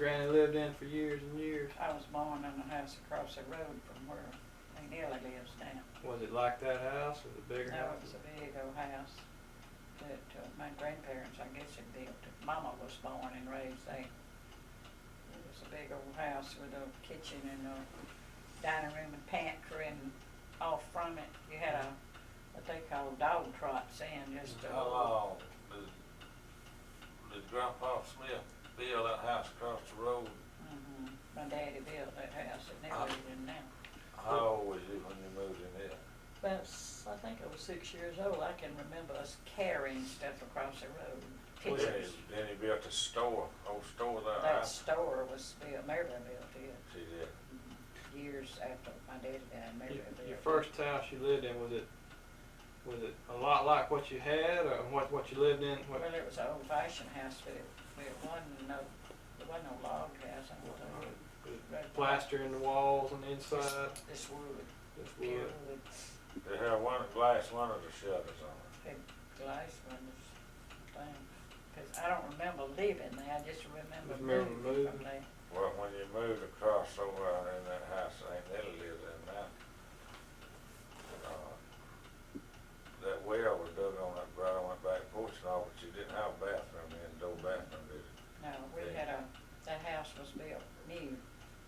Granny lived in for years and years. I was born in the house across the road from where Earle lives now. Was it like that house? Was it a bigger No, house? it was a big old house that my grandparents, I guess, had built. Mama was born and raised there. It was a big old house with a kitchen and a dining room and pantry, and off from it you had a what they call dog trots in. Just How long did Grandpa Smith build that house across the road? My daddy built that house that they live in now. How old was you when you moved in there? But I think I was 6 years old. I can remember us carrying stuff across the road. Pictures. Then he built a store, old store there. That store was built, Marybelle built it. See that? Years after my daddy died, Marybelle built it. Your first house you lived in, was it a lot like what you had, or what you lived in? Well, it was an old-fashioned house, but it wasn't no log house. I don't think. Plaster in the walls on the inside. This wood. This Pure wood. wood. They had one glass windows or shutters on it. Had glass windows. Thing. 'Cause I don't remember living there. I just remember moving from there. Well, when you moved across over in that house, ain't Nellie lives in now. That well was dug on that right on that back porch and all, but you didn't have a bathroom in, no bathroom, did you? No, we had that house was built new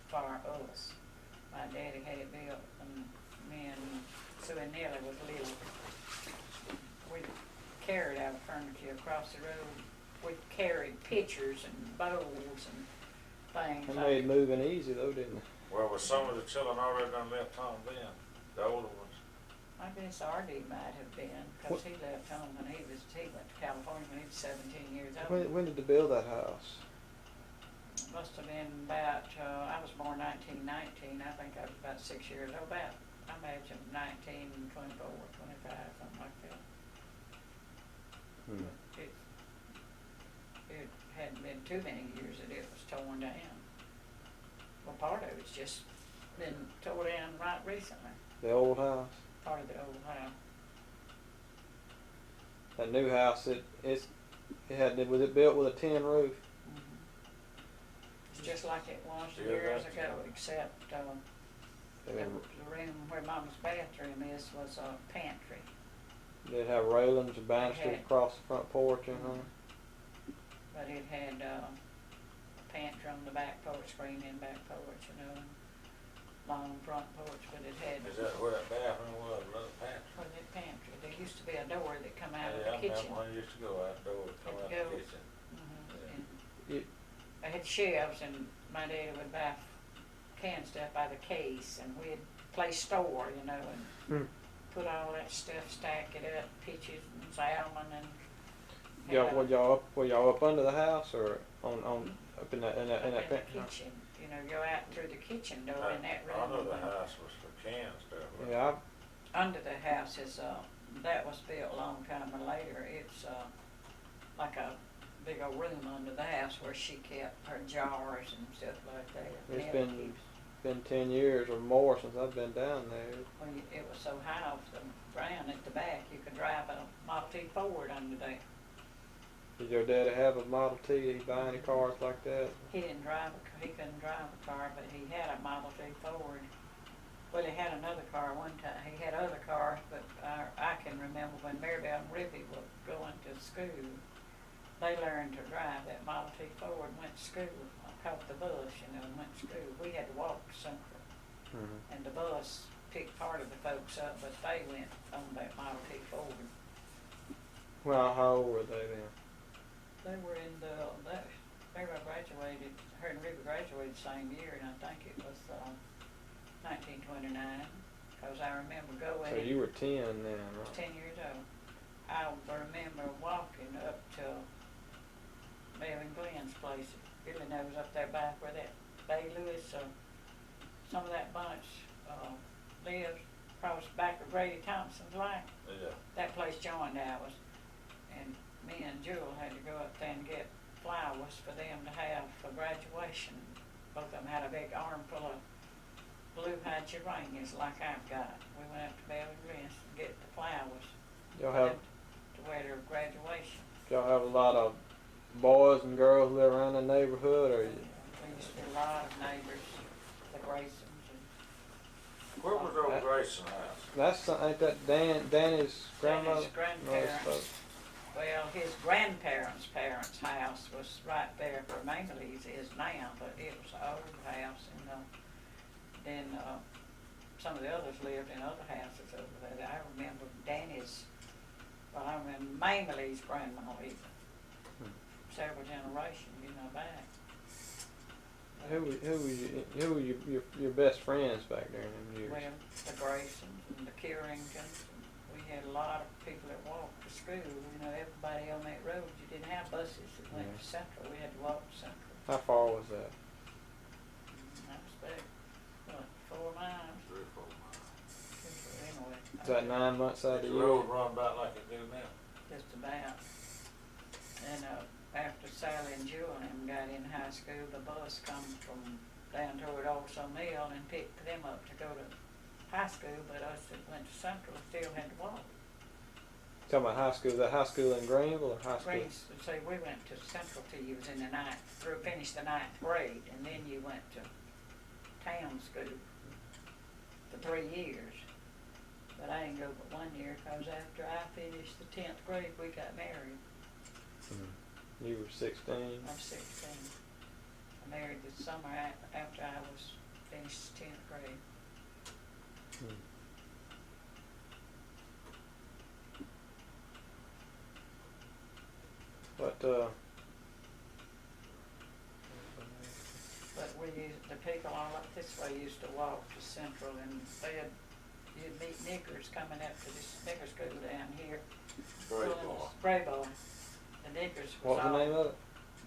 for us. My daddy had it built, and me and Sue and Nellie was living. We carried our furniture across the road. We carried pitchers and bowls and things. They made moving easy though, didn't they? Well, was some of the children already done left home then? The older ones? I guess R.D. might have been, because he left home when he went to California when he was 17 years old. When did they build that house? Must have been about, I was born 1919, I think I was about 6 years old, about, I imagine 19, 24, 25, something like that. It hadn't been too many years that it was torn down. Well, part of it's just been torn down right recently, The old house? part of the old house. That new house, was it built with a tin roof? It's just like it was Yeah, years that's ago, right. except the room where Mama's bathroom is was a pantry. Did it have railings and banisters across the front porch and all? But it had a pantry on the back porch, screen in back porch, long front porch, but it had. Is that where that bathroom was, another pantry? Well, that pantry, there used to be a door that come out of Yeah, the I kitchen. remember when you used to go outdoors, come out the kitchen. And I had shelves, and my daddy would buy canned stuff by the case, and we'd play store, and put all that stuff, stack it up, peaches and salmon, and. Were y'all up under the house or on up in that in the kitchen, go out through the kitchen door in that room. Under the house was for canned stuff. Yeah. Under the house is that was built a long time later. It's like a big old room under the house where she kept her jars and stuff like that. It's been 10 years or more since I've been down there. Well, it was so high off the ground at the back, you could drive a Model T Ford under there. Did your daddy have a Model T? Did he buy any cars like that? He couldn't drive a car, but he had a Model T Ford. Well, he had another car one time. He had other cars, but I can remember when Marybelle and Rippy were going to school, they learned to drive that Model T Ford and went to school. I caught the bus, and went to school. We had to walk to Central, and the bus picked part of the folks up, but they went on that Model T Ford. Well, how old were they then? They were in Marybelle graduated, her and Rippy graduated the same year, and I think it was 1929, because I remember going. So you were 10 then, I was right? 10 years old. I remember walking up to Bill and Glenn's place. Billy knows up there back where that Bay Lewis, some of that bunch lives across the back of Grady Thompson's line. Yeah. That place joined ours. And me and Jewel had to go up there and get flowers for them to have for graduation. Both of them had a big armful of blue hydrangeas like I've got. We went up to Bell and Glenn's to get the flowers to wear their graduation. Y'all have a lot of boys and girls live around the neighborhood, or We ain't that Danny's grandmother? Danny's grandparents. Well, his grandparents' parents' house was right there where Mamie's is now, but it was an old house, and then some of the others lived in other houses over there. I remember Danny's, well, I remember Mamie's grandma even, several generations, back. Who were your best friends back there in them years? Well, the Graysons and the Carringtons. We had a lot of people that walked to school. Everybody on that road. You didn't have buses that went to Central. We had to walk to Central. How far was that? I expect, 4 miles. 3 or 4 miles. Anyway. Is that 9 months out of the The year? road run about like it do now. Just about. And after Sally and Jewel and them got in high school, the bus come from down toward Also Mill and picked them up to go to high school, but us that went to Central still had to walk. Talking about high school, is that high school in Greenville or high school? See, we went to Central till you was in the finished the 9th grade, and then you went to town school for 3 years. But I didn't go but 1 year, because after I finished the 10th grade, we got married. You were 16? I was 16. I married this summer after I was finished 10th grade. But the people all up this way used to walk to Central, and you'd meet niggers coming up to this nigger school down here. Bray Boy. The niggers was what was the name of it?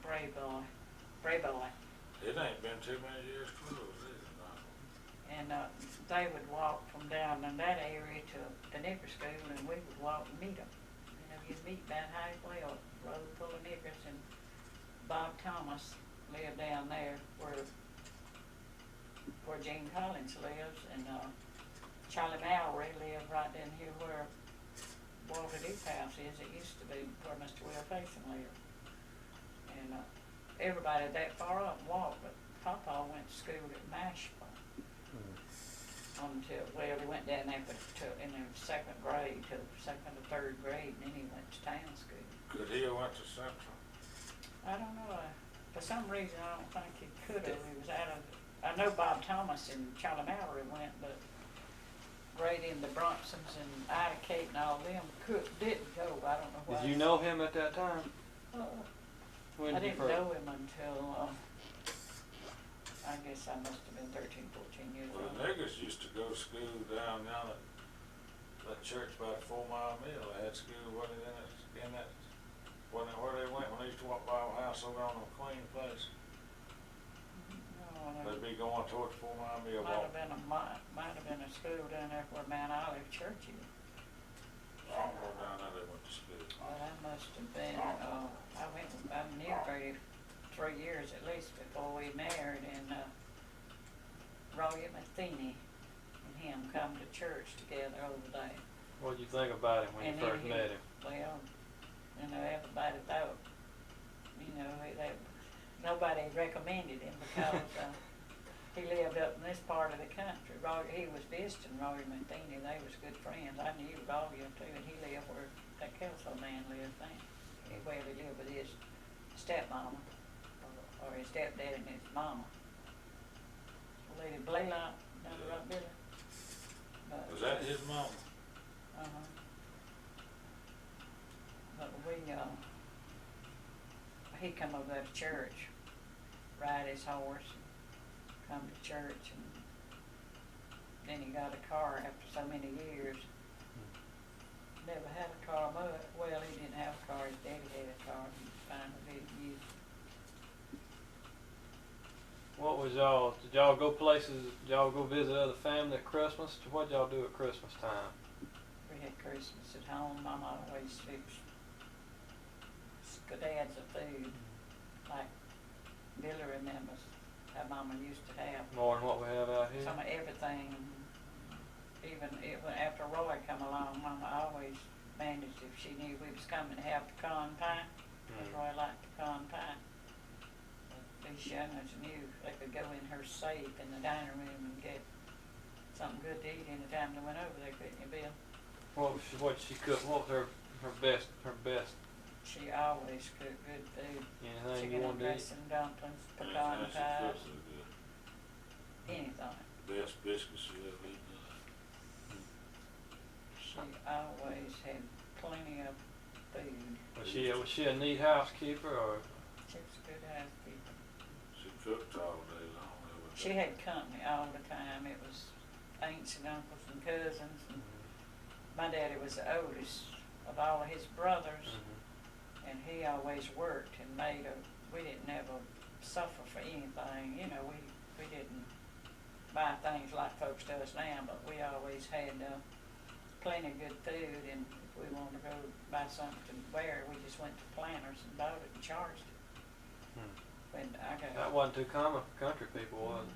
Bray Boy. It ain't been too many years closed, is it not? And they would walk from down in that area to the nigger school, and we would walk and meet them. You'd meet about halfway on a road full of niggers, and Bob Thomas lived down there where Gene Collins lives, and Charlie Mallory lived right down here where Walter Duke's house is. It used to be where Mr. Will Faison lived. And everybody that far up walked, but Papa went to school at Nashville until, well, he went down there in the 2nd grade, till 2nd or 3rd grade, and then he went to town school. Could he have went to Central? I don't know. For some reason, I don't think he could have. He was out of, I know Bob Thomas and Charlie Mallory went, but Grady and the Bronsons and Ida Kate and all them didn't go. I don't know why. Did you know him at that time? When I did you didn't first? know him until, I guess I must have been 13, 14 years Well, old. the niggers used to go to school down at that church about 4 Mile Mill. They had school, wasn't it, wasn't it where they went when they used to walk by our house over on the McQueen place? No, They'd be going towards 4 Mile Mill. might have been a school down there where Mount Olive Church is. Somewhere down there they went to school. Well, that must have been, I knew Grady 3 years at least before we married, and Roy Matheny and him come to church together over there. What did you think about him when you first met him? Well, everybody thought, nobody recommended him because he lived up in this part of the country. He was visiting Roy Matheny. They was good friends. I knew Roy too, and he lived where that Kelso man lived then. Well, he lived with his stepmama, or his stepdad and his mama. Lady Blaylock, down the road, Billy. Was that his mama? But he come over there to church, ride his horse, and come to church, and then he got a car after so many years. Never had a car, well, he didn't have a car, his daddy had a car, and finally didn't use it. What was did y'all go places, did y'all go visit other family at Christmas? What did y'all do at Christmas time? We had Christmas at home. Mama always fixed skedads of food, like Billy remembers how Mama used to have. More than what we have out here? Some of everything. Even after Roy come along, Mama always managed, if she knew we was coming, to have pecan pie. Because Roy liked pecan pie. But these youngers knew they could go in her safe in the dining room and get something good to eat anytime they went over there, couldn't you, Bill? What she cooked? What was her best? She always cooked good food. Anything Chicken you and wanted to eat? dressing, dumplings, pecan Anything she pies, cooks is good. anything. Best biscuits she ever eaten. She always had plenty of food. Was she a neat housekeeper or? She was a good housekeeper. She cooked all day long every day. She had company all the time. It was aunts and uncles and cousins. And my daddy was the oldest of all of his brothers, and he always worked and we didn't ever suffer for anything. You know, we didn't buy things like folks does now, but we always had plenty of good food, and if we wanted to go buy something to wear, we just went to Planters and bought it and charged it. When That wasn't too common for country people, was it?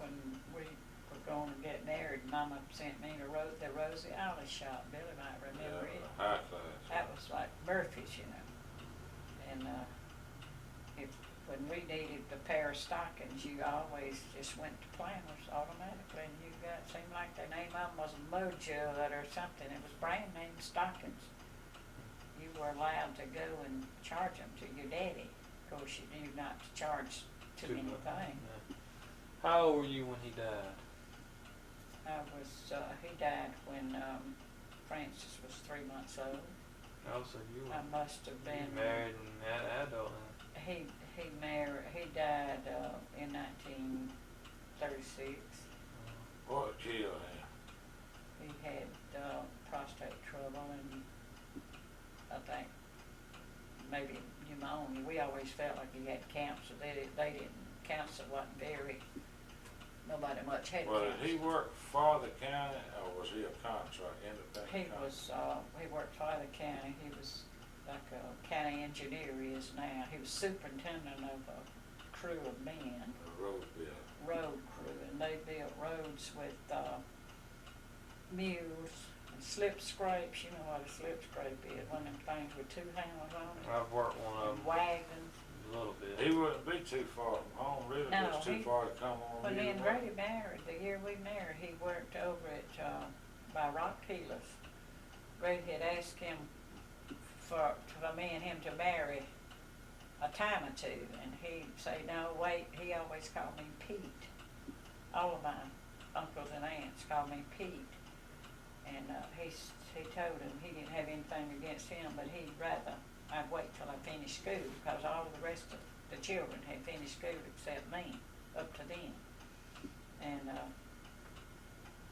when we were going to get married, Mama sent me to the Rosie Ollie shop. Billy might remember it. High class. That was like Murphy's, you know. And when we needed a pair of stockings, you always just went to Planters automatically, and seemed like the name of them was Mojo or something. It was brand name stockings. You were allowed to go and charge them to your daddy. Of course, you knew not to charge too many things. Yeah. How old were you when he died? He died when Francis was 3 months old. Oh, so you were. I must have been married and had an adult. He died in 1936. What killed him? He had prostate trouble, and I think maybe pneumonia. We always felt like he had cancer. They didn't. Cancer wasn't nobody much had Well, cancer. did he work for the county, or was he a contract, independent He contract? he worked for the county. He was like a county engineer he is now. He was superintendent of a crew of men, The road bill. road crew, and they built roads with mules and slip scrapes. You know what a slip scrape is? One of them things with two handles on it. I've worked one of And them wagons. a little bit. He wouldn't be too far from home, really. No, It's too far to come on. When me and either way. Grady married, the year we married, he worked over at by Rock Keeler's. Grady had asked him for me and him to marry a time or two, and he'd say, no, wait. He always called me Pete. All of my uncles and aunts called me Pete. And he told him he didn't have anything against him, but he'd rather I'd wait till I finished school, because all of the rest of the children had finished school except me, up to then. And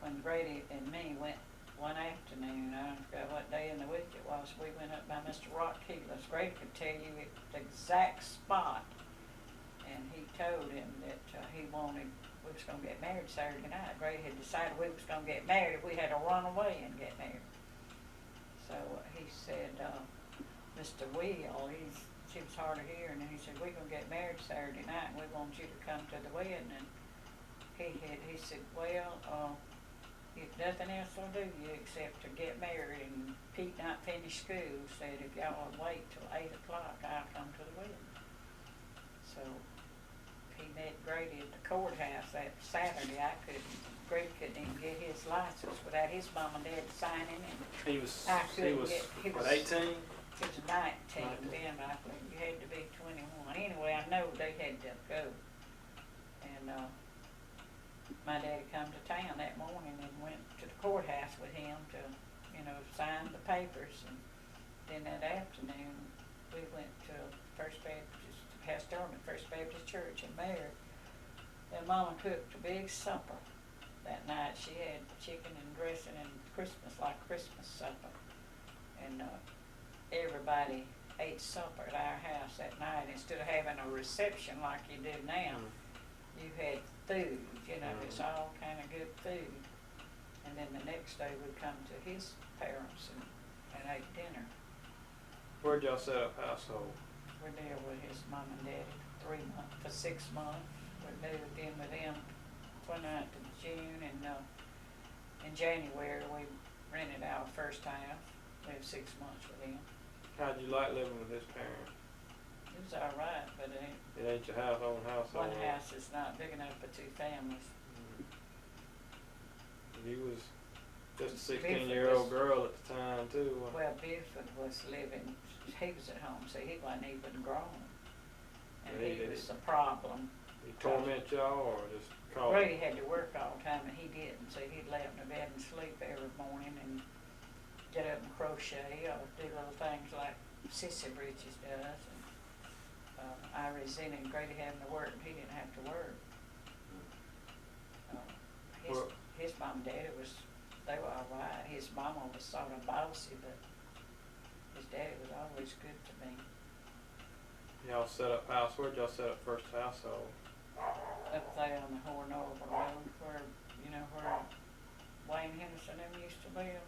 when Grady and me went one afternoon, I forgot what day in the week it was, we went up by Mr. Rock Keeler's. Grady could tell you the exact spot, and he told him that we was going to get married Saturday night. Grady had decided we was going to get married. We had to run away and get married. So he said, Mr. Will, she was hard of hearing, and he said, we're going to get married Saturday night, and we want you to come to the wedding. And he said, well, if nothing else will do you except to get married, and Pete not finish school, said, if y'all will wait till 8 o'clock, I'll come to the wedding. So he met Grady at the courthouse that Saturday. Grady couldn't even get his license without his mom and dad signing, and He was I couldn't what, he was 18? He was 19 then, I think. You had to be 21. Anyway, I know they had to go. And my daddy come to town that morning and went to the courthouse with him to, sign the papers. And then that afternoon, we went to First Baptist Church in Mary. And Mama cooked a big supper that night. She had chicken and dressing and like Christmas supper. And everybody ate supper at our house that night. Instead of having a reception like you do now, you had food, it's all kind of good food. And then the next day we'd come to his parents and ate dinner. Where'd y'all set up household? We're there with his mom and daddy for 6 months. We moved in with them 29th of June, and in January we rented our first house. We had 6 months with him. How'd you like living with his parents? It was all right, but It ain't your own household. one house is not big enough for 2 families. He was just a Bifford 16-year-old was- girl at the time too. Well, Bifford was living, he was at home, so he wasn't even grown. And Yeah, he he- was the problem. He torment y'all or just call? Grady had to work all the time, and he didn't, so he'd lay up in the bed and sleep every morning and get up and crochet or do little things like Sissy Bridges does. And I resented Grady having to work, and he didn't have to work. Well- His mom and daddy they were all right. His mama was sort of bossy, but his daddy was always good to me. Y'all set up house. Where'd y'all set up first household? Up there on the Hornorville Road where Wayne Henderson them used to live.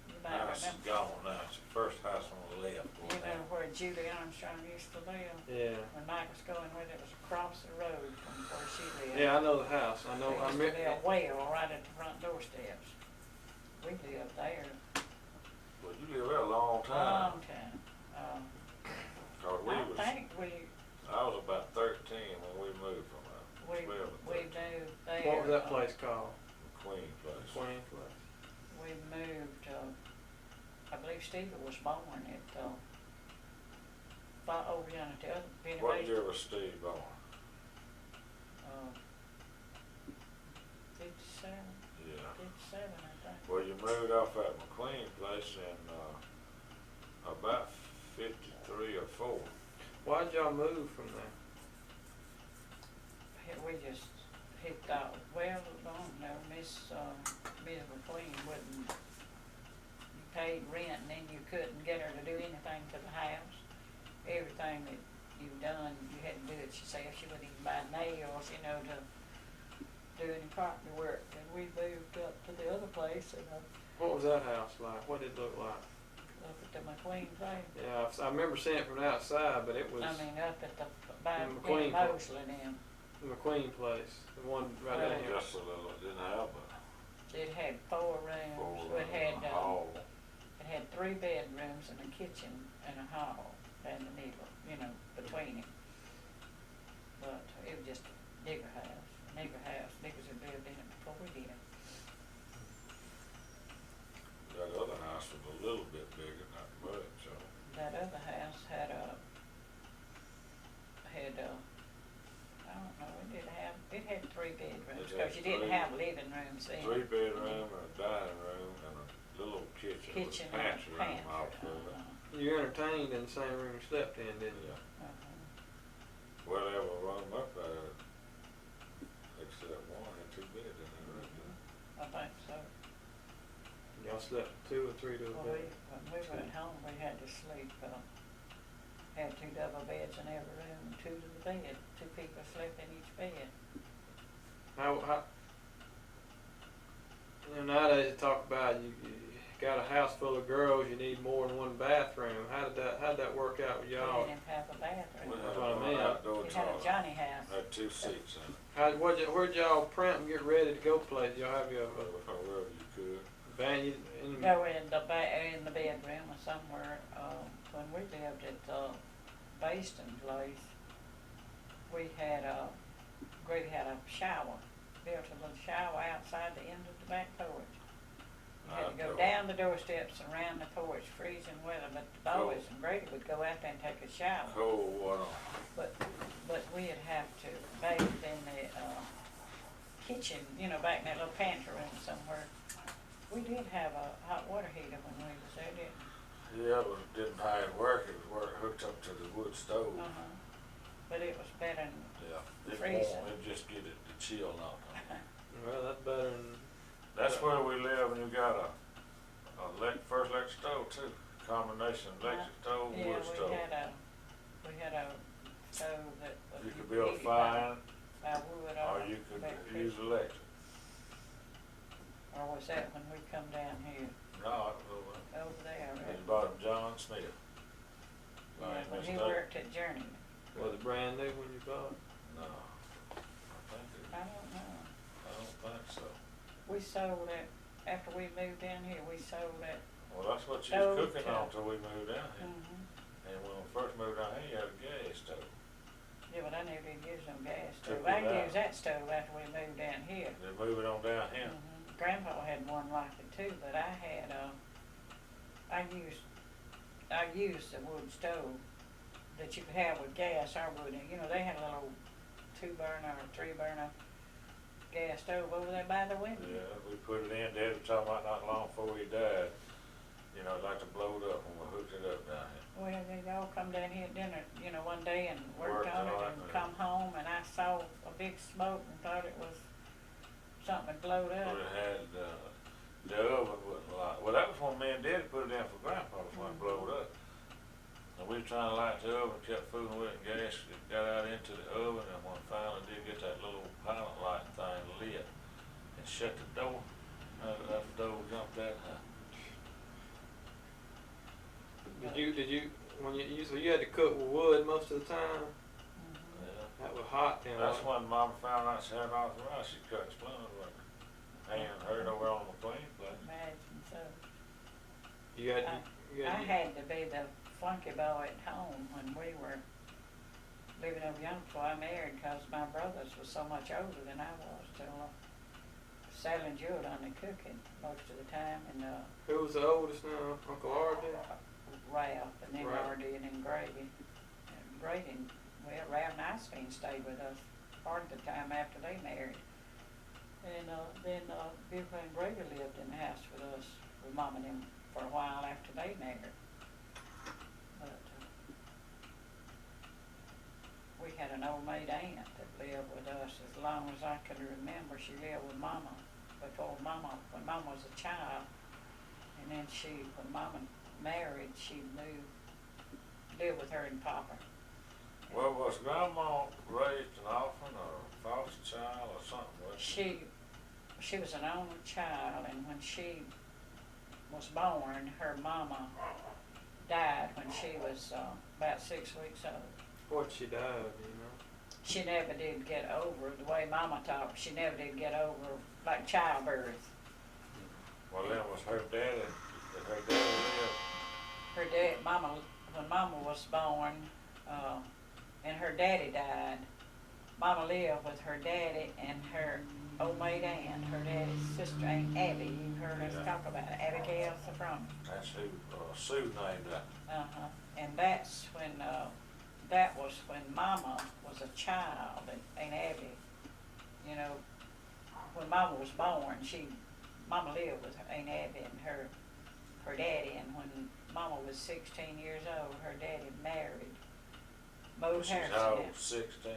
You might House is remember. gone now, it's the first house on the left. You know where Judy Armstrong used to live? Yeah. When Mike was going with it was across the road from where she lived. Yeah, I know the house. I know. There used to be a well right at the front doorsteps. We lived there Well, you lived there a long a time. long time. Cause I was about 13 when we moved from We 12 to moved 13. there. What was that place called? Queen place. Queen place. We moved, I believe Steve was born at, over yonder at the other, Benny What Bates. year was Steve born? 57, Yeah. 57, I think. Well, you moved off at McQueen place in about 53 or 4. Why'd y'all move from there? We just, he thought, well, no, Miss McQueen wouldn't, you paid rent and then you couldn't get her to do anything to the house. Everything that you've done, you had to do it yourself. She wouldn't even buy nails, to do any carpenter work. And we moved up to the other place and What was that house like? What did it look like? up at the McQueen place. Yeah, I remember seeing it from the outside, but it was I mean, up at the, by The Benny McQueen place. Mosley and them. the McQueen place, the one right Well, down here. Just a little, it didn't have It had 4 rooms. It had, a hall. it had 3 bedrooms and a kitchen and a hall down the middle, between it. But it was just a nigger house, niggers had lived in it before we did. That other house was a little bit bigger, not much, so. That other house had I don't know, it had 3 bedrooms, It had cause you didn't 3 have living rooms then. 3 bedroom and a dining room and a little kitchen with Kitchen a and a pantry room pantry. all through it. You entertained in the same room you slept in, didn't you? Well, there was room up there, except one had 2 beds in it, right there. I think so. Y'all slept 2 or 3 to a Well, bed. when we went home, we had to sleep, had 2 double beds in every room, and 2 to the bed. 2 people slept in each bed. How nowadays they talk about you got a house full of girls, you need more than one bathroom. How'd that work out with We y'all? didn't have a bathroom. We had That's what I one mean. outdoor We had a toilet, Johnny house. had 2 seats in it, Where'd y'all print and get ready to go play? Y'all have your wherever you could. van Go in the bedroom or somewhere. When we lived at Baston place, we had Grady had a shower, built a little shower outside the end of the back porch. You had to go down the doorsteps and around the porch, freezing weather, but the boys and Grady would go out there and take a shower. Cold water. But we'd have to bathe in the kitchen, back in that little pantry room somewhere. We did have a hot water heater when we was there, didn't we? Yeah, but it didn't how it worked, it was hooked up to the wood stove. But it was better than, Yeah, it Freezing. won't, it just get it to chill out. well, that's better than That's where we live, and you got a first electric stove too, combination electric stove, yeah, wood stove. we had a stove that was. You could build a heated fire, by wood or you could use electric. Or was that when we come down here, No, it was over there? it's about John Smith. Yeah, when he Mistake. worked at Journey. was it brand new when you bought it? No, I I don't know. don't think so. We sold it, after we moved down here, we sold it. Well, that's what you Stove was cooking to- on till we moved down here. And when we first moved down here, you had a gas stove. Yeah, but I never did use no gas Took stove. it I out. used that stove after we moved down here. Then moving on down here, Mhm. Grandpa had one like it too, but I had, I used the wood stove that you could have with gas or wood, and you know, they had a little 2-burner or 3-burner gas stove over there by the window. Yeah, we put it in, Dad was talking about not long before he died, you know, I'd like to blow it up when we hooked it up down here. Well, they all come down here at dinner, you know, one day and worked Worked on it on it, and yeah. come home and I saw a big smoke and thought it was something that blowed up. But it had, the oven wasn't light. Well, that was when me and Daddy put it in for Grandpa, was when it blowed up. And we were trying to light the oven, kept fooling with it, and gas it got out into the oven, and when finally did get that little pilot light thing lit, and shut the door, that door jumped that high. Did you, when so you had to cook with wood most of the time? Mhm. Yeah. That was hot then. That's wasn't when Mama found out she had arthritis, she cut splinters with her hand hurt over on the McLean place. Imagine so. it? You had, I had to be the flunky boy at home when we were living over young before I married, because my brothers was so much older than I was. So Sally and Joe done the cooking most of the time, and who was the oldest now? Uncle R.D.? Ralph, and then Right. R.D. and then Grady. And Grady, well, Ralph and Icefield stayed with us part of the time after they married. And then Bill and Grady lived in the house with us, with Mom and them, for a while after they married. But we had an old maid aunt that lived with us as long as I can remember. She lived with Mama before Mama, when Mama was a child. And then when Mama married, she moved, lived with her and Papa. Well, was Grandma raised an orphan or a foster child or something, wasn't she? She was an only child, and when she was born, her mama died when she was about 6 weeks old. What she died of, you know? She never did get over, the way Mama talked, she never did get over, like childbirth. Well, then was her daddy, did her daddy live? Her dad, when Mama was born, and her daddy died, Mama lived with her daddy and her old maid aunt, her daddy's sister, Aunt Abby. You heard us talk about it, Abigail Safron. That's who Sue named that. And that's when, that was when Mama was a child, and Aunt Abby, you know, when Mama was born, Mama lived with Aunt Abby and her daddy, and when Mama was 16 years old, her daddy married, moved She's Harrison. how old, 16?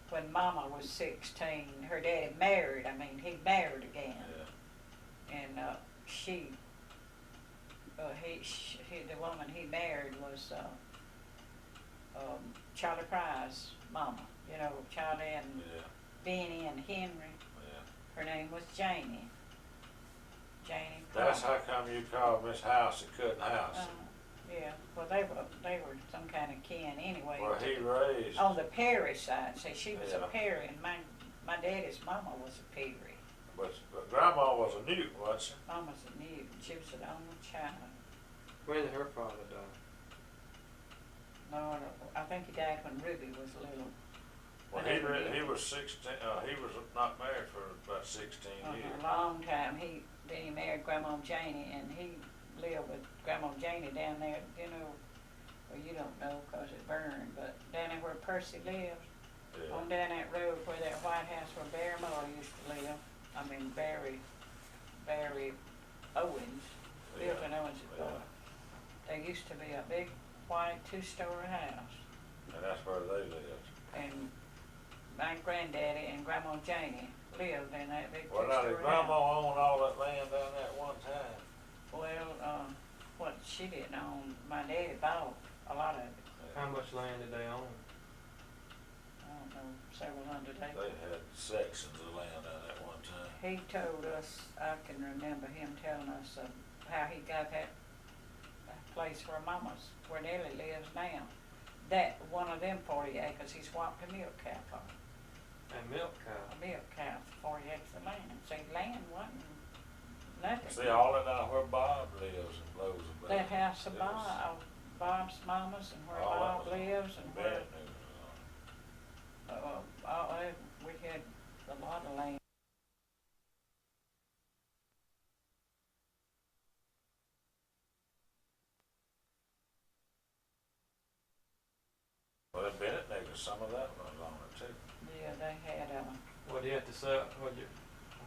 When Mama was 16, her daddy married, he married again. Yeah. And the woman he married was Charlie Fry's mama, you know, Charlie and Yeah, Benny and Henry. yeah. Her name was Janie. Janie. That's Crum. how come you called Miss House a cutting house. Yeah, well, they were some kind of kin anyway. Well, he raised, On the Perry side, see, she was Yeah. a Perry, and my daddy's mama was a Perry. but Grandma was a Newton, wasn't she? Mama's a Newton. She was the only child. When did her father die? No, I think he died when Ruby was little. Well, he was 16, he was not married for about 16 years. A long time. Then he married Grandma Janie, and he lived with Grandma Janie down there, you know, well, you don't know because it burned, but down there where Percy lived, Yeah. on down that road where that White House where Barry Moore used to live, Barry Owens, Yeah. Bill and Owens' boy. There used to be a big white 2-story house, And that's where they lived. and my granddaddy and Grandma Janie lived in that big Well, 2-story now, house. did Grandma own all that land down there at one time? Well, what she didn't own, my daddy bought a lot of it. How much land did they own? I don't know, several hundred They acres. had sections of land down there at one time. He told us, I can remember him telling us how he got that place where where Nellie lives now. That, one of them 40 acres, he swapped a milk cow for. A milk cow. A milk cow for 40 acres of land. See, land wasn't nothing. See, all that down where Bob lives and blows about. That house of It was Bob's mama's, and where all Bob that was lives, and where, bad news. we had a lot of land. Well, the Bennett niggas, some of that was on it too. Yeah, they had, What do you have to sell,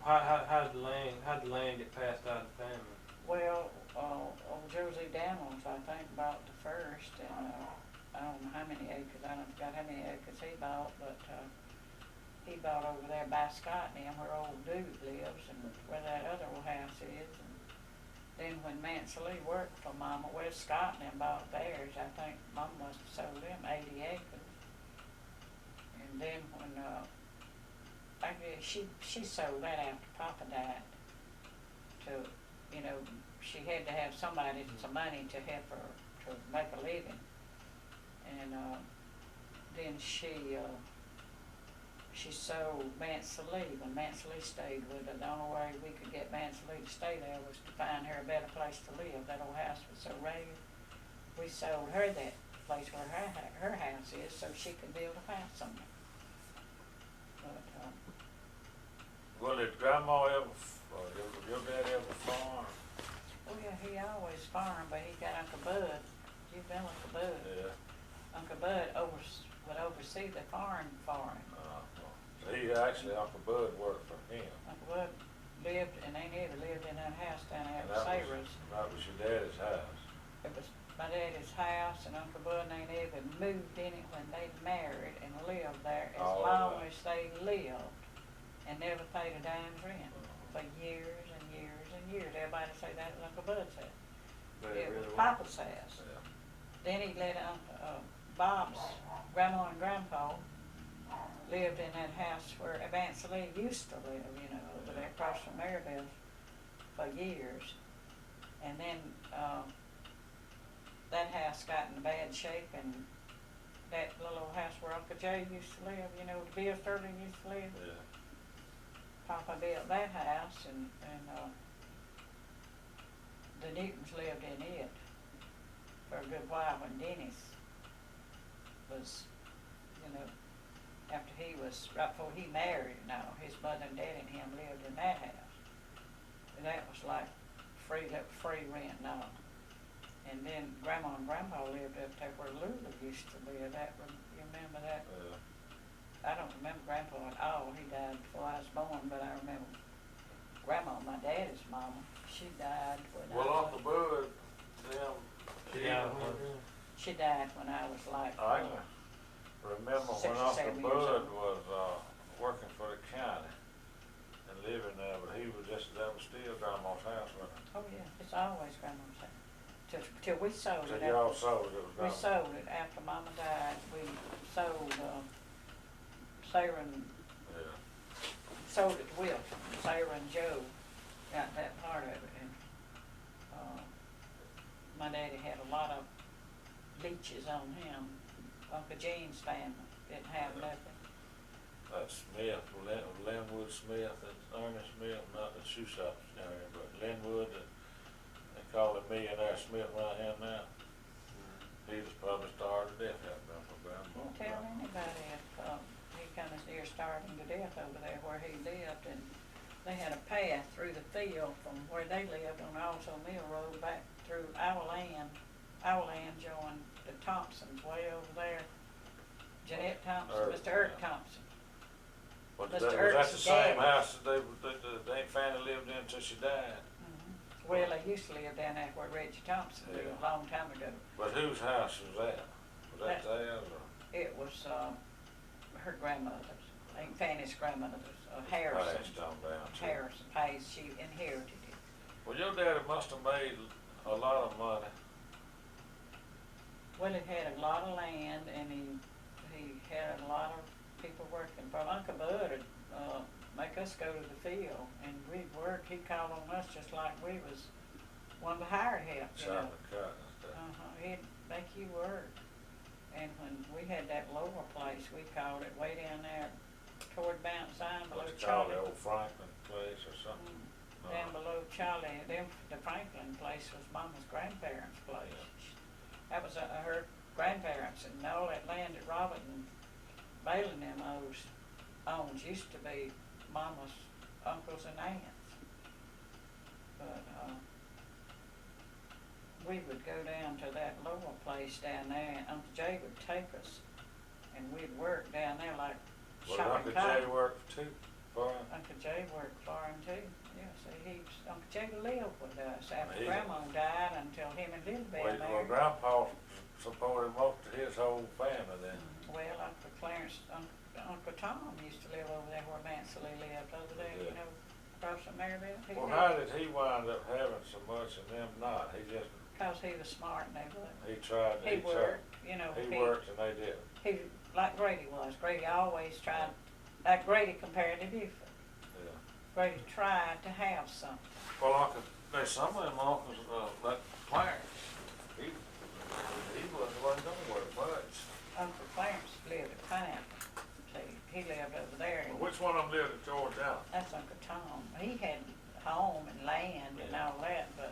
how did the land get passed out of the family? well, old Josie Daniels, I think, bought the first, and, I don't know how many acres, I don't forgot how many acres he bought, but, he bought over there by Scott and them where old dude lives and where that other old house is. And then when Mansley worked for Mama, well, Scott and them bought theirs. I think Mama must have sold them 80 acres. And then when, I guess she sold that after Papa died to, you know, she had to have somebody, some money to help her to make a living. And, then she sold Mansley when Mansley stayed with her. The only way we could get Mansley to stay there was to find her a better place to live. That old house was so ragged. We sold her that place where her house is so she could build a house somewhere. But, Well, did Grandma ever, your dad ever farm? oh yeah, he always farmed, but he got Uncle Bud. You've been Uncle Bud. Yeah. Uncle Bud would oversee the farm for him. He actually, Uncle Bud worked for him. Uncle Bud lived, and they never lived in that house down there at And Sarah's. that was your daddy's house. It was my daddy's house, and Uncle Bud and they never moved in it when they married and lived there as Oh, long right. as they lived, and never paid a dime's rent for years and years and years. Everybody say that was Uncle Bud's house. It was Papa's house. Yeah. Then he let Bob's grandma and grandpa lived in that house where Vance Lee used to live, you know, over there across from Maryville for years. And then that house got in bad shape, and that little old house where Uncle Jay used to live, you know, Bill Sterling used to live. Yeah. Papa built that house, and the Newtons lived in it for a good while when Dennis was, you know, after he was, right before he married, his mother and daddy and him lived in that house. And that was like free rent and all. And then Grandma and Grandpa lived up there where Lula used to live. You remember that? Yeah. I don't remember Grandpa at all. He died before I was born, but I remember Grandma, my daddy's mama. She died when Well, Uncle Bud, them, She died when I was like. I can remember when 67 Uncle years Bud old. was working for the county and living there, but he was that was still Grandma's house, wasn't it? Oh yeah, it's always Grandma's house. Till we sold So it. y'all sold it, it was We Grandma's. sold it after Mama died. We sold Sarah and Yeah. sold it to Wilson. Sarah and Joe got that part of it, and my daddy had a lot of leeches on him. Uncle Gene's family didn't have nothing. That's Smith, Linwood Smith and Ernest Smith, not the shoe shop area, but Linwood, they call him Millionaire Smith around here now. He was probably starved to death out there for Grandma. Don't tell anybody if he kind of near starving to death over there where he lived, and they had a path through the field from where they lived on Also Mill Road back through our land. Our land joined the Thompsons way over there. Jeanette Thompson, Earle, Mr. Earle yeah. Thompson. But Mr. was that Earle's the same dad. house that Aunt Fanny lived in until she died? Mhm. Well, they used to live down there where Reggie Thompson lived a Yeah. long time ago. But whose house was that? Was that That- theirs or? It was her grandmother's, Aunt Fanny's grandmother's, Harrison. Passed on down to. Harrison Hayes, she inherited it. Well, your daddy must have made a lot of money. Well, he had a lot of land, and he had a lot of people working for him. Uncle Bud would make us go to the field, and we'd work. He'd call on us just like we was one of the hired help, you know. Chopping cut and stuff. He'd make you work. And when we had that lower place, we called it way down there toward Mount Zion below What you call Charlie. the old Franklin place or something? Down below Charlie, the Franklin place was Mama's grandparents' place. That was her grandparents, and all that land that Robert and Bailey and them owns used to be Mama's uncles and aunts. But we would go down to that lower place down there, and Uncle Jay would take us and we'd work down there like Well, shopping Uncle cotton. Jay worked too, for him. Uncle Jay worked for him too. Yeah, see, Uncle Jay lived with us after He- Grandma died until him and Little Bell Well, married. Grandpa supported most of his whole family then. Well, Uncle Clarence, Uncle Tom used to live over there where Mansley lived over there, you Yeah. know, across from Maryville. Well, how did he wind up having so much and them not? He just, Because he was smart and they wouldn't. he tried, He worked, you know. He worked and they didn't. He, like Grady was. Grady always tried, like Grady compared to different. Yeah. Grady tried to have something. Well, there's some of them uncles, like Clarence, he wasn't gonna work much. Uncle Clarence lived at Pineapple. See, he lived over there. Well, which one of them lived at Georgetown? That's Uncle Tom. He had home and land and Yeah. all that, but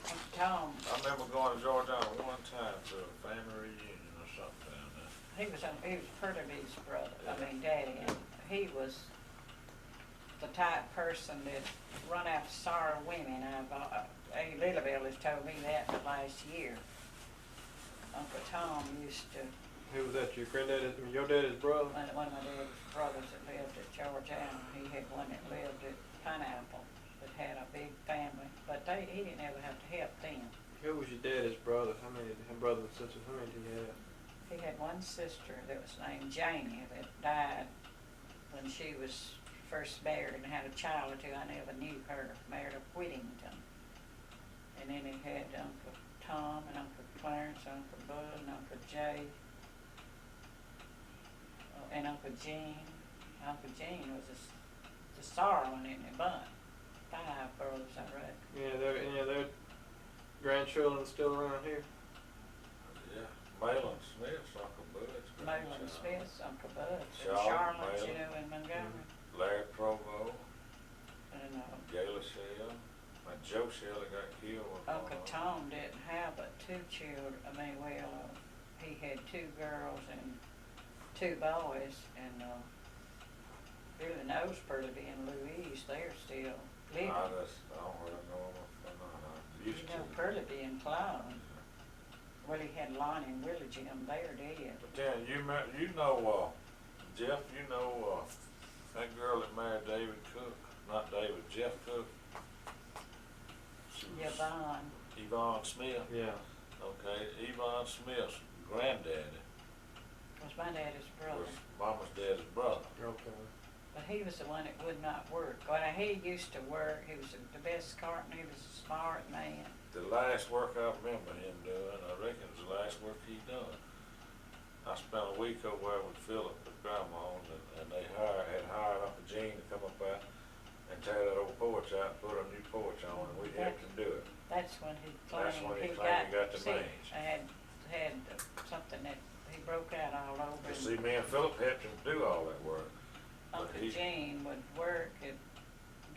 Uncle Tom, I remember going to Georgetown one time to a family reunion or something down there. he was Pertwee's brother, Yeah. daddy, and he was the type person that run after sorry women. Lilybell has told me that the last year. Uncle Tom used to, Who was that? Your granddad? Your daddy's brother? one of my dad's brothers that lived at Georgetown, he had one that lived at Pineapple that had a big family, but he didn't ever have to help them. Who was your daddy's brother? How many brothers and sisters? How many did he have? He had one sister that was named Janie that died when she was first married and had a child or two. I never knew her, married a Whittington. And then he had Uncle Tom and Uncle Clarence, Uncle Bud and Uncle Jay, and Uncle Gene. Uncle Gene was the star one in the bunch. 5 brothers, I reckon. Yeah, their grandchildren still around here. Yeah, Malin Smith's Uncle Bud's Maylin grandchild. Smith's Uncle Bud, and Charlotte Charlotte, you Maylin. know, in Montgomery. Larry Provo, And Gayla Shell, and Joe Shell that got killed. with Uncle one. Tom didn't have but 2 children. He had 2 girls and 2 boys, and really knows Perleby and Louise. They're still living. I don't really know them. I used You to. know Perleby and Cloud. Well, he had Lonnie and Willie Jim. They're dead. But then you know, Jeff, that girl that married David Cook, not David, Jeff Cook. She was Yvonne Yvonne Smith. Yeah. Okay, Yvonne Smith's granddaddy was my daddy's brother. was Mama's daddy's brother. Okay. But he was the one that would not work. Well, he used to work. He was the best carpenter. He was a smart man. The last work I remember him doing, I reckon it was the last work he done. I spent a week over there with Philip with Grandma, and they had hired Uncle Gene to come up there and tear that old porch out and put a new porch on, and we helped him do it. That's when he That's claimed when he claimed he got the sick. mange. Had something that he broke out all over. You see, me and Philip helped him do all that work. but Uncle he- Gene would work at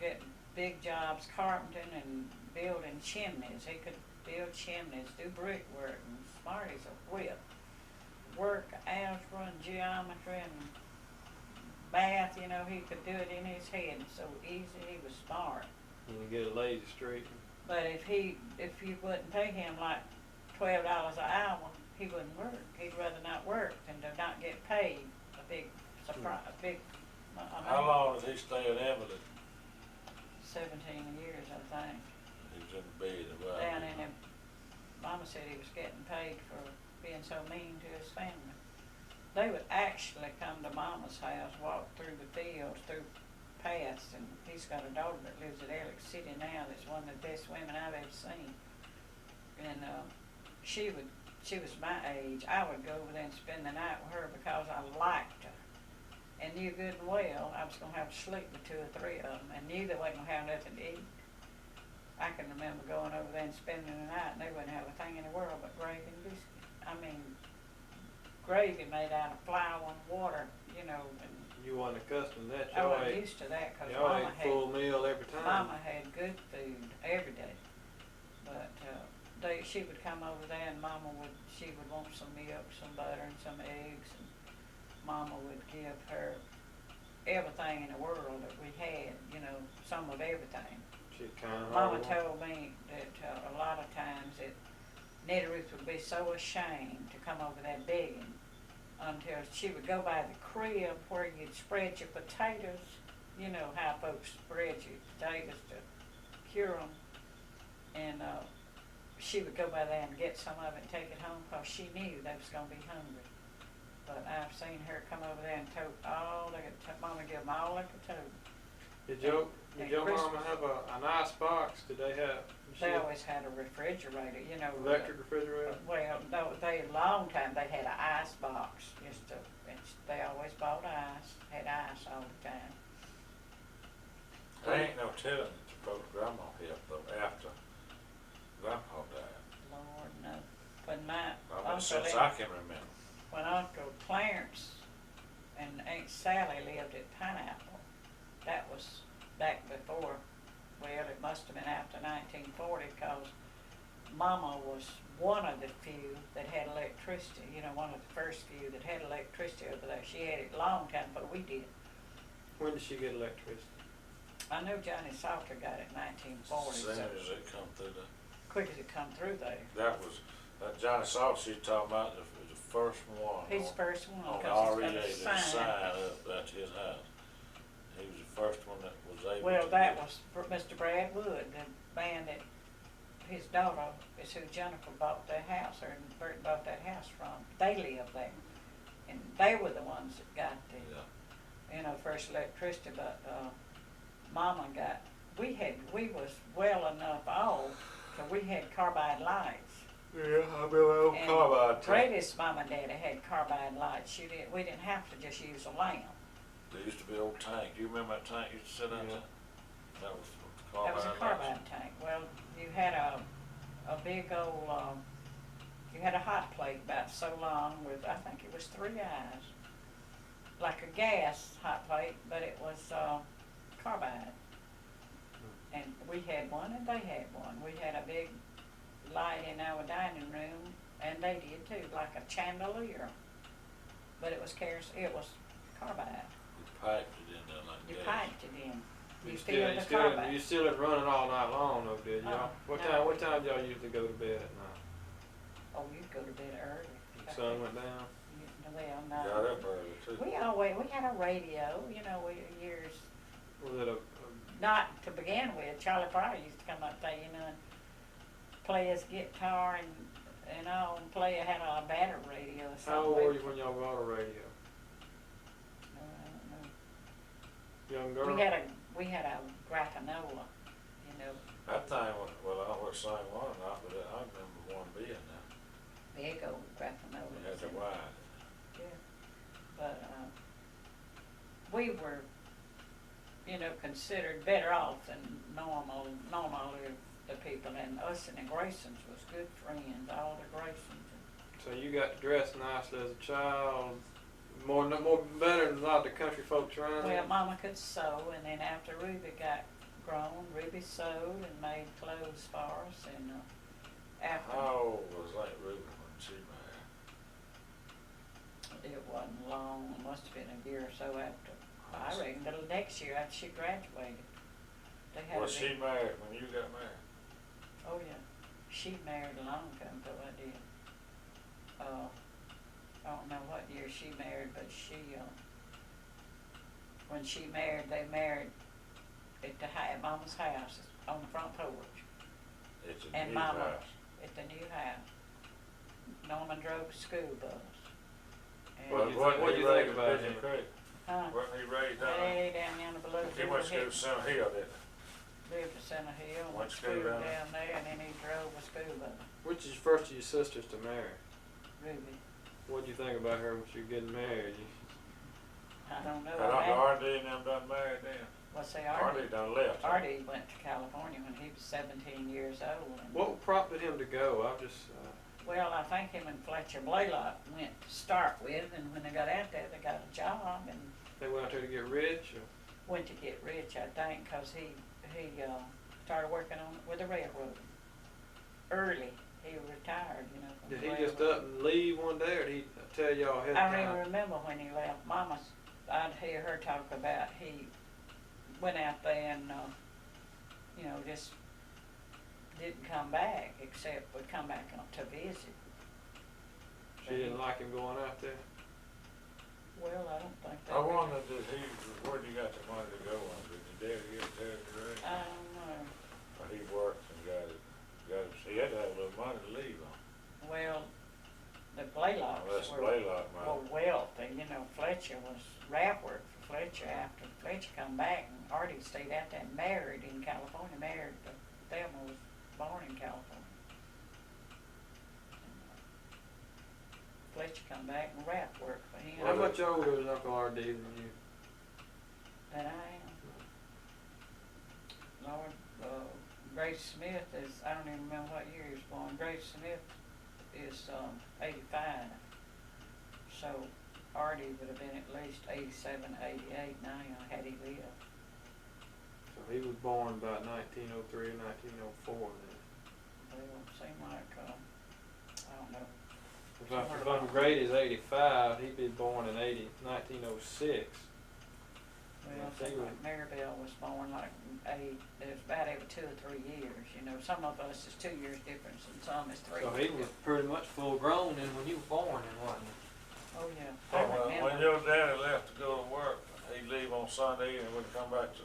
getting big jobs, carpenting and building chimneys. He could build chimneys, do brickwork, and smart as a whip. Work algebra and geometry and math, you know, he could do it in his head so easy. He was smart. You can get a lazy street. But if you wouldn't pay him like $12 an hour, he wouldn't work. He'd rather not work than to not get paid a big surprise, a big amount. How long did he stay at Emily? 17 years, I think. He was in the bed about. Down in him, Mama said he was getting paid for being so mean to his family. They would actually come to Mama's house, walk through the fields, through paths, and he's got a daughter that lives at Alex City now that's one of the best women I've ever seen. And she was my age. I would go over there and spend the night with her because I liked her and knew good and well I was going to have to sleep with 2 or 3 of them and knew they wasn't going to have nothing to eat. I can remember going over there and spending the night and they wouldn't have a thing in the world but gravy and biscuit. I mean, gravy made out of flour and water, you know. And You wasn't accustomed to that. I Y'all wasn't ate, used to that because y'all Mama ate full meal every time. Mama had good food every day. But she would come over there and she would want some milk, some butter and some eggs, and Mama would give her everything in the world that we had, you know, some of everything. She'd kind of Mama told me that a lot of times that Nettie Ruth would be so ashamed to come over there begging until she would go by the crib where you'd spread your potatoes. You know how folks spread your potatoes to cure them. And she would go by there and get some of it and take it home because she knew they was going to be hungry. But I've seen her come over there and tote all they could, Mama give them all they could tote. Did your mama have an ice box? Did they have? They always had a refrigerator, you know. Electric refrigerator? Well, no, they, a long time, they had an ice box, they always bought ice, had ice all the time. I ain't no telling that your folks' grandma helped though after Grandpa died. Lord, no. When my I mean, uncle, since I can remember. when Uncle Clarence and Aunt Sally lived at Pineapple, that was back before, well, it must have been after 1940, because Mama was one of the few that had electricity, you know, one of the first few that had electricity over there. She had it a long time before we did. When did she get electricity? I know Johnny Salter got it in 1940. As soon as it come through the. Quick as it come through there. That was, Johnny Salt she's talking about, was the first one. He's the first one, On because REA, he's there's got a a sign sign. up at his house. He was the first one that was able to. Well, that get- was for Mr. Brad Wood, the man that his daughter is who Jennifer bought their house, or Bert bought that house from. They lived there, and they were the ones that got the, Yeah. you know, first electricity. But Mama got, we was well enough old, so we had carbide lights. Yeah, I remember And carbide tank. Brady's mom and daddy had carbide lights. We didn't have to just use a lamp. There used to be an old tank. You remember that tank used to sit out Yeah. there? That was That was a carbide. carbide tank. Well, you had a big old, you had a hot plate about so long with, I think it was 3 eyes. Like a gas hot plate, but it was carbide. And we had one and they had one. We had a big light in our dining room, and they did too, like a chandelier. But it was it was carbide. You piped it in there like You gas. piped it in. You filled the carbide. You still had running all night long though, did you? Oh, What no. time y'all usually go to bed at night? Oh, you'd go to bed early. The sun went down? Well, Got no. up early too. We had a radio, you know, years, Was it a not to begin with. Charlie Pryor used to come up there, you know, and play his guitar and all, and had a battery radio or something. how old were you when y'all bought a radio? I don't know. Young girl? We had a Grafanola, you know, That thing, well, I don't know what same one or not, but I remember one being there. big old Grafanola. It had the wire. Yeah, but, we were, you know, considered better off than normally the people, and us and the Graysons was good friends, all the Graysons. So you got to dress nicely as a child, more better than a lot of the country folks around here? Well, Mama could sew, and then after Ruby got grown, Ruby sewed and made clothes for us, and, after. How old was Aunt Ruby when she married? It wasn't long, it must have been a year or so after, I reckon, the next year after she graduated. They had Was a she big- married when you got married? Oh, yeah, she married a long time ago, I did. I don't know what year she married, but when she married, they married at Mama's house, on the front porch, It's a And new Mama. house. at the new house. Norman drove a school bus. And, What do you think about him? huh, Wasn't he raised down there? way down yonder below. He went to school at Center Hill, didn't Lived at Center Hill, Went went to to school school down there? down there, and then he drove a school bus. Which is first of your sisters to marry? Ruby, What'd you think about her when she was getting married? I don't know. he? I don't know, R.D. and them done married then. What's say R.D. done left. Artie went to California when he was 17 years old. And, What prompted him to go? well, I think him and Fletcher Blaylock went to start with, and when they got out there, they got a job and They went out there to get rich? Or? went to get rich, I think, because he started working with the railroad. Early, he retired, you know. from Did the he just railroad. up and leave one day, or did he tell y'all ahead of I time? really remember when he left. I'd hear her talk about he went out there and, you know, just didn't come back, except would come back to visit. She didn't like him going out there? Well, I don't think they. I wonder, where did he got the money to go on? Did his daddy get it there direct? I don't know. Or he worked and got it, he had to have a little money to leave on. Well, the Blaylocks Unless were Blaylock might. wealthy, you know, Fletcher was rap work for Fletcher after Fletcher come back, and Artie stayed out there and married in California, Thelma was born in California. Fletcher come back and rap work for him. How much older is Uncle R.D. than you? That I am. Lord, Grace Smith is, I don't even remember what year he was born. Grace Smith is 85. So Artie would have been at least 87, 88 now, had he lived. So he was born about 1903 or 1904 then. Well, it seemed like, I don't know. If Uncle Grady's 85, he'd be born in 1906. Well, it seemed like Maribel was born like it was about every 2 or 3 years, you know. Some of us is 2 years difference and some is 3 So years he was pretty much full grown then when you were born then, wasn't he? Oh, yeah. I When remember. your daddy left to go to work, he'd leave on Sunday and wouldn't come back to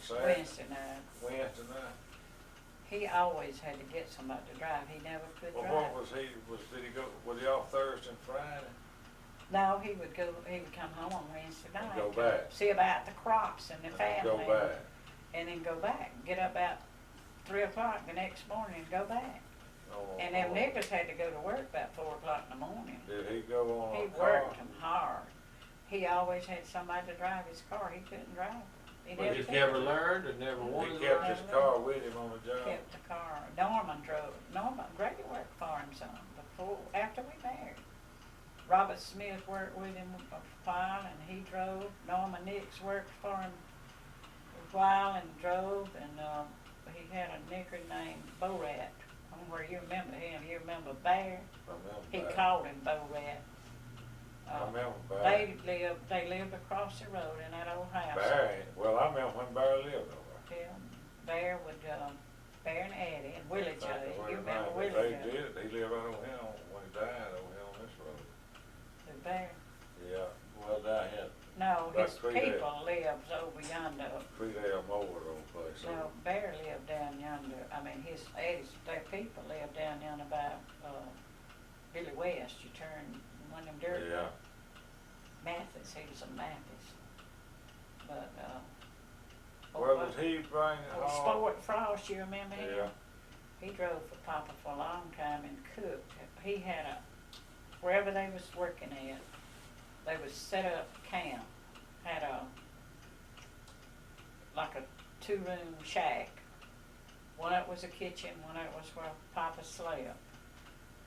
Saturday? Wednesday night. Wednesday night? He always had to get somebody to drive. He never could Well, drive. what did he go, was he off Thursday and Friday? No, he would come home on Wednesday night. go back. See about the crops and the family. Go back. And then go back. Get up about 3 o'clock the next morning and go back. Oh, And them niggas had to go to work about 4 o'clock in the morning. Did he go on He a car? worked them hard. He always had somebody to drive his car. He couldn't drive. He But he could. never learned or never wanted He to kept learn? his car with him on the job? Kept the car. Norman Grady worked for him some after we married. Robert Smith worked with him a while and he drove. Norman Nix worked for him a while and drove, and he had a nigger named Borat. I don't know where you remember him. You remember Bear? He called him Borat. I remember Barry. They lived across the road in that old house. Barry, well, I remember when Barry lived over there. Yeah, Bear would, Bear and Eddie and Willie J. You remember They Willie J? did, he lived right over here when he died over here on this road. The Bear? Yeah, well, down here, No, About his 3 days. people lives over yonder. Freedale Mower old place. No, Bear lived down yonder. I mean, their people lived down yonder by, Billy West. You turn one of them dirt. Yeah, Mathis, he was a Mathis. But, well, did he bring it old home? Sport Frost, you remember him? Yeah, He drove for Papa for a long time and cooked. He had wherever they was working at, they was set up camp, had like a 2-room shack. One of it was a kitchen, one of it was where Papa slept.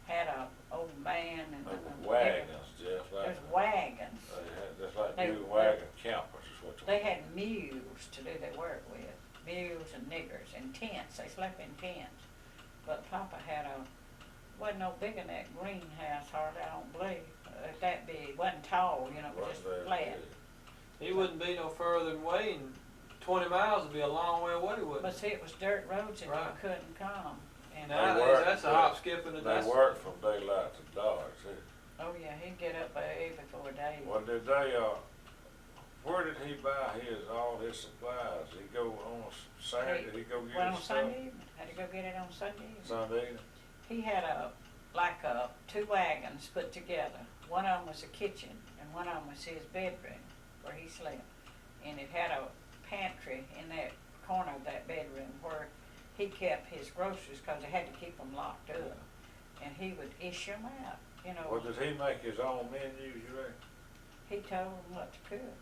Had a old man and. they were wagons, just like. There's wagons. They had, just like They- new wagon campers is what They had mules to do their work with, mules and niggers, and tents. They slept in tents. But Papa had wasn't no big in that greenhouse hardly, I don't believe. That big, wasn't tall, you know, it was just flat. He wouldn't be no further than Wayne. 20 miles would be a long way away, wouldn't But it? see, it was dirt roads and Right. you couldn't come. And Nowadays, worked, that's a hop, skip, and a They dance. worked from daylight to dark, too. oh yeah, he'd get up by before day. Well, did they, where did he buy all his supplies? He go on a Saturday, he go get Went on his stuff? Sunday evening, had to go get it on Sunday evening. Sunday evening? He had like 2 wagons put together. One of them was a kitchen, and one of them was his bedroom where he slept. And it had a pantry in that corner of that bedroom where he kept his groceries, because they had to keep them locked up. And he would issue them out, you know. Well, did he make his own menus, you reckon? He told them what to cook.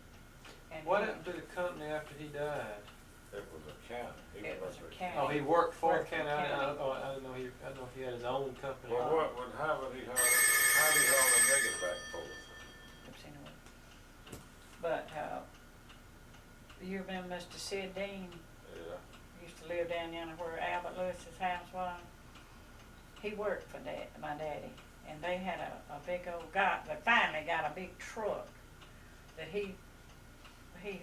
And What happened to the company after he died? It was a county. It was a county. Oh, he worked for Worked for County. county. I didn't know he had his own company. Well, how did he haul the niggas back and forth? Oops, anyway. But, you remember Mr. Sid Dean? Yeah. Used to live down yonder where Albert Lewis's house was. He worked for my daddy, and they had a big old they finally got a big truck that he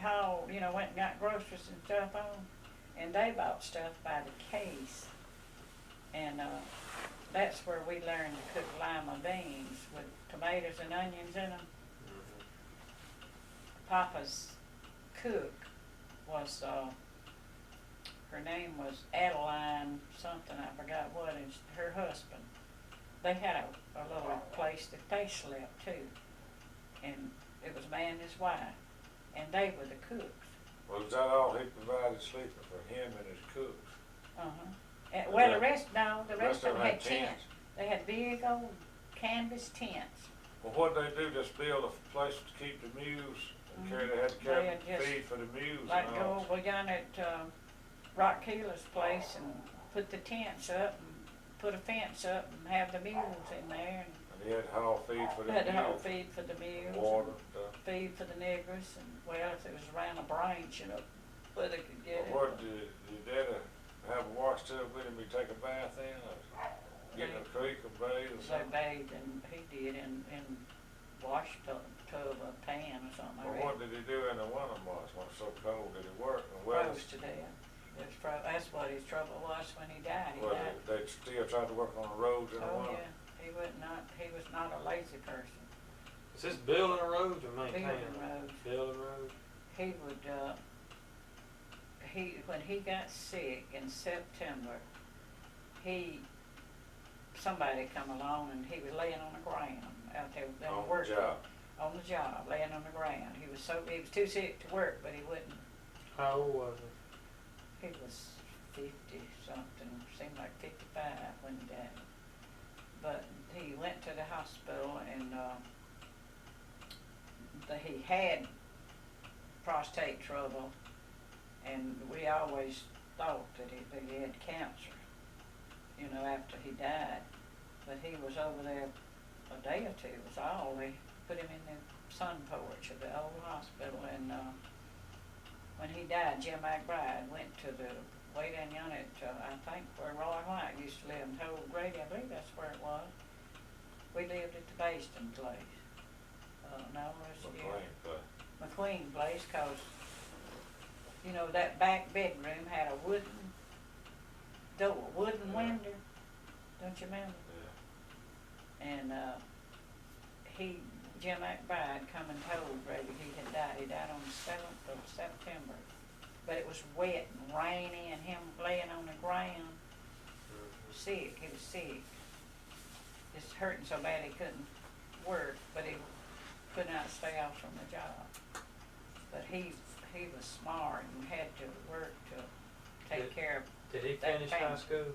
hauled, you know, went and got groceries and stuff on, and they bought stuff by the case. And that's where we learned to cook lima beans with tomatoes and onions in them. Papa's cook was, her name was Adeline something, I forgot what, and her husband. They had a little place that they slept too, and it was a man and his wife, and they were the cooks. Was that all he provided sleeping for him and his cooks? And, well, the rest of them had tents? tents. They had big old canvas tents. Well, what'd they do, just build a place to keep the mules and they had to They carry had just, feed for the mules like and all? go down at Rock Keeler's place and put the tents up and put a fence up and have the mules in there. And he had to haul feed for the Had to haul mules, feed for the mules. water and and stuff. feed for the niggers, and well, if it was around a branch, where they could get Well, what, it. did Daddy have a wash tub with him, he'd take a bath in, or get in a creek or bathe or They something? bathed, and he did in wash tub, a pan or something. I Well, read. what did he do in the winter months when it's so cold? Did he work in the weather? Froze to death. That's what his trouble was when he died. He Well, died. they still tried to work on the roads in the Oh winter? yeah, he was not a lazy person. Is this building a road or maintaining? Building roads. Building road. He would, when he got sick in September, somebody come along and he was laying on the ground out there. They were On the working job? On the job, laying on the ground. He was too sick to work, but he wouldn't. How old was he? He was 50 something, seemed like 55 when he died. But he went to the hospital and he had prostate trouble, and we always thought that he had cancer, after he died. But he was over there a day or two was all. They put him in the sun porch of the old hospital, and when he died, Jim McBride went to the way down yonder at, I think where Roy White used to live, and told Grady, I believe that's where it was. We lived at the Baston place. No, it was McQueen place, 'cause that back bedroom had a wooden window. Don't you remember? Yeah. And Jim McBride come and told Grady he had died. He died on the 7th of September. But it was wet and rainy, and him laying on the ground, sick. He was sick. Just hurting so bad he couldn't work, but he could not stay off from the job. But he was smart and had to work to take care of. Did he that finish family. high school?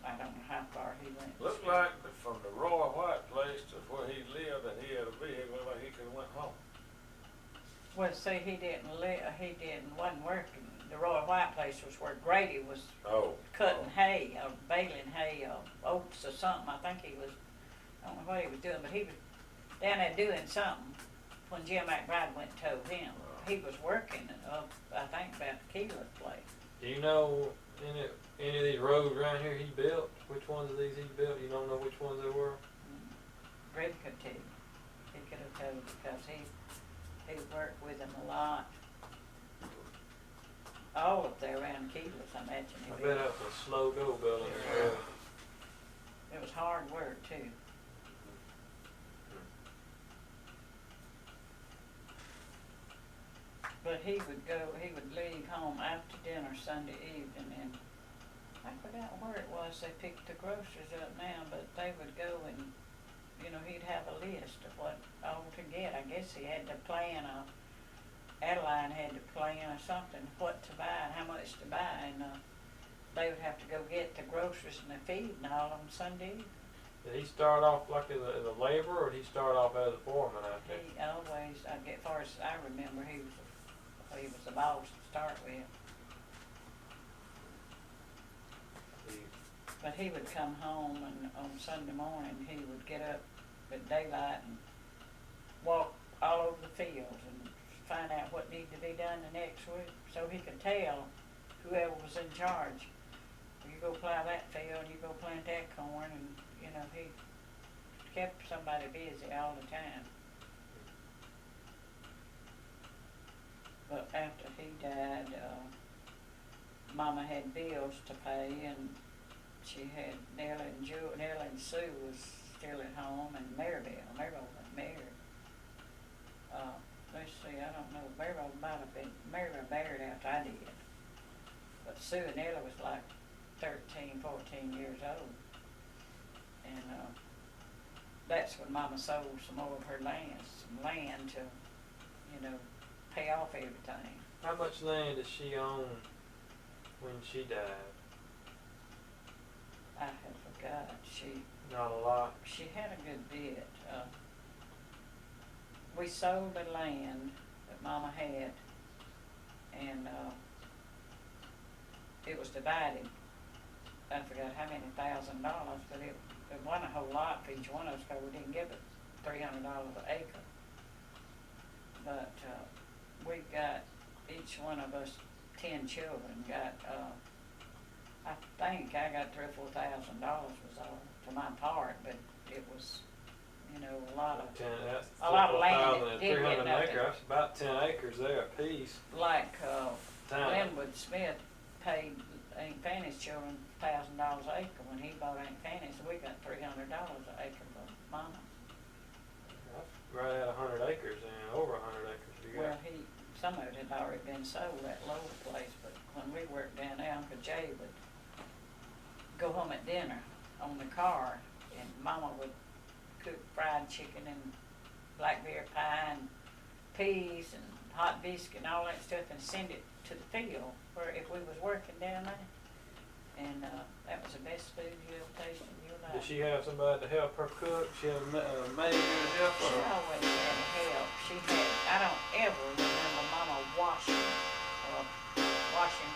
I don't know how far he went. Looked like from the Roy White place to where he lived, that he had a vehicle, like he could've went home. Well, see, wasn't working. The Roy White place was where Grady was cutting hay, or baling hay, or oats or something. I think he was, I don't know what he was doing, but he was down there doing something when Jim McBride went and told him. He was working up, I think, about the Keeler place. Do you know any of these roads around here he built? Which ones of these he built? You don't know which ones they were? Grady could tell you. He could have told you, because he worked with him a lot. All up there around Keeler's, I imagine he I did. bet that was a slow go building this road. It was hard work too. But he would leave home after dinner Sunday evening, and I forgot where it was they picked the groceries up now, but they would go and, he'd have a list of what all to get. I guess he had to plan, Adeline had to plan or something, what to buy and how much to buy, and they would have to go get the groceries and the feed and all on Sunday evening. Did he start off like as a laborer, or did he start off as a foreman out there? He always, as far as I remember, he was the boss to start with. But he would come home, and on Sunday morning he would get up at daylight and walk all over the fields and find out what needed to be done the next week, so he could tell whoever was in charge, you go plow that field, you go plant that corn, and he kept somebody busy all the time. But after he died, Mama had bills to pay, and she had Nellie and Sue was still at home, and Maribel got married. let's see, I don't know, Maryville might have been, Maryville married after I did. But Sue and Ella was like 13, 14 years old. And, that's when Mama sold some more of her land, some land to, you know, pay off everything. How much land did she own when she died? I have forgot, Not a lot. she had a good bit. We sold the land that Mama had, and it was divided. I forgot how many $1,000, but it wasn't a whole lot for each one of us, because we didn't give it $300 an acre. But we got, each one of us, 10 children, got, I think I got $3,000 or $4,000 was all to my part, but it was, you know, a lot of land that didn't get nothing. That's about 10 acres there a piece. Like Glenwood Smith paid Aunt Fanny's children $1,000 an acre when he bought Aunt Fanny's. We got $300 an acre for Mama. That's right at 100 acres and over 100 acres. Well, some of it had already been sold, that lower place, but when we worked down there, Uncle Jay would go home at dinner on the car, and Mama would cook fried chicken and blackberry pie and peas and hot biscuit and all that stuff, and send it to the field where if we was working down there. And that was the best food you ever tasted in your life. Did she have somebody to help her cook? She had a maid to help her? She always had help. She had, I don't ever remember Mama washing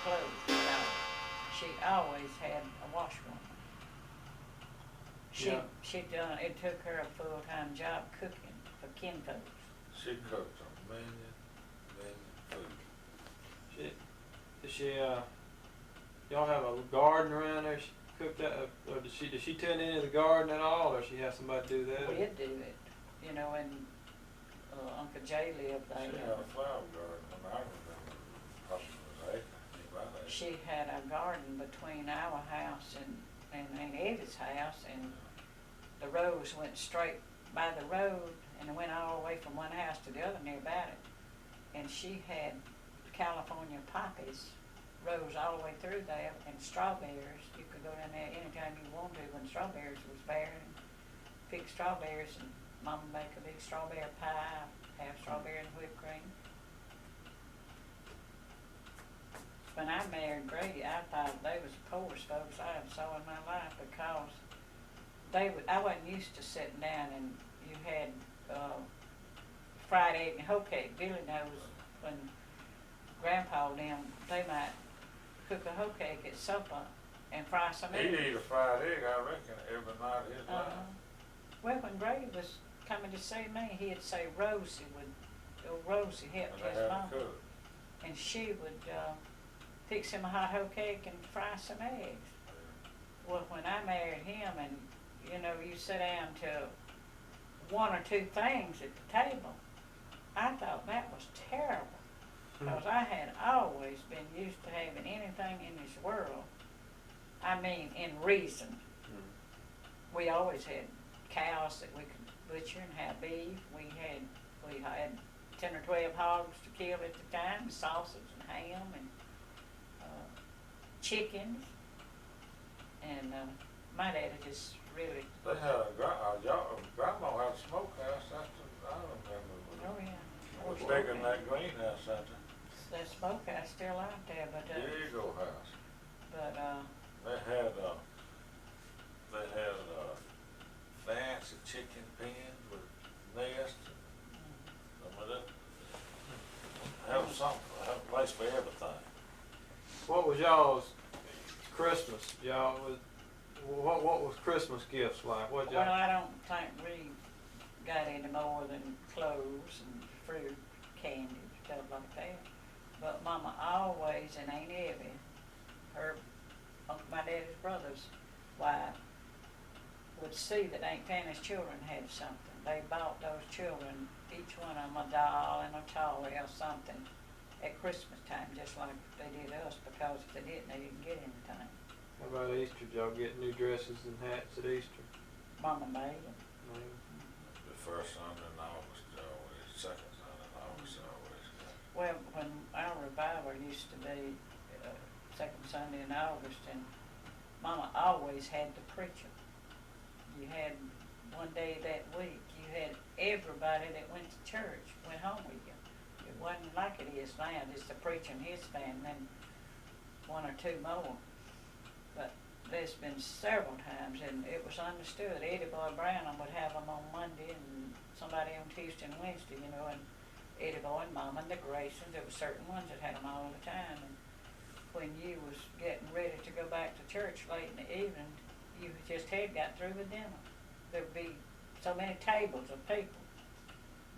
clothes. No. She always had a washwoman. She done, it took her a full-time job cooking for kinfolks. She cooked a million food. Did she, y'all have a garden around there? She cooked that, or did she tend any of the garden at all, or she have somebody do that? We'd do it, you know, and Uncle Jay lived there. She had a flower garden when I remember, probably was 8, about 8. She had a garden between our house and Aunt Eddie's house, and the rows went straight by the road, and it went all the way from one house to the other near about it. And she had California poppies, rose all the way through there, and strawberries. You could go down there anytime you wanted to when strawberries was bearing, and pick strawberries, and Mama make a big strawberry pie, have strawberry and whipped cream. When I married Grady, I thought they was the poorest folks I ever saw in my life, because I wasn't used to sitting down and you had fried egg and hoe cake. Billy knows when Grandpa and them, they might cook a hoe cake at supper and fry some eggs. He'd eat a fried egg, I reckon, every night of his life. Well, when Grady was coming to see me, he'd say Rosie helped his mama. And she would fix him a hot hoe cake and fry some eggs. Well, when I married him, and you know, you sit down to one or two things at the table, I thought that was terrible, because I had always been used to having anything in this world, I mean in reason. We always had cows that we could butcher and have beef. We had 10 or 12 hogs to kill at the time, sausage and ham and chickens. And my daddy just really... They had Grandma had a smokehouse, I remember. Oh yeah. It was bigger than that greenhouse out there. That smokehouse still out there, but... Diego house. But They had fancy chicken pens with nests. Have a place for everything. What was y'all's Christmas? What was Christmas gifts like? What y'all? well, I don't think we got any more than clothes and fruit, candy, stuff like that. But Mama always, and Aunt Evie, my daddy's brother's wife, would see that Aunt Fanny's children had something. They bought those children, each one of them, a doll and a toy or something at Christmas time, just like they did us, because if they didn't, they didn't get anything. How about Easter? Did y'all get new dresses and hats at Easter? Mama made them. The first Sunday in August, always, second Sunday in August, Well, when our revival used to be, second Sunday in August, and Mama always had the preacher. You had one day that week, you had everybody that went to church, went home with you. It wasn't like it is now, just the preacher and his family, and one or two more. But there's been several times, and it was understood. Eddie Boy Brown would have them on Monday, and somebody on Tuesday and Wednesday, you know, and Eddie Boy and Mama and the Graysons, there were certain ones that had them all the time. And when you was getting ready to go back to church late in the evening, you just had got through with dinner. There'd be so many tables of people.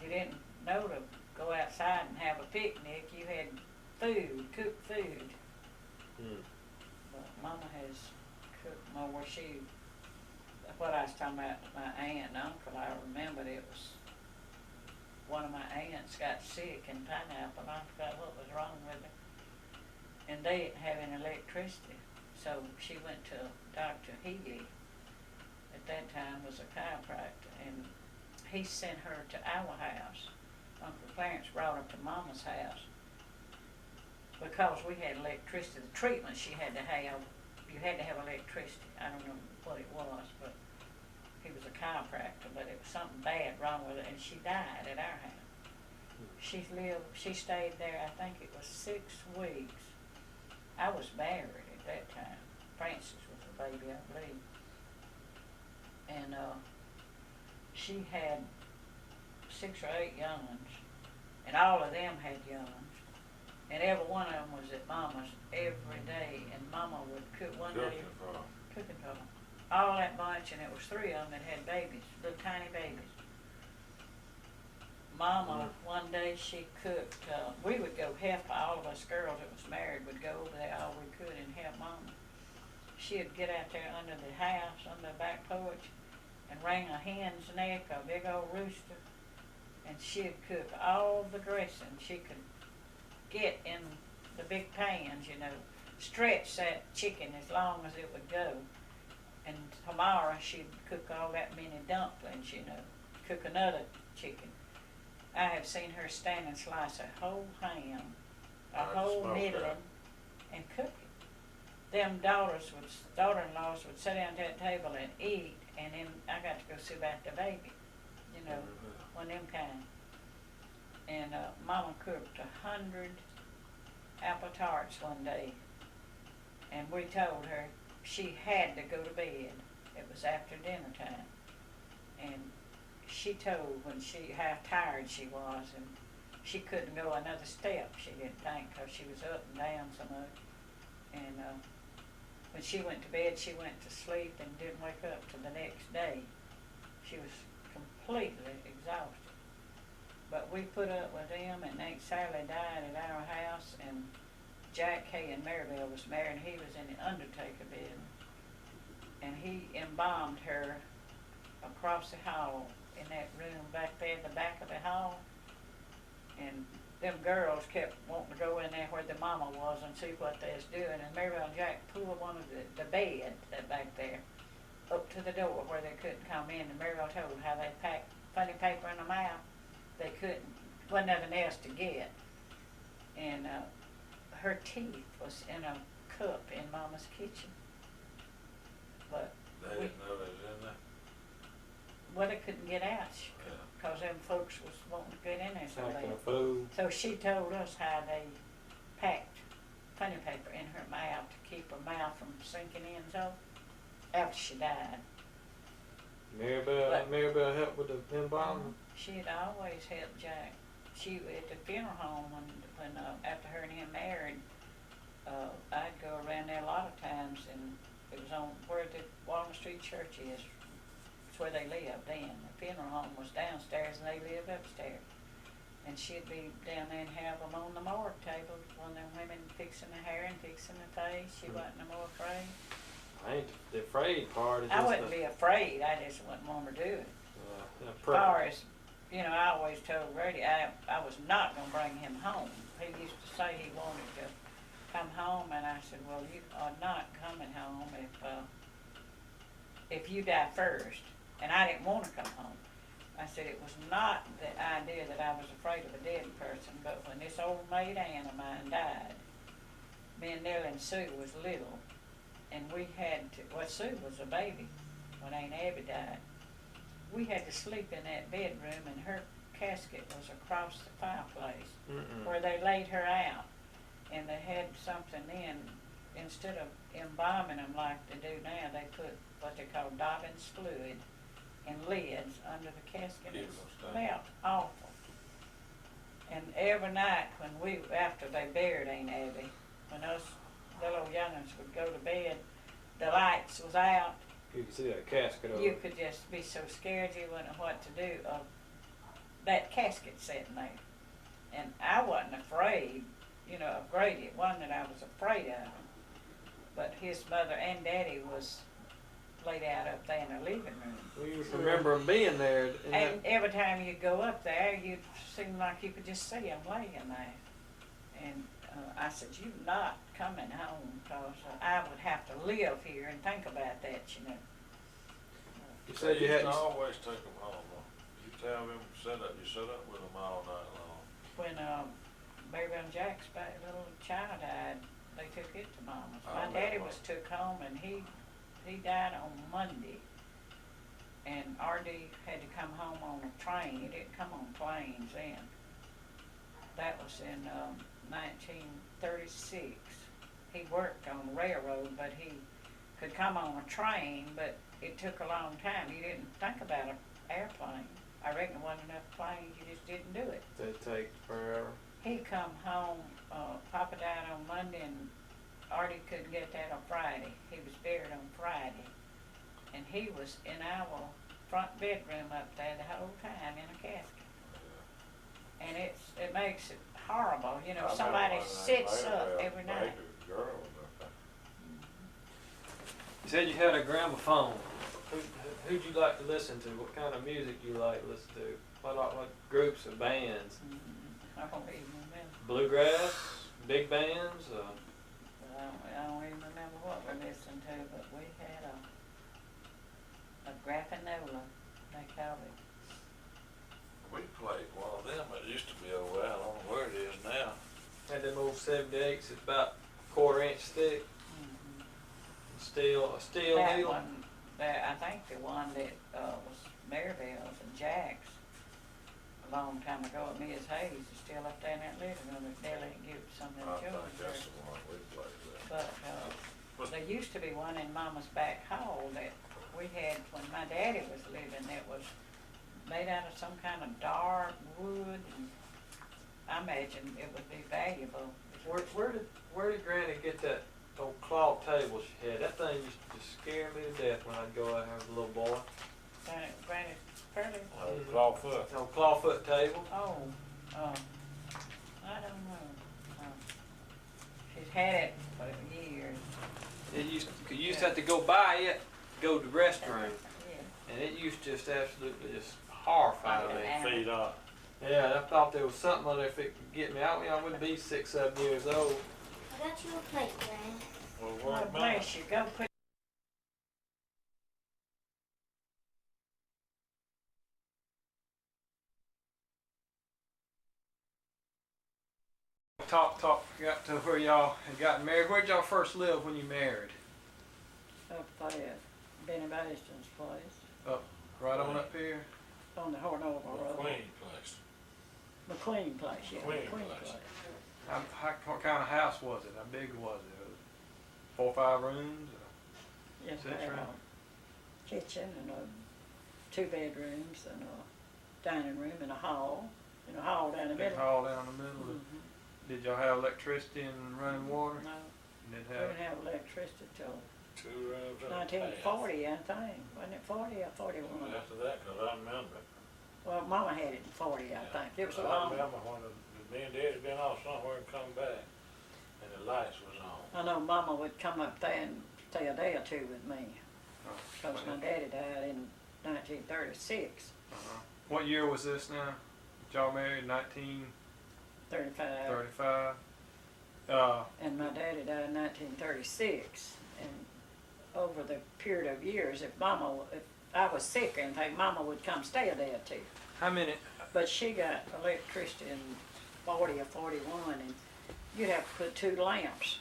You didn't know to go outside and have a picnic. You had food, cooked food. But Mama has cooked more. What I was talking about, my aunt and uncle, I remembered it was one of my aunts got sick in Pineapple. I forgot what was wrong with her. And they didn't have any electricity. So she went to Dr. Healy, at that time was a chiropractor, and he sent her to our house. Uncle Clarence brought her to Mama's house because we had electricity. The treatment she had to have, you had to have electricity. I don't know what it was, but he was a chiropractor, but it was something bad wrong with it, and she died at our house. She stayed there, I think it was 6 weeks. I was married at that time. Francis was a baby, I believe. And she had 6 or 8 young ones, and all of them had young ones. And every one of them was at Mama's every day, and Mama would cook one day. Cooking for them. All that bunch, and it was 3 of them that had babies, little tiny babies. Mama, one day she cooked, we would go help, all of us girls that was married would go over there all we could and help Mama. She'd get out there under the house, under the back porch, and wring a hen's neck, a big old rooster, and she'd cook all the dressing she could get in the big pans, you know, stretch that chicken as long as it would go. And tomorrow she'd cook all that many dumplings, you know, cook another chicken. I have seen her stand and slice a whole ham, a whole middling, and cook it. Them daughter-in-laws would sit down at that table and eat, and then I got to go see about the baby, you know, one of them kind. And Mama cooked 100 apple tarts one day, and we told her she had to go to bed. It was after dinner time, and she told how tired she was, and she couldn't go another step, she didn't think, because she was up and down so much. And when she went to bed, she went to sleep and didn't wake up till the next day. She was completely exhausted. But we put up with them, and Aunt Sally died at our house, and Jack Hay and Maribel was married, and he was in the undertaker business. And he embalmed her across the hall in that room back there in the back of the hall. And them girls kept wanting to go in there where the mama was and see what they was doing. And Maribel and Jack pulled one of the bed that back there up to the door where they couldn't come in. And Maribel told them how they packed funny paper in the mouth. They couldn't, wasn't nothing else to get. And her teeth was in a cup in Mama's kitchen. But they didn't know they was in there? Well, they couldn't get out because them folks was wanting to get in there so Packing bad. of food. So she told us how they packed funny paper in her mouth to keep her mouth from sinking in, so after she died. Maribel helped with the embalming. She had always helped Jack. She at the funeral home when after her and him married, I'd go around there a lot of times, and it was on where the Walnut Street Church is. It's where they lived then. The funeral home was downstairs and they lived upstairs. And she'd be down there and have them on the morgue table, one of them women fixing the hair and fixing the face. She wasn't no more afraid. I ain't the afraid part. I wouldn't be afraid, I just wouldn't want her to do it. As far as, you know, I always told Brady I was not going to bring him home. He used to say he wanted to come home, and I said, well, you are not coming home if you die first. And I didn't want to come home. I said it was not the idea that I was afraid of a dead person, but when this old maid Ann of mine died, me and Nellie and Sue was little, and we had to, well, Sue was a baby when Aunt Abby died. We had to sleep in that bedroom, and her casket was across the fireplace where they laid her out, and they had something in, instead of embalming them like they do now, they put what they call Dobbins fluid and lids under the casket. It smelled awful. And every night when after they buried Aunt Abby, when us little young'uns would go to bed, the lights was out. You could see that casket over. You could just be so scared you wouldn't know what to do of that casket sitting there. And I wasn't afraid, of Grady. It wasn't that I was afraid of him. But his mother and daddy was laid out up there in the living room. Well, you remember them being there. And every time you go up there, you'd seem like you could just see them laying there. And I said, "You're not coming home, because I would have to live here and think about that, You said you hadn't. always take them home. You tell them, you set up with them all night long. When Mary Bell Jack's little child died, they took it to Mama's. Oh, My daddy no. was took home, and he died on Monday. And R.D. had to come home on a train. He didn't come on planes then. That was in 1936. He worked on the railroad, but he could come on a train, but it took a long time. He didn't think about an airplane. I reckon there wasn't enough planes, you just didn't do it. They take forever. He come home, Papa died on Monday, and Artie couldn't get that on Friday. He was buried on Friday. And he was in our front bedroom up there the whole time in a casket. And it makes it horrible, somebody sits up every night. You said you had a gramophone. Who'd you like to listen to? What kind of music you like to listen to? What groups or bands? I don't even remember. Bluegrass, big bands. I don't even remember what we listened to, but we had a graffinola, they called it. We played one of them. It used to be over there. I don't know where it is now. Had them old 78s. It's about quarter-inch thick. A steel That needle. one, I think the one that was Maribel's and Jack's a long time ago at Miss Hayes is still up there in that living room. If Nellie can give some of them I children. think that's the one we played with. But there used to be one in Mama's back hall that we had when my daddy was living that was made out of some kind of dark wood, and I imagine it would be valuable. Where did Granny get that old cloth table she had? That thing used to just scare me to death when I'd go out there as a little boy. Granny Fairly? Clawfoot. No clawfoot table. Oh, I don't know. She's had it for years. You used to have to go by it, go to the restroom, Yeah. and it used to just absolutely just horrify me. Feet up. Yeah, I thought there was something on there if it could get me out. I wouldn't be 6, 7 years old. I got you a plate, Gran. Well, Well, what about bless you. Go put. Got to where y'all had gotten married. Where'd y'all first live when you married? Up there, Benny Baston's place, Right on up here? on the Hornover Road. Queen place? McQueen place, yeah, McQueen McQueen place. place. What kind of house was it? How big was it? 4 or 5 rooms? Yes, Six we had room? a kitchen and 2 bedrooms and a dining room and a hall down the Big middle. hall down the middle? Mhm. Did y'all have electricity and running water? No, You didn't we have. didn't have electricity till 2 rooms and a 1940, I think. Wasn't it 40 or 41? bath. After that, 'cause I remember. Well, Mama had it in 40, I think. It was a I long. remember when me and Daddy been off somewhere and come back, and the lights was on. I know Mama would come up there and stay a day or 2 with me, Oh, because my daddy died in 1936, What year was this now? Y'all married 1935? 35, and my daddy died in 1936. And over the period of years, if I was sick and think Mama would come stay a day or two. How many? But she got electricity in 40 or 41, and you'd have to put 2 lamps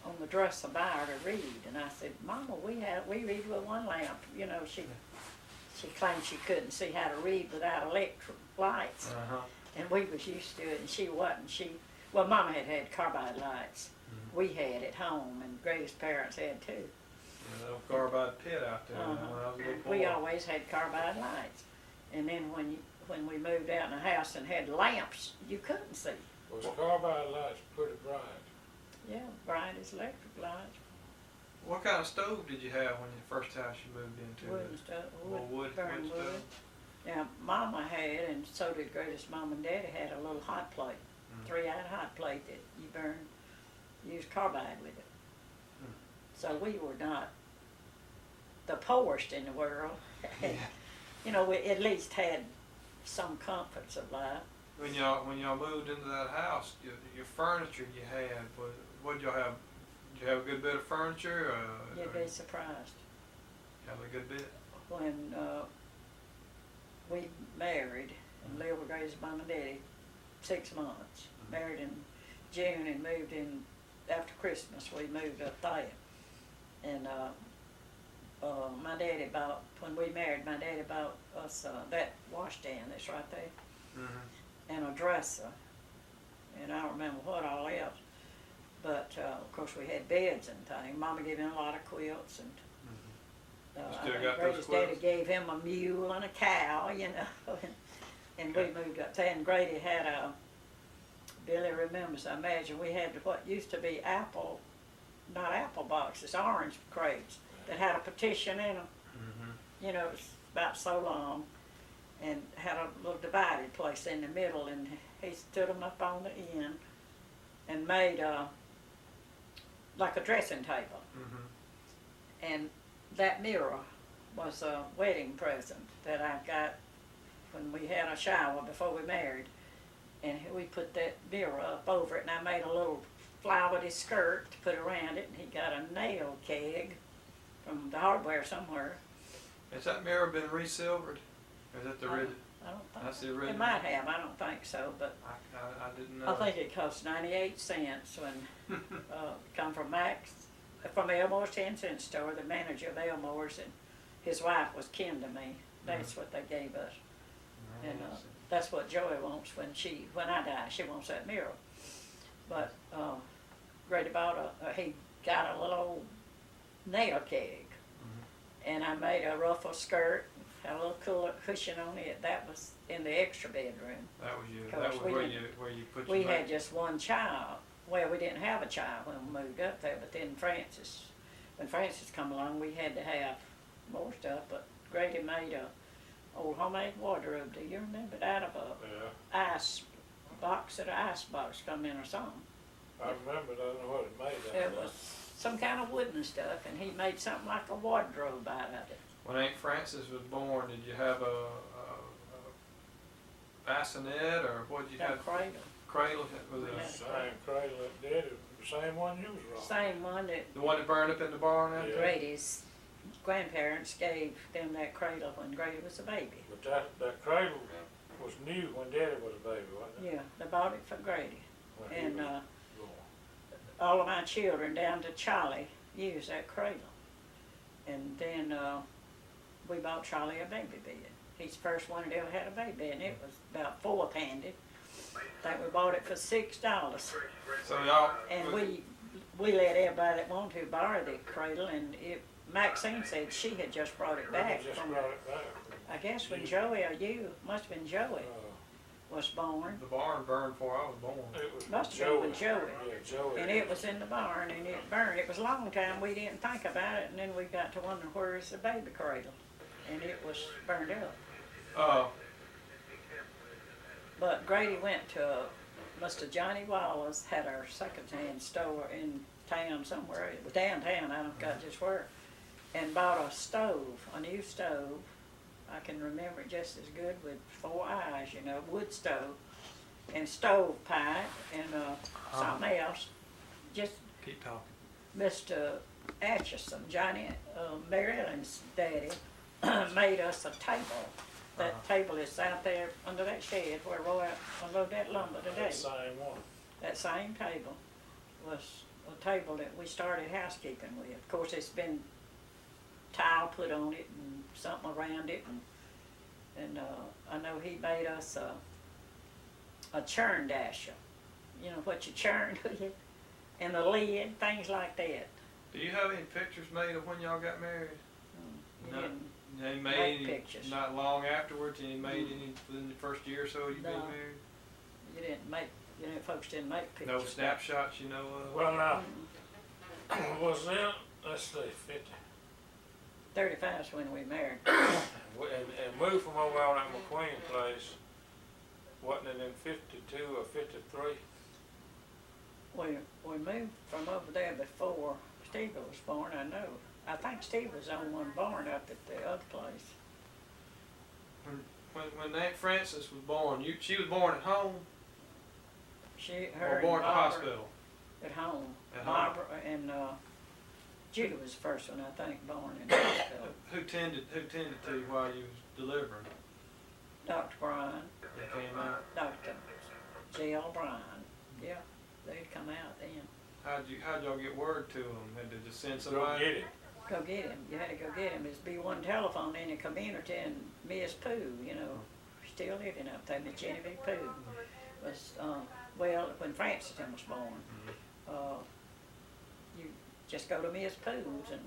on the dresser by her to read. And I said, Mama, we read with 1 lamp. You know, she claimed she couldn't see how to read without electric lights. Uh-huh. And we was used to it, and she wasn't. Well, Mama had carbide lights. Mhm. We had at home, and Grady's parents had too. Yeah, little carbide pit out there when I was a little boy. We always had carbide lights. And then when we moved out in the house and had lamps, you couldn't see. Was carbide lights pretty bright? Yeah, bright as electric lights. What kind of stove did you have when the first house you moved into? Wood and stuff. Well, wood burn wood. stove? Now, Mama had, and so did Grady's mom and daddy, had a little hot plate, 3-eyed hot plate that you use carbide with it. So we were not the poorest in the world. You know, we at least had some comforts of life. When y'all moved into that house, your furniture you had, what did y'all have? Did you have a good bit of furniture? You'd be surprised. Have a good bit? When we married and lived with Grady's mom and daddy 6 months. Married in June and moved in after Christmas. We moved up there. And my daddy bought, when we married, my daddy bought us that washstand that's right there. Mm-hmm. And a dresser. And I don't remember what all else. But of course we had beds and things. Mama gave him a lot of quilts and Still I think got those Grady's daddy quilts? gave him a mule and a cow, you know, and we moved up there. And Grady had Billy remembers, I imagine, we had what used to be not apple boxes, orange crates that had a partition in them. Mm-hmm. You know, it was about so long, and had a little divided place in the middle, and he stood them up on the end and made like a dressing table. Mm-hmm. And that mirror was a wedding present that I got when we had a shower before we married. And we put that mirror up over it, and I made a little flowery skirt to put around it, and he got a nail keg from the hardware somewhere. Has that mirror been resilvered? Or is that the original? I don't think That's the so. original? It might have, I don't think so, but I didn't know. I think it cost 98 cents when come from Elmore's 10-cent store, the manager of Elmore's, and his wife was kin to me. That's what they gave us. And that's what Joey wants when I die. She wants that mirror. But Grady bought he got a little old nail keg, and I made a ruffle skirt, had a little cooler cushion on it. That was in the extra bedroom. That was you. Of That course, was we where you put We your had just one child. Well, we didn't have a child when we moved up there, but then when Francis come along, we had to have more stuff. But Grady made a old homemade wardrobe. Do you remember it? Out of a ice box that an ice box come in or something. I remember, I don't know what it made out It of. was some kind of wooden stuff, and he made something like a wardrobe out of it. When Aunt Frances was born, did you have a bassinet, or what did you That have? cradle. Cradle? Was We it had Same cradle that did it, the same one you was wrong. Same one that the one that burned up in the barn out Yeah. there? Grady's grandparents gave them that cradle when Grady was a baby. But that cradle was new when Daddy was a baby, wasn't it? Yeah, they bought it for Grady. When he And was born. all of my children, down to Charlie, used that cradle. And then we bought Charlie a baby bed. He's the first one that ever had a baby, and it was about 4-panded. I think we bought it for $6. So y'all. And we let everybody that wanted to borrow the cradle, and Maxine said she had just brought it back Just from, brought it back. I guess when Joey or you, must have been Joey, was born. The barn burned before I was born. It was Must have been with Joey. Yeah, Joey. And it was in the barn, and it burned. It was a long time, we didn't think about it, and then we got to wondering where is the baby cradle, and it was burned up. But Grady went to Mr. Johnny Wallace, had our second-hand store in town somewhere. It was downtown, I don't got just where, and bought a stove, a new stove. I can remember it just as good, with 4 eyes, you know, wood stove, and stove pipe, and something else. Just Keep talking. Mr. Atchison, Johnny, Mary Ellen's daddy, made us a table. That table is out there under that shed where Roy unloaded that lumber today. That same one. That same table was a table that we started housekeeping with. Of course, it's been tile put on it and something around it, and I know he made us a churn dasher. You know what you churn, and the lid, things like that. Do you have any pictures made of when y'all got married? You No. didn't They make made any, pictures. not long afterwards, and you made any within the first year or so you've been No. married? You didn't make, you know, folks didn't make pictures. No snapshots you know of? Well, now, Mm. was it, let's see, 50. 35 is when we married. And moved from over on that McQueen place, wasn't it in 52 or 53? We moved from over there before Steve was born, I know. I think Steve was the only one born up at the other place. When Aunt Frances was born, she was born at home Her or born and at the Barbara hospital? at home. At home. Barbara and Judy was the first one, I think, born in the hospital. Who tended to you while you was delivering? Dr. Bryan, They came out. Dr. J.L. Bryan, yeah, they'd come out then. How'd y'all get word to them? Had to just send Go somebody? get it. Go get him. You had to go get him. There'd be one telephone in the community, and Miss Pooh, you know, still living up there, Miss Genevieve Pooh, was, well, when Francis was born, you just go to Miss Pooh's and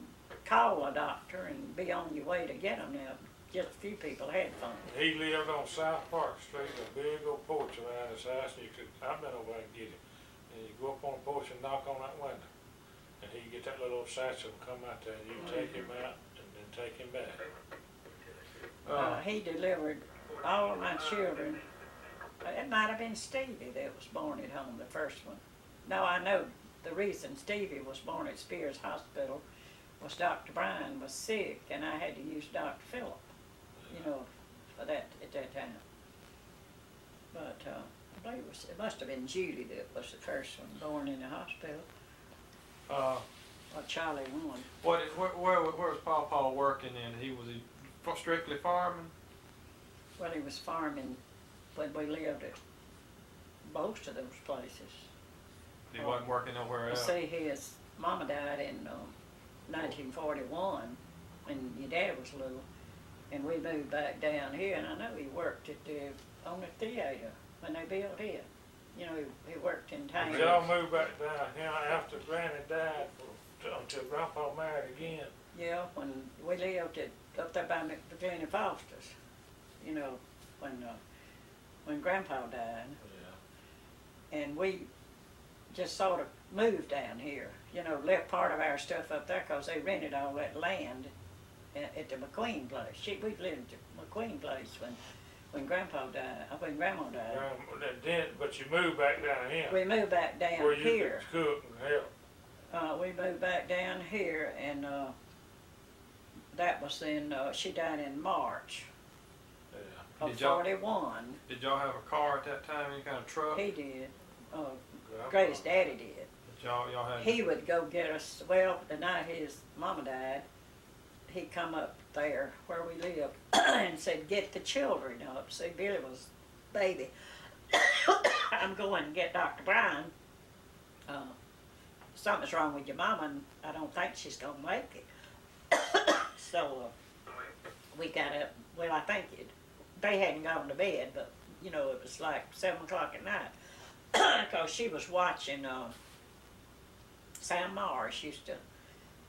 call a doctor and be on your way to get them now. Just a few people had phone. He lived on South Park Street, a big old porch around his house, and I've been over there and get him. And you go up on the porch and knock on that window. And he get that little satchel and come out there, and you take him out and then take him back. He delivered all of my children. It might have been Stevie that was born at home, the first one. No, I know the reason Stevie was born at Spears Hospital was Dr. Bryan was sick, and I had to use Dr. Phillip, you know, for that at that time. But I believe it must have been Judy that was the first one born in the hospital, or Charlie one. Where was Pawpaw working in? Was he strictly farming? Well, he was farming when we lived at most of those places. He wasn't working nowhere else? See, his mama died in 1941 when your dad was little, and we moved back down here, and I know he worked at on the theater when they built it. You know, he worked in town. Did y'all move back down here after Granny died until Grandpa married again? Yeah, when we lived up there by Virginia Foster's, you know, when Grandpa died, Yeah. and we just sort of moved down here, you know, left part of our stuff up there because they rented all that land at the McQueen place. We lived at the McQueen place when Grandpa died, when Grandma died. But you moved back down here. We moved back down where you here. could cook and help. We moved back down here, and that was in, she died in March Yeah. of Did y'all- 41. Did y'all have a car at that time? Any kind of truck? He did. Grandpa. Grady's daddy did. Did y'all had? He would go get us, well, the night his mama died, he'd come up there where we lived and said, get the children up. See, Billy was baby. I'm going to get Dr. Bryan. Something's wrong with your mama, and I don't think she's going to make it. So we got up, well, I think they hadn't gone to bed, but, you know, it was like 7 o'clock at night. Because she was watching Sam Morris used to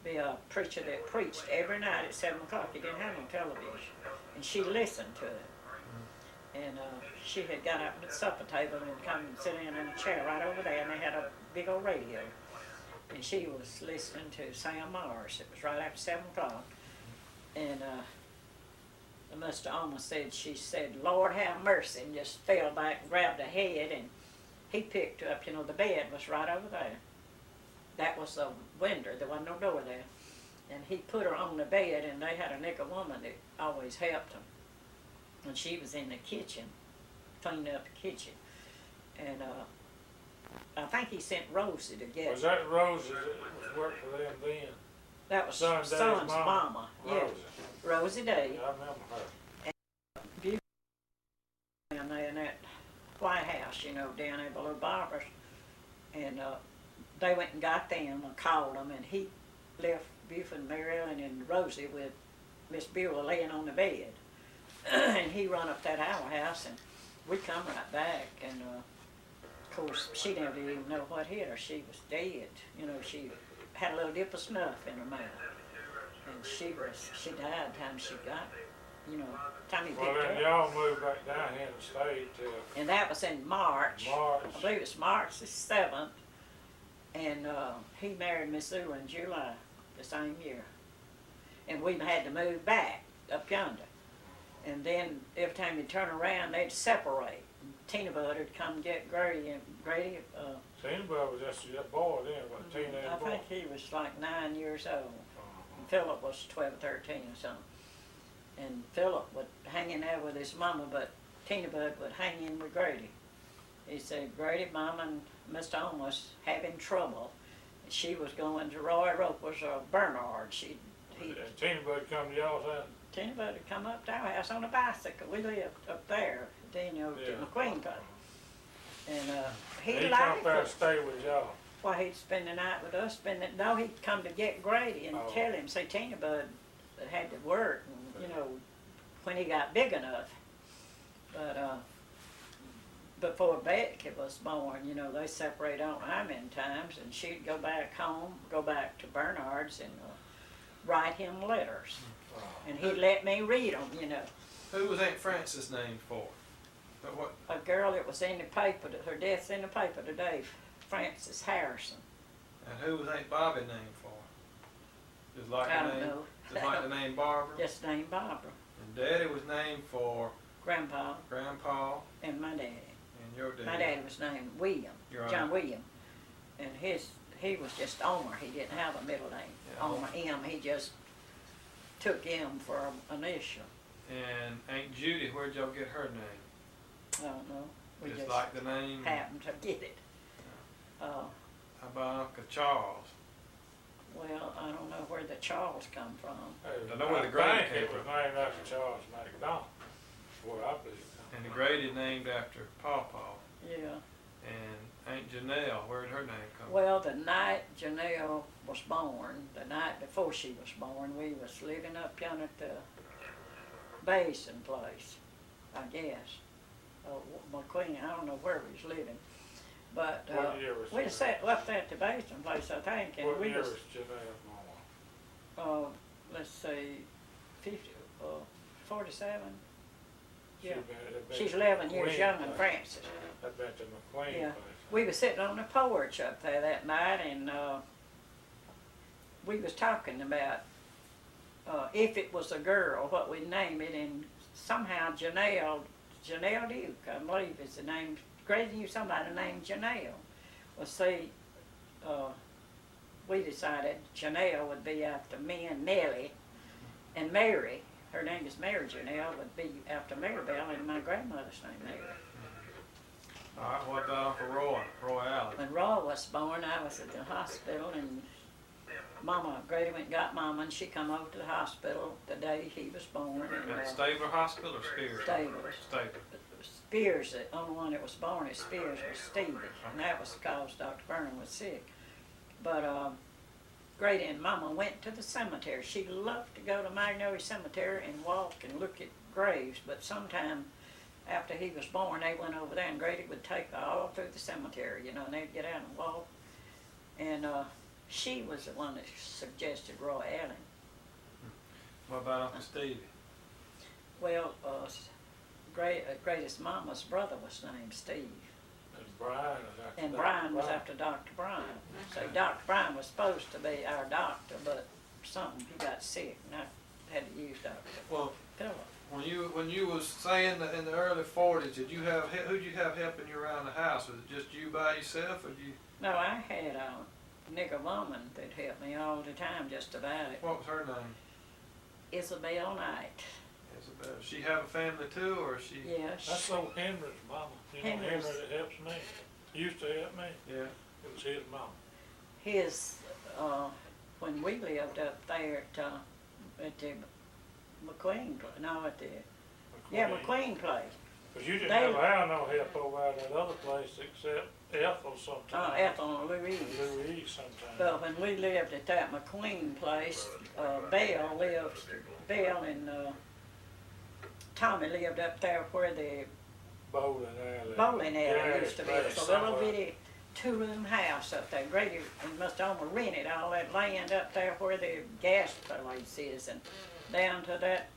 be a preacher that preached every night at 7 o'clock. He didn't have no television. And she listened to it. And she had got up at the supper table and come and sit in a chair right over there, and they had a big old radio. And she was listening to Sam Morris. It was right after 7 o'clock. And the Mr. almost said, she said, Lord have mercy, and just fell back and grabbed her head, and he picked her up, you know, the bed was right over there. That was the window, there wasn't no door there. And he put her on the bed, and they had a nigger woman that always helped them. And she was in the kitchen, cleaning up the kitchen. And I think he sent Rosie to get Was that Rosie that was working for them then? That was Son's son's mama. mama. Yeah, Rosie Day. Yeah, I remember her. Down there in that White House, you know, down there below Barbara's. And they went and got them and called them, and he left Buford and Mary Ellen and Rosie with Miss Beulah laying on the bed. And he run up that our house, and we come right back, and of course, she never even know what hit her. She was dead. You know, she had a little dip of snuff in her mouth. And she died time she got, you know, time he picked Well, her then up. y'all moved back down here and stayed till And that was in March. March. I believe it's March the 7th. And he married Miss Earle in July the same year. And we had to move back up yonder. And then every time you turn around, they'd separate. Tina Bud would come get Grady, and Grady, Tina Bud was just a boy then, but teenage I boy. think he was like 9 years old. And Philip was 12 or 13 or something. And Philip would hang in there with his mama, but Tina Bud would hang in with Grady. He said, Grady, Mama and Mr. Owen was having trouble. She was going to Roy Roper's or Bernard. And Tina Bud come to y'all's house. Tina Bud would come up to our house on a bicycle. We lived up there, then, you know, Yeah. to McQueen Place. And he He come liked up there and it. stay with y'all. Well, he'd spend the night with us, no, he'd come to get Grady and Oh. tell him, say, Tina Bud had to work, and, you know, when he got big enough. But before Becky was born, you know, they separated on how many times, and she'd go back home, go back to Bernard's and write him letters. And he'd let me read them, you know. Who was Aunt Frances named for? What? A girl that was in the paper, her death's in the paper today, Frances Harrison. And who was Aunt Bobby named for? Just like I the don't name, know. just like the name Barbara. Just named Barbara, And Daddy was named for Grandpa, Grandpa and my daddy. and your daddy. My daddy was named William, You're John right. William. And he was just Omer, he didn't have a middle name. Yeah. Omer M, he just took M for an initial. And Aunt Judy, where'd y'all get her name? I don't know, we Just just like the name. happened to get it. How about Uncle Charles? Well, I don't know where the Charles come from. I know where the Grady think came it was from. named after Charles McDonald. Where I believe it. And the Grady named after Pawpaw. Yeah. And Aunt Janelle, where'd her name come from? Well, the night Janelle was born, the night before she was born, we was living up yonder at the Basin place, I guess. McQueen, I don't know where we was living. But What year was we that? sat left at the Basin place, I think, and What we year was, was Janelle's mama? let's see, 50, 47. She Yeah. been- She's 11 years McQueen younger than place. Frances. I've been to McQueen Yeah. place. We was sitting on the porch up there that night, and we was talking about if it was a girl, what we'd name it, and somehow Janelle Duke, I believe is the name. Grady knew somebody named Janelle. Well, see, we decided Janelle would be after me and Nellie, and Mary, her name is Mary Janelle, would be after Marybelle, and my grandmother's name Mary. All right, what about Uncle Roy Allen? When Roy was born, I was at the hospital, and Grady went and got Mama, and she come over to the hospital the day he was born. And, At Stabler Hospital or Spears? Stabler. Stabler. Spears, the only one that was born at Spears was Stevie, and that was because Dr. Vernon was sick. But Grady and Mama went to the cemetery. She loved to go to Magnolia Cemetery and walk and look at graves, but sometime after he was born, they went over there, and Grady would take her all through the cemetery, you know, and they'd get out and walk. And she was the one that suggested Roy Allen. What about Uncle Stevie? Well, Grady's mama's brother was named Steve, And Brian was after and Dr. Brian was after Dr. Brian. So Dr. Brian was supposed to be our doctor, but something, he got sick, and I had to use Dr. Well, Phillip. when you was saying that in the early 40s, who'd you have helping you around the house? Was it just you by yourself, or you? No, I had a nigger woman that helped me all the time, just about it. What was her name? Isabel Knight. Isabel. She have a family too, or she? Yeah, That's old Henry's mama. You know Henry Henry's. that helps me. Used to help me. Yeah. It was his mama. his, when we lived up there at the McQueen, no, at the, yeah, McQueen place. Cause you didn't They- ever have no help over at that other place except Ethel sometimes. Ethel and Louise. And Louise sometimes. But when we lived at that McQueen place, Belle and, Tommy lived up there where the Bowling alley. bowling alley used to be. Yes, It's a little somewhere. bitty two-room house up there. Grady must have rented all that land up there where the gas place is and down to that,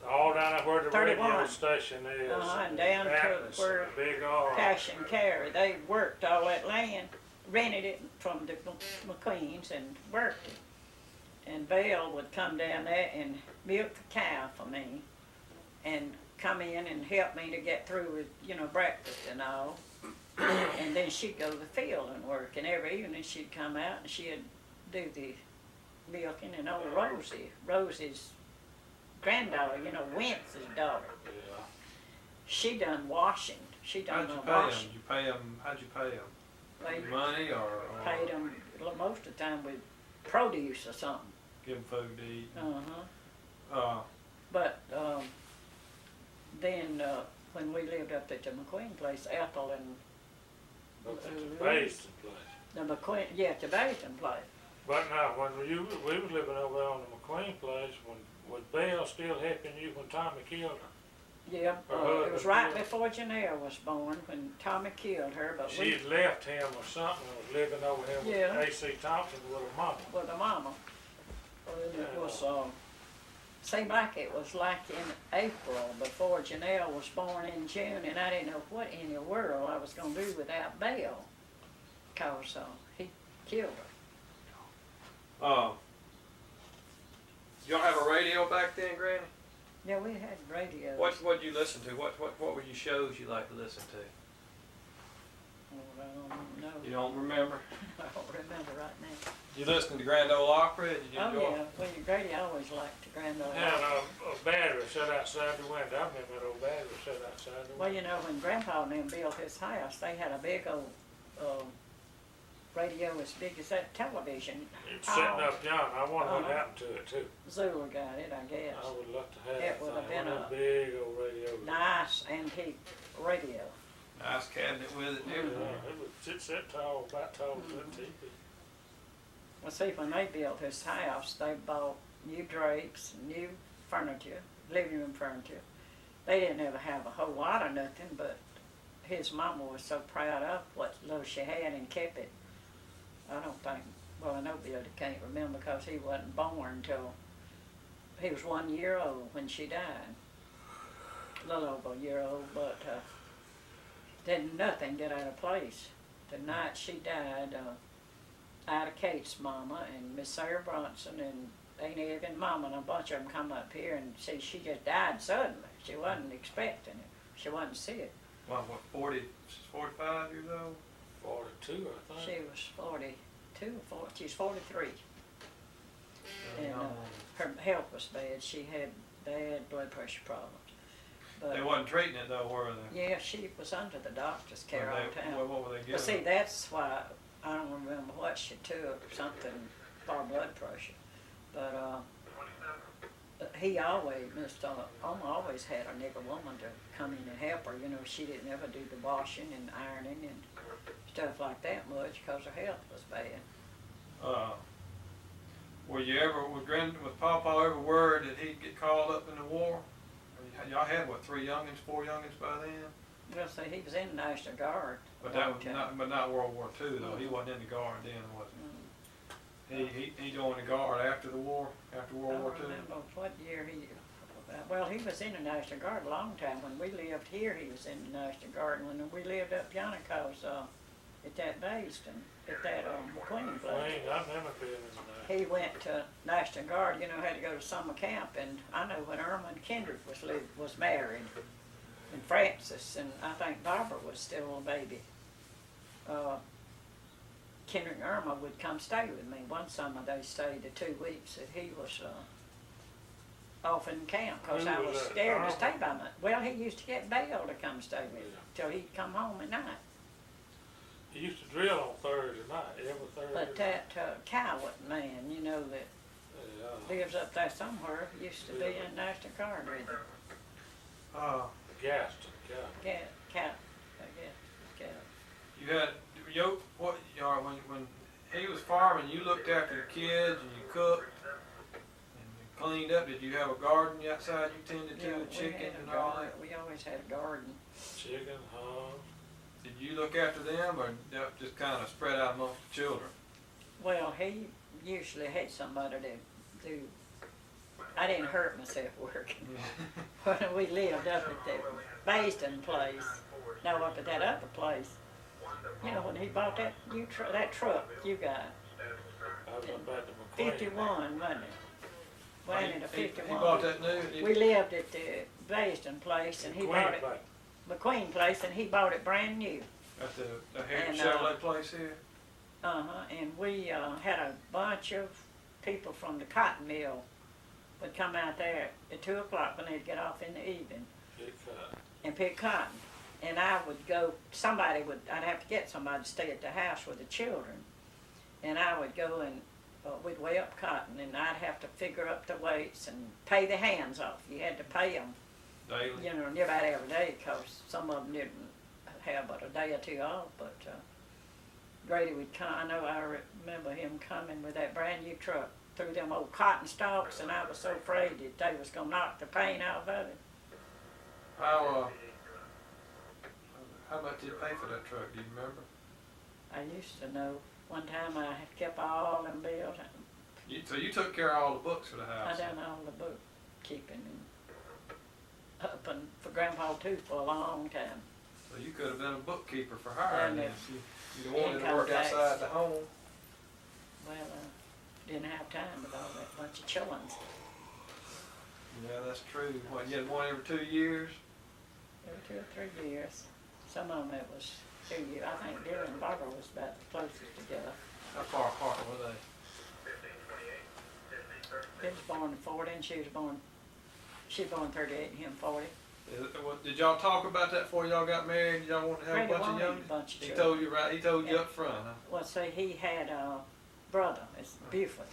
All down there where the 31. radio station is. and down to Atlas, where Big R. Cash and Carry. They worked all that land, rented it from the McQueens and worked it. And Belle would come down there and milk a cow for me and come in and help me to get through with, you know, breakfast and all. And then she'd go to the field and work, and every evening she'd come out and she'd do the milking. And old Rosie's granddaughter, you know, Wince's daughter, Yeah. she done washing. She done How'd you the pay them? washing. How'd you pay them? They Money or paid them most of the time with produce or something. give them food to eat? Uh-huh. But then when we lived up at the McQueen place, Ethel and Up at the Basin place. the McQueen, yeah, at the Basin place. But now, when we was living over there on the McQueen place, was Belle still helping you when Tommy killed her? Yeah, Her it was husband right killed. before Janelle was born when Tommy killed her, but She had left him or something, and was living over here with Yeah. A.C. Thompson with her mama. with the mama. And it was, seemed like it was like in April before Janelle was born in June, and I didn't know what in the world I was gonna do without Belle, 'cause he killed her. Did y'all have a radio back then, Granny? Yeah, we had radios. What'd you listen to? What were your shows you like to listen to? Oh, I don't know. You don't remember? I don't remember right now. You listened to Grand Ole Opera? Did you Oh, enjoy yeah, well, Grady always liked the Grand Ole And Opry. a battery set outside the window. I remember that old battery set outside the Well, window. you know, when Grandpa and them built his house, they had a big old, radio as big as that television. It's sitting Oh. up yonder. I wonder what Uh-huh. happened to it too. Zula got it, I guess. I would love to have It that would have thing. been One of them big old radios. Nice antique radio. Nice cabinet with it and Yeah, everything. it would sit tall, about tall as that TV. Well, see, when they built his house, they bought new drapes, new furniture, living room furniture. They didn't ever have a whole lot of nothing, but his mama was so proud of what little she had and kept it. I don't think, well, I know Bill can't remember because he wasn't born till he was 1 year old when she died. A little over a year old, but then nothing got out of place. The night she died, Ida Kate's mama and Miss Sarah Bronson and Aunt Eve and Mama and a bunch of them come up here and see she just died suddenly. She wasn't expecting it. She wasn't sick. What, 45 years old? 42, I She think. was 42, she's 43. And No. her health was bad. She had bad blood pressure problems. They But wasn't treating it though, were they? yeah, she was under the doctor's care all the time. What were they giving But see, her? that's why, I don't remember what she took, something for blood pressure. But he always, Mr. Oma always had a nigger woman to come in and help her. You know, she didn't ever do the washing and ironing and stuff like that much because her health was bad. Were you ever, was Papa ever worried that he'd get called up in the war? Y'all had, what, 4 youngins by then? Well, see, he was in the National Guard. But a that long was time. not World War II though, he wasn't in the Guard then, was he? He joined the Guard after the war, after I World War don't II? remember what year well, he was in the National Guard a long time. When we lived here, he was in the National Guard. And when we lived up yonder, cause, at that Bayston, at that, McQueen place. Wayne, I remember being in the He went to National Guard, you know, had to go to summer camp, and I know when Irma and Kendrick was married, and Francis, and I think Barbara was still a baby. Kendrick and Irma would come stay with me. One summer they stayed the 2 weeks that he was off in camp, cause Who I was was that? scared to Irma? stay by my, well, he used to get Belle to come stay with him till he'd come home at night. he used to drill on Thursday night, every Thursday. But that Cowett man, you know, that Yeah, lives up there somewhere, used to be in National Guard with him. Gaston, yeah. Cat, I guess, Cat. You had, what, when he was farming, you looked after the kids and you cooked and you cleaned up. Did you have a garden outside you tended to, Yeah, with we chickens had a and all garden. that? We always had a garden. Chicken, hogs. Did you look after them or that just kind of spread out amongst the children? Well, he usually had somebody to do. I didn't hurt myself working. When we lived up at the Baston place, no, up at that other place. You know, when he bought that that truck you got, I was up at the McQueen. 51, wasn't it? Went into He 51. bought that new? We lived at the Baston place, and he bought it, Place. McQueen place, and he bought it brand new. At the And, Chevrolet place here? And we had a bunch of people from the cotton mill would come out there at 2 o'clock when they'd get off in the evening Big cut. and pick cotton. And I would go, I'd have to get somebody to stay at the house with the children. And I would go and we'd weigh up cotton, and I'd have to figure up the weights and pay the hands off. You had to pay them, Daily? you know, about every day, because some of them didn't have but a day or two off. But Grady would come, I remember him coming with that brand new truck through them old cotton stalks, and I was so afraid that they was gonna knock the paint off of it. How much did you pay for that truck? Do you remember? I used to know. One time I had kept all them bills. So you took care of all the books for the I house? done all the bookkeeping and up and for Grandpa too for a long time. So you could have been a bookkeeper for hire Done then. it. You wanted to Income work tax. outside the home. Well, didn't have time with all that bunch of chillins. Yeah, that's true. What, you had one every 2 years? Every 2 or 3 years. Some of them it was 2 years. I think Billy and Barbara was about the closest together. How far apart were they? Bill was born in 40 and she was born 38 and him 40. Did y'all talk about that before y'all got married? Did y'all want to have Grady a bunch of wanted young? a bunch of He children. told you, right? He told you Yeah. up front, huh? Well, see, he had a brother, it's Buford,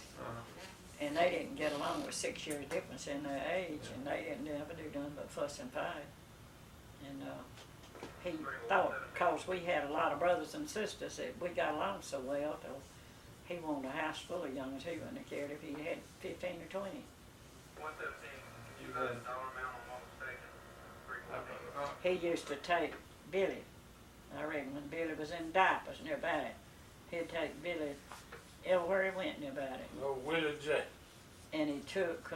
and they didn't get along with 6 years difference in their age, and they didn't ever do nothing but fuss and fight. And he thought, because we had a lot of brothers and sisters, that we got along so well, so he wanted a house full of youngins. He wouldn't have cared if he had 15 or 20. You had, He used to take Billy, I reckon when Billy was in diapers and everybody, he'd take Billy everywhere he went and everybody. Oh, Willie J. And he took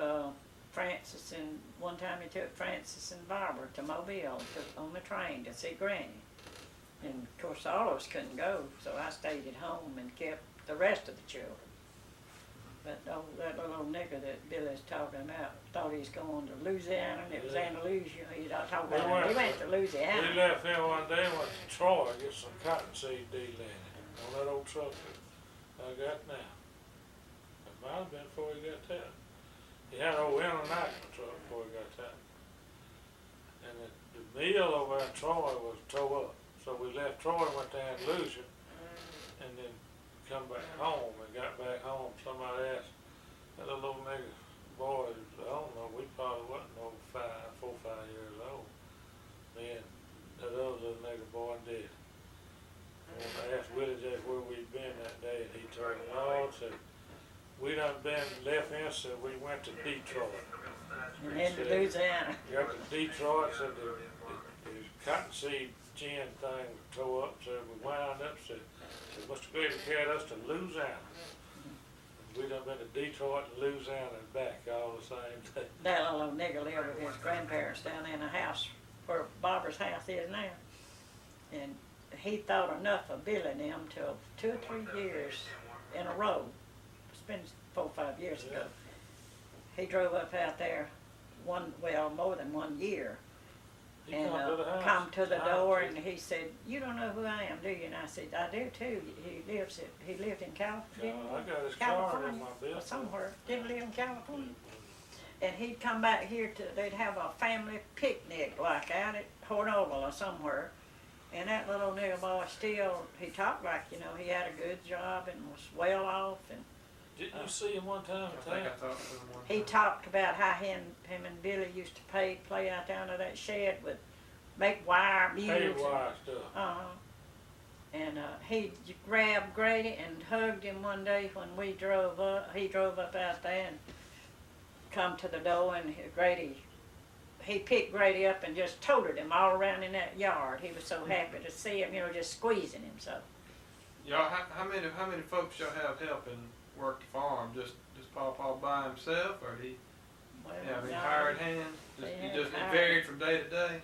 Francis, and one time he took Francis and Barbara to Mobile on the train to see Granny. And of course all of us couldn't go, so I stayed at home and kept the rest of the children. But that little nigger that Billy's talking about thought he was going to Louisiana, and it was Andalusia. He talked about he went to Louisiana. We left him one day and went to Troy to get some cottonseed deal in it on that old truck that I got now. It might have been before he got that. He had an old international truck before he got that. And the mill over in Troy was tore up. So we left Troy and went to Andalusia and then come back home and got back home. Somebody asked that little nigga boy, I don't know, we probably wasn't over 4 or 5 years old. Me and that other little nigga boy did. And I asked Willie J where we'd been that day, and he told me, oh, said, we done been left here, said we went to Detroit. And then to Louisiana. Got to Detroit, said the cottonseed gin thing was tore up, said we wound up, said Mr. Grady carried us to Louisiana. We done been to Detroit and Louisiana and back all the same day. That little nigger lived with his grandparents down in a house where Barbara's house is now. And he thought enough of Billy and them till 2 or 3 years in a row. It's been 4 or 5 years ago. He drove up out there more than 1 year. He And come to the house. come to the door and he said, "You don't know who I am, do you?" And I said, "I do too." He lived in California. I got his card in California my or bill. somewhere. Didn't live in California. And he'd come back here they'd have a family picnic like out at Hornoval or somewhere. And that little nigger boy still, he talked like, you know, he had a good job and was well off, and Didn't you see him one time I in think I town? talked to him one he time. talked about how him and Billy used to play out down to that shed with, make wire mules. Hay wire stuff. Uh-huh. And he grabbed Grady and hugged him one day when we drove up. He drove up out there and come to the door, and he picked Grady up and just toted him all around in that yard. He was so happy to see him, you know, just squeezing him so. Y'all, how many folks y'all have helping work the farm? Just Pawpaw by himself, or did he Well, have any no, hired hands? He It had hired. varied from day to day?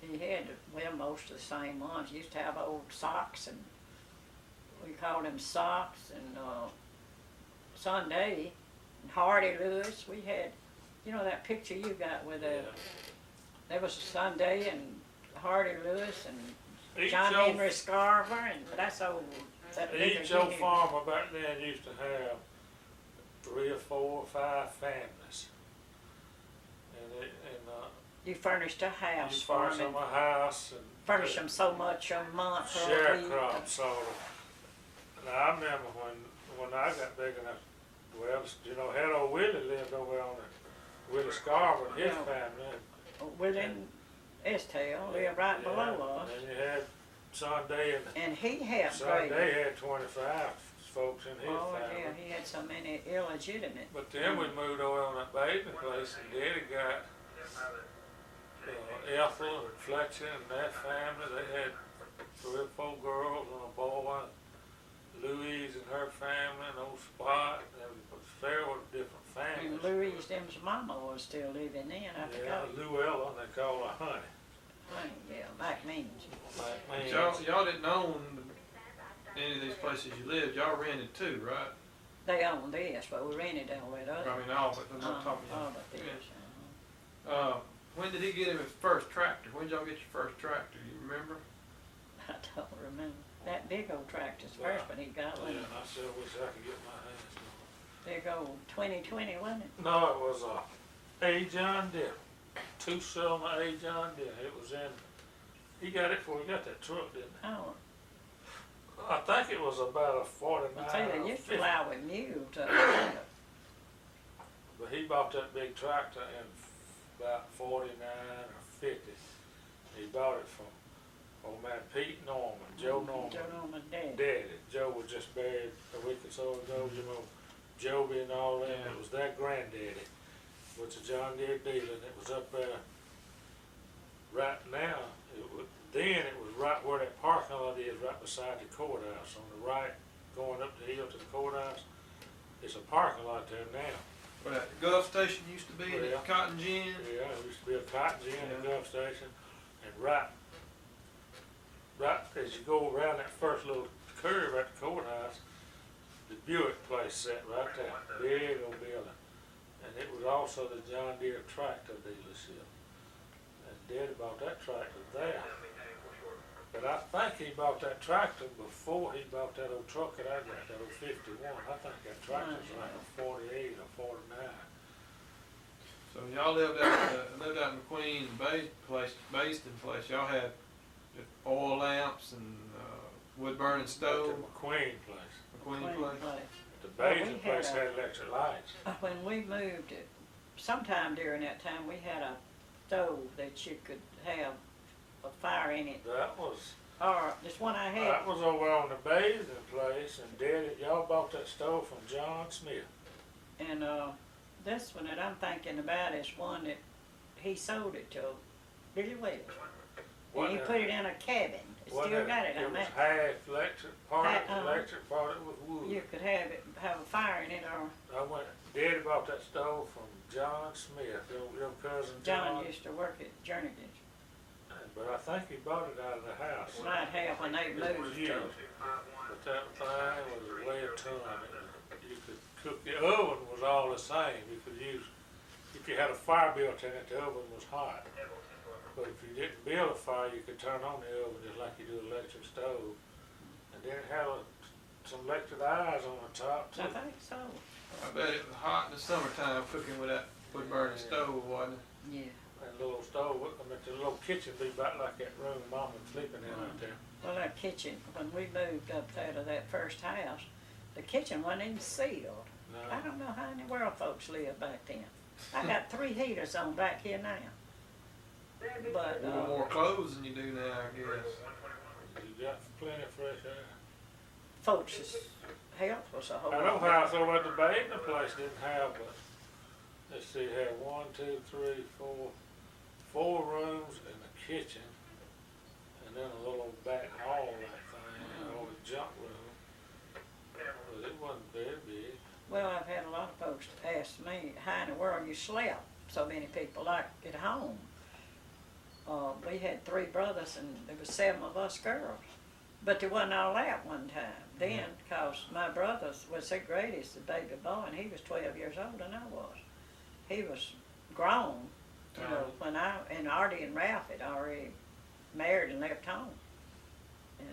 He had, well, most of the same ones. He used to have old socks, and we called them socks, and Sunday, and Hardy Lewis. We had, you know, that picture you got with there was a Sunday, and Hardy Lewis, and Each John old- Henry Scarver, and that's old. That bigger Each old unit. farmer back then used to have 3 or 4 or 5 families. And You furnished a house you for furnish them, them and a house and furnished them so much a month or a week. sharecrop sort of. And I remember when I got big enough, well, you know, had old Willie lived over on the Willie Scarver and his Yeah. family. Within Estelle, lived right below us, And then you had Sunday and he helped Sunday Grady. had 25 folks in his Oh, family. yeah, he had so many illegitimate. But then we moved over on that bathing place, and Daddy got Ethel and Fletcher and that family. They had 3 or 4 girls and a boy. Louise and her family, and old Spot, and there was several different And families. Louise, them's mama was still living then, I Yeah, forgot. Luella, they call her Honey. Honey, yeah, Mike means. Like But me. y'all didn't own any of these places you lived. Y'all rented too, right? They owned this, but we rented all that other. I mean, all but I'm not talking. All but this. When did he get him his first tractor? When did y'all get your first tractor? You remember? I don't remember. That big old tractor's first when he got one. Yeah, and I still wish I could get my hands on Big old 2020, wasn't it? it. No, it was a John Deere, 2-cylinder A John Deere. It was in, he got it before he got that truck, didn't Oh, he? I think it was about a 49 I tell you, or they used to 50. fly with mules. But he bought that big tractor in about 49 or 50. He bought it from old man Pete Norman, Joe Norman. Joe Norman's dad. Daddy. Joe was just buried a week or so ago, you know, Joby and all that. Yeah. It was their granddaddy, was a John Deere dealer, and it was up there right now. Then it was right where that parking lot is, right beside the courthouse, on the right, going up the hill to the courthouse. It's a parking lot there now. Where that Gulf Station used to be, and Yeah. the Cotton Gin. Yeah, it used to be a cotton gin and Yeah. Gulf Station, and right as you go around that first little curve at the courthouse, the Buick place sat right there, big old building. And it was also the John Deere tractor dealership. And Daddy bought that tractor there. But I think he bought that tractor before he bought that old truck that I got, that old 51. I think that tractor's like a 48 or 49. So y'all lived out in McQueen Baston place. Y'all had oil lamps and wood burning At stove. the McQueen place. McQueen Clean place. place. The Well, we bathing had place a- had electric lights. When we moved, sometime during that time, we had a stove that you could have a fire in it, That was, or this one I had. that was over on the bathing place, and Daddy, y'all bought that stove from John Smith. And this one that I'm thinking about is one that he sold it to Billy West. And he Wasn't put it in a cabin. Still wasn't got it It on was that. half electric, part Half, was electric, part it was wood. You could have a fire in it, or Daddy bought that stove from John Smith, your cousin John John. used to work at Jernigan's. But I think he bought it out of the house. Might have when they It was moved huge, to. but that thing was a way a ton. You could cook, the oven was all the same. You could use, if you had a fire built in it, the oven was hot. But if you didn't build a fire, you could turn on the oven just like you do an electric stove. And then it had some electric eyes on the top too. I think so. I bet it was hot in the summertime cooking with that wood burning stove, wasn't it? Yeah. And little stove, I mean, the little kitchen be about like that room Mama was sleeping in out there. Well, that kitchen, when we moved up out of that first house, the kitchen wasn't even sealed. I No, don't know how in the world folks lived back then. I got 3 heaters on back here now. But, A little more clothes than you do now, I guess. you got plenty of fresh air. folks' health was a whole I lot know better. how so what the bathing place didn't have, but let's see, it had 1, 2, 3, 4 rooms and a kitchen, and then a little back hall like thing, or a junk room. But it wasn't very big. Well, I've had a lot of folks ask me, how in the world you slept, so many people like at home. We had 3 brothers and there was 7 of us girls. But there wasn't all that one time then, cause my brothers was the greatest, the baby boy, and he was 12 years older than I was. He was grown, you know, when and Artie and Ralph had already married and left home. And,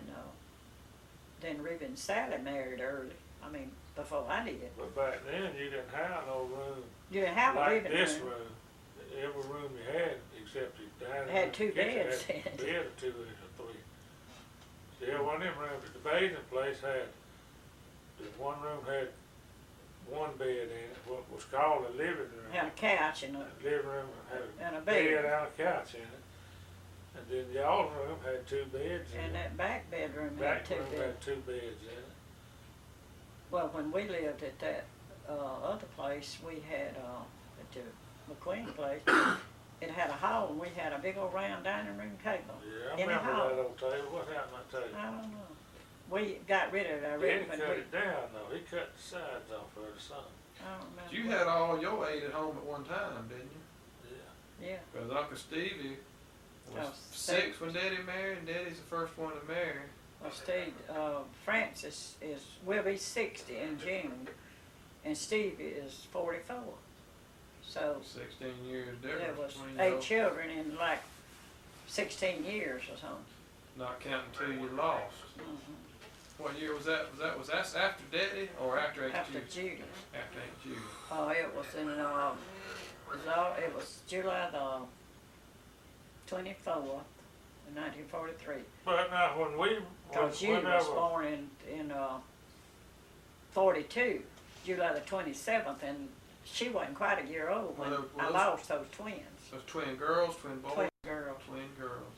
then Reuben and Sally married early, I mean, before I did. But back then, you didn't have no room You didn't have a like living this room. room. Every room you had, except your dining room. Had 2 kitchen, beds had in it. a bed or 2 or 3. Yeah, one of them rooms, the bathing place had, the one room had 1 bed in it, what was called a living room. Had a couch and The living room had and a a bed bed. and a couch in it. And then y'all's room had 2 beds in And it. that back bedroom had Back 2 room beds. had 2 beds in it. Well, when we lived at that other place, we had at the McQueen place, it had a hall and we had a big old round dining room table. Yeah, I In the remember hall. that old table. What happened to that table? I don't know. We got rid of it, I Daddy reckon, when cut we, it down though. He cut the sides off of it or something. I don't remember. You had all your 8 at home at one time, didn't you? Yeah. Yeah, Because Uncle Stevie was Oh, 6 when Daddy married, and Daddy's the first one to marry. well, Steve, Francis will be 60 in June, and Stevie is 44. So 16 years there difference was between 8 y'all, children in like 16 years or something. not counting 2 you lost. Mhm. What year was that? Was that after Daddy or after Aunt After Judy? Judy. After Aunt Judy. It was in, it was July the 24th, 1943. But now when we, Cause Judy was whenever, born in 42, July the 27th, and she wasn't quite a year old when Well, I those- lost those twins, Those twin girls, twin boys, twin girls. twin girls.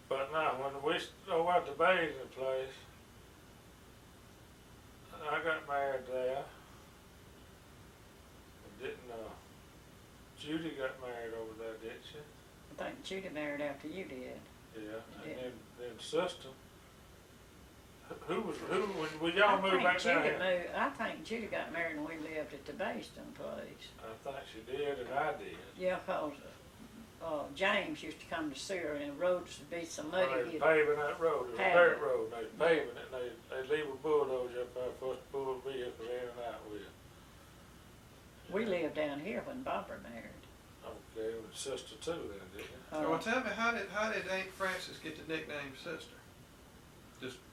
but now when we go out to bathing place, I got married there. Didn't, Judy got married over there, didn't she? I think Judy married after you did. Yeah, Yeah. and then sister. When y'all moved back down here? I think Judy got married when we lived at the Baston place. I think she did and I did. Yeah, cause James used to come to see her, and the roads would be so When muddy. they he'd- was paving that road, it was a Had dirt it. road, they was paving it, and they leave a bulldozer up there for us to pull the vehicle in and out with. We lived down here when Barbara married. Okay, with sister too then, didn't you? So well, tell me, how did Aunt Frances get the nickname sister?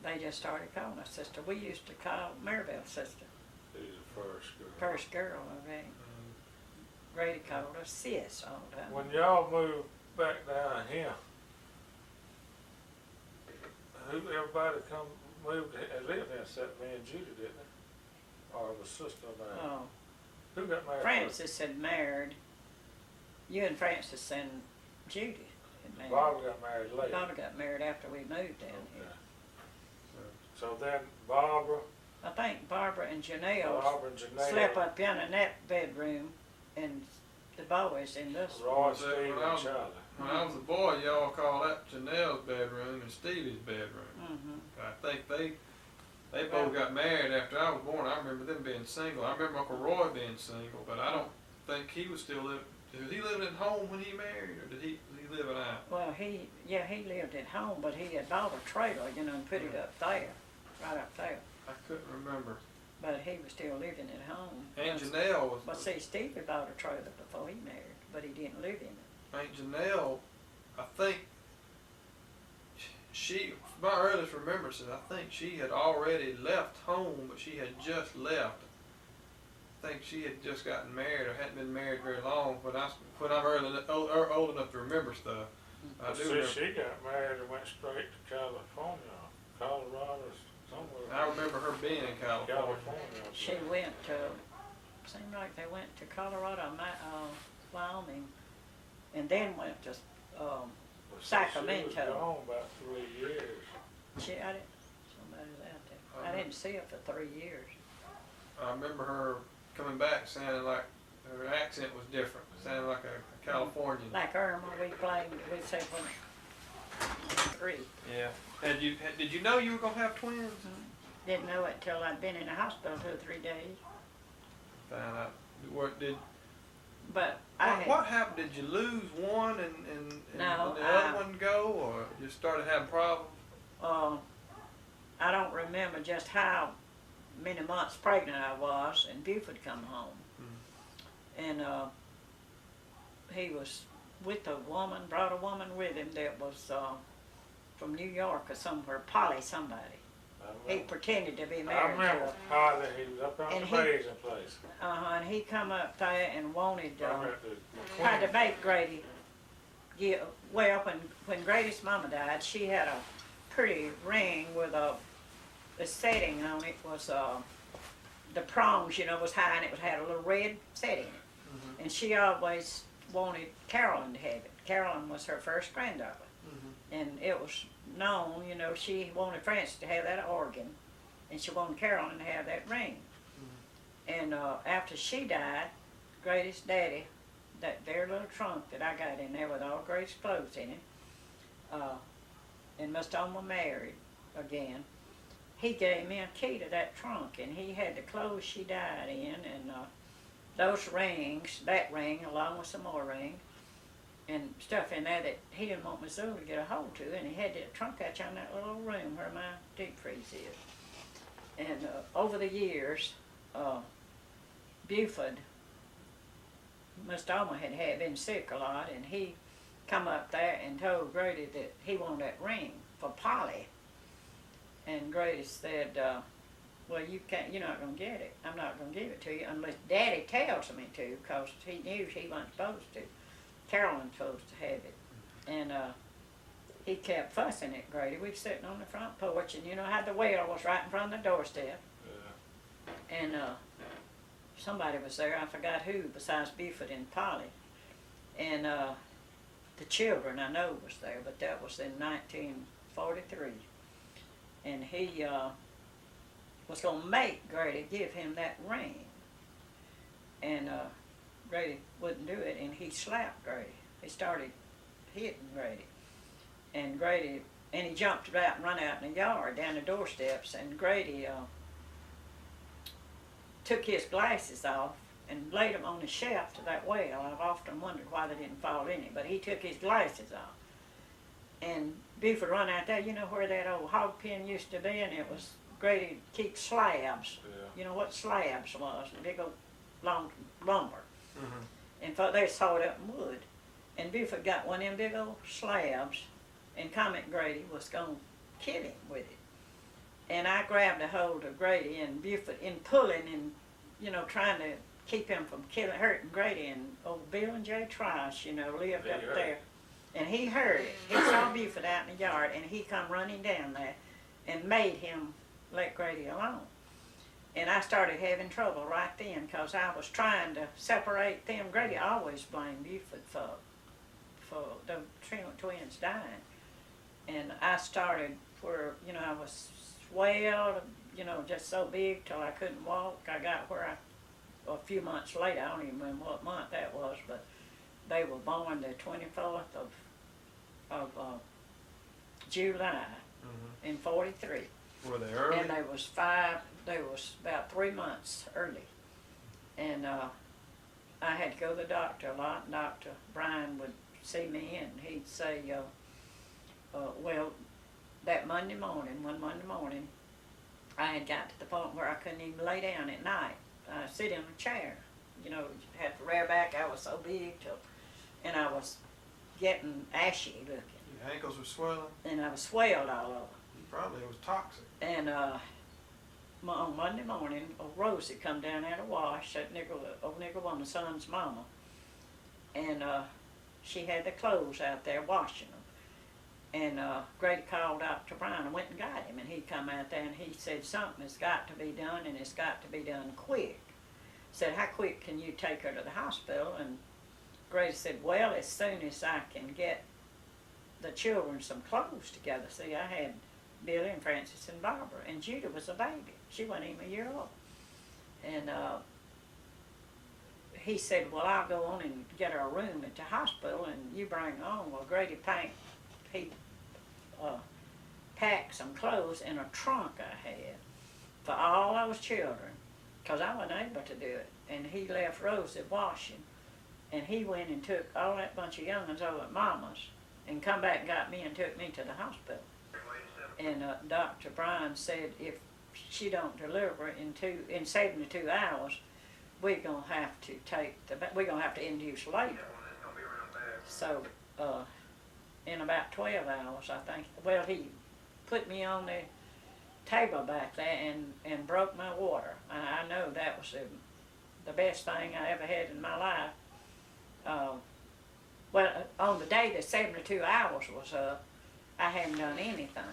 They just started calling her sister. We used to call Maribel sister. She's the first girl. First girl, okay. Grady called her sis all the time. When y'all moved back down here, everybody moved, and lived here except me and Judy, didn't they? Or was sister married? Oh, Who got married first? Francis had married, you and Francis and Judy had married. Barbara got married later. Barbara got married after we moved down here. Okay. So then Barbara I think Barbara and Janelle and Janelle. slept up in that bedroom, and the boys in this. Roy, Was that Steve, when I and was- Charlie. When I was a boy, y'all called that Janelle's bedroom and Stevie's bedroom. Mm-hmm. I think they both got married after I was born. I remember them being single. I remember Uncle Roy being single, but I don't think he was still living. Was he living at home when he married, or did he living out? Well, he lived at home, but he had bought a trailer, you know, and put it up there, right up there. I couldn't remember. But he was still living at home. Aunt Janelle was. But see, Steve had bought a trailer before he married, but he didn't live in it. Aunt Janelle, I think she, my earliest remembrances, I think she had already left home, but she had just left. I think she had just gotten married or hadn't been married very long when I'm old enough to remember stuff. I do See, remember. she got married and went straight to California, Colorado, somewhere. I remember her being in California. She went to, seemed like they went to Colorado, Wyoming, and then went to, Sacramento. She was gone about 3 years. Somebody's out there. I didn't see her for 3 years. I remember her coming back sounding like her accent was different, sounded like a Californian. Like Irma, we said when 3. Yeah. Did you know you were gonna have twins? Didn't know it till I'd been in the hospital 2 or 3 days. Found out. But What happened? Did you lose one and No, the other one go, or you started having problems? I don't remember just how many months pregnant I was, and Buford come home. And he was with a woman, brought a woman with him that was from New York or somewhere, Polly somebody. He pretended to be I married to remember her. Harley, he was up on And the he- raising place. And he come up there and wanted, I got the tried to twins. make Grady, when Grady's mama died, she had a pretty ring with the setting on it was, the prongs, was high, and it had a little red setting in it. And she always wanted Carolyn to have it. Carolyn was her first granddaughter. And it was known, she wanted Frances to have that organ, and she wanted Carolyn to have that ring. And after she died, Grady's daddy, that very little trunk that I got in there with all Grady's clothes in it, and Mr. Alma married again, he gave me a key to that trunk, and he had the clothes she died in, and those rings, that ring, along with some more rings, and stuff in there that he didn't want Missouri to get a hold to, and he had that trunk out in that little room where my deep freeze is. And over the years, Buford, Mr. Alma had been sick a lot, and he come up there and told Grady that he wanted that ring for Polly. And Grady said, well, you're not going to get it. I'm not going to give it to you unless Daddy tells me to, because he knew he wasn't supposed to. Carolyn's supposed to have it. And he kept fussing at Grady. We was sitting on the front porch, and how the well was right in front of the doorstep. Yeah. And somebody was there, I forgot who, besides Buford and Polly. And the children I know was there, but that was in 1943. And he was going to make Grady give him that ring. And Grady wouldn't do it, and he slapped Grady. He started hitting Grady. And he jumped out and run out in the yard, down the doorsteps, and Grady took his glasses off and laid them on the shelf to that well. I've often wondered why they didn't fall in it, but he took his glasses off. And Buford run out there, where that old hog pen used to be, and it was Grady keep slabs. Yeah. You know what slabs was, big old long lumber. And they sawed up in wood. And Buford got one of them big old slabs, and Comet Grady was going to kill him with it. And I grabbed a hold of Grady, and Buford, in pulling and, trying to keep him from hurting Grady, and old Bill and Jay Trice, lived up there. And he heard it. He saw Buford out in the yard, and he come running down there and made him let Grady alone. And I started having trouble right then, because I was trying to separate them. Grady always blamed Buford for the twins dying. And I started where, I was swelled, just so big till I couldn't walk. I got where a few months later, I don't even remember what month that was, but they were born the 24th of July in 43. Were they early? And they was about 3 months early. And I had to go to the doctor a lot, and Dr. Bryan would see me, and he'd say, well, that one Monday morning, I had got to the point where I couldn't even lay down at night. I sit in a chair, had to rear back. I was so big, and I was getting ashy looking. Your ankles were swelling? And I was swelled all over. Probably it was toxic. And on Monday morning, old Rosie come down there to wash, that old nigger woman's son's mama. And, she had the clothes out there washing them. And, Grady called Dr. Brown and went and got him, and he come out there and he said, something has got to be done, and it's got to be done quick. Said, how quick can you take her to the hospital? And Grady said, well, as soon as I can get the children some clothes together. See, I had Billy and Francis and Barbara, and Judah was a baby. She wasn't even a year old. And he said, well, I'll go on and get her a room at the hospital, and you bring her on. Well, Grady packed some clothes in a trunk I had for all those children, because I wasn't able to do it. And he left Rosie washing, and he went and took all that bunch of young'uns over at Mama's, and come back and got me and took me to the hospital. And Dr. Bryan said if she don't deliver in 72 hours, we're gonna have to induce labor. So in about 12 hours, I think. Well, he put me on the table back there and broke my water. I know that was the best thing I ever had in my life. Well, on the day that 72 hours was up, I hadn't done anything.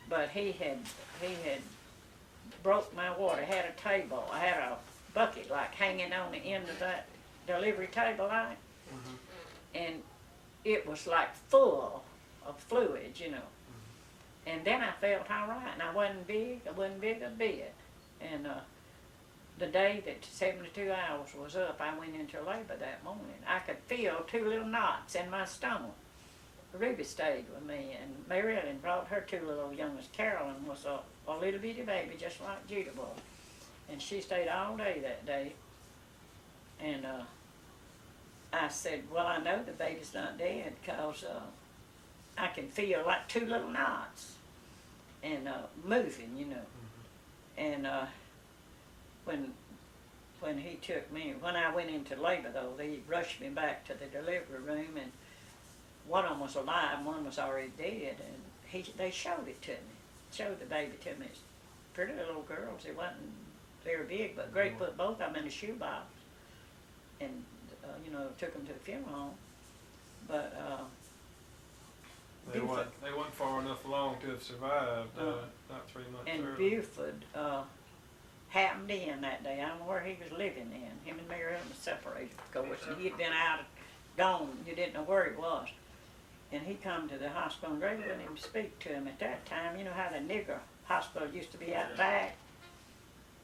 But he had broke my water. Had a table. I had a bucket like hanging on the end of that delivery table light, and it was like full of fluid, you know. And then I felt all right, and I wasn't big a bit. And the day that 72 hours was up, I went into labor that morning. I could feel 2 little knots in my stomach. Ruby stayed with me, and Mary Ellen brought her 2 little youngest. Carolyn was a little bitty baby, just like Judah was. And she stayed all day that day. And I said, well, I know the baby's not dead, because I can feel like 2 little knots and moving, you know. And when he took me, when I went into labor, though, they rushed me back to the delivery room, and one of them was alive, one was already dead, and they showed it to me, showed the baby to me. It's pretty little girls. It wasn't very big, but Greg put both of them in a shoebox, and took them to the funeral home. But they wasn't far enough along to have survived. Not 3 months and early. Buford happened in that day. I don't know where he was living then. Him and Mary Ellen was separated, of course, and he had been gone. You didn't know where he was. And he come to the hospital, and Grady wouldn't even speak to him at that time. You know how the nigger hospital used to be out back?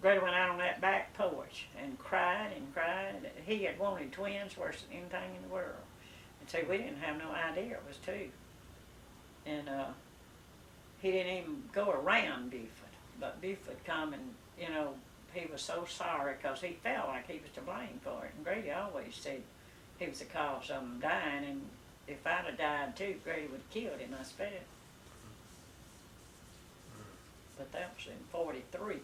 Grady went out on that back porch and cried and cried. He had wanted twins worse than anything in the world. And so we didn't have no idea it was 2. And he didn't even go around Buford. But Buford come and, he was so sorry, because he felt like he was to blame for it. And Grady always said he was the cause of them dying, and if I'd have died too, Grady would have killed him, I expect. But that was in 43.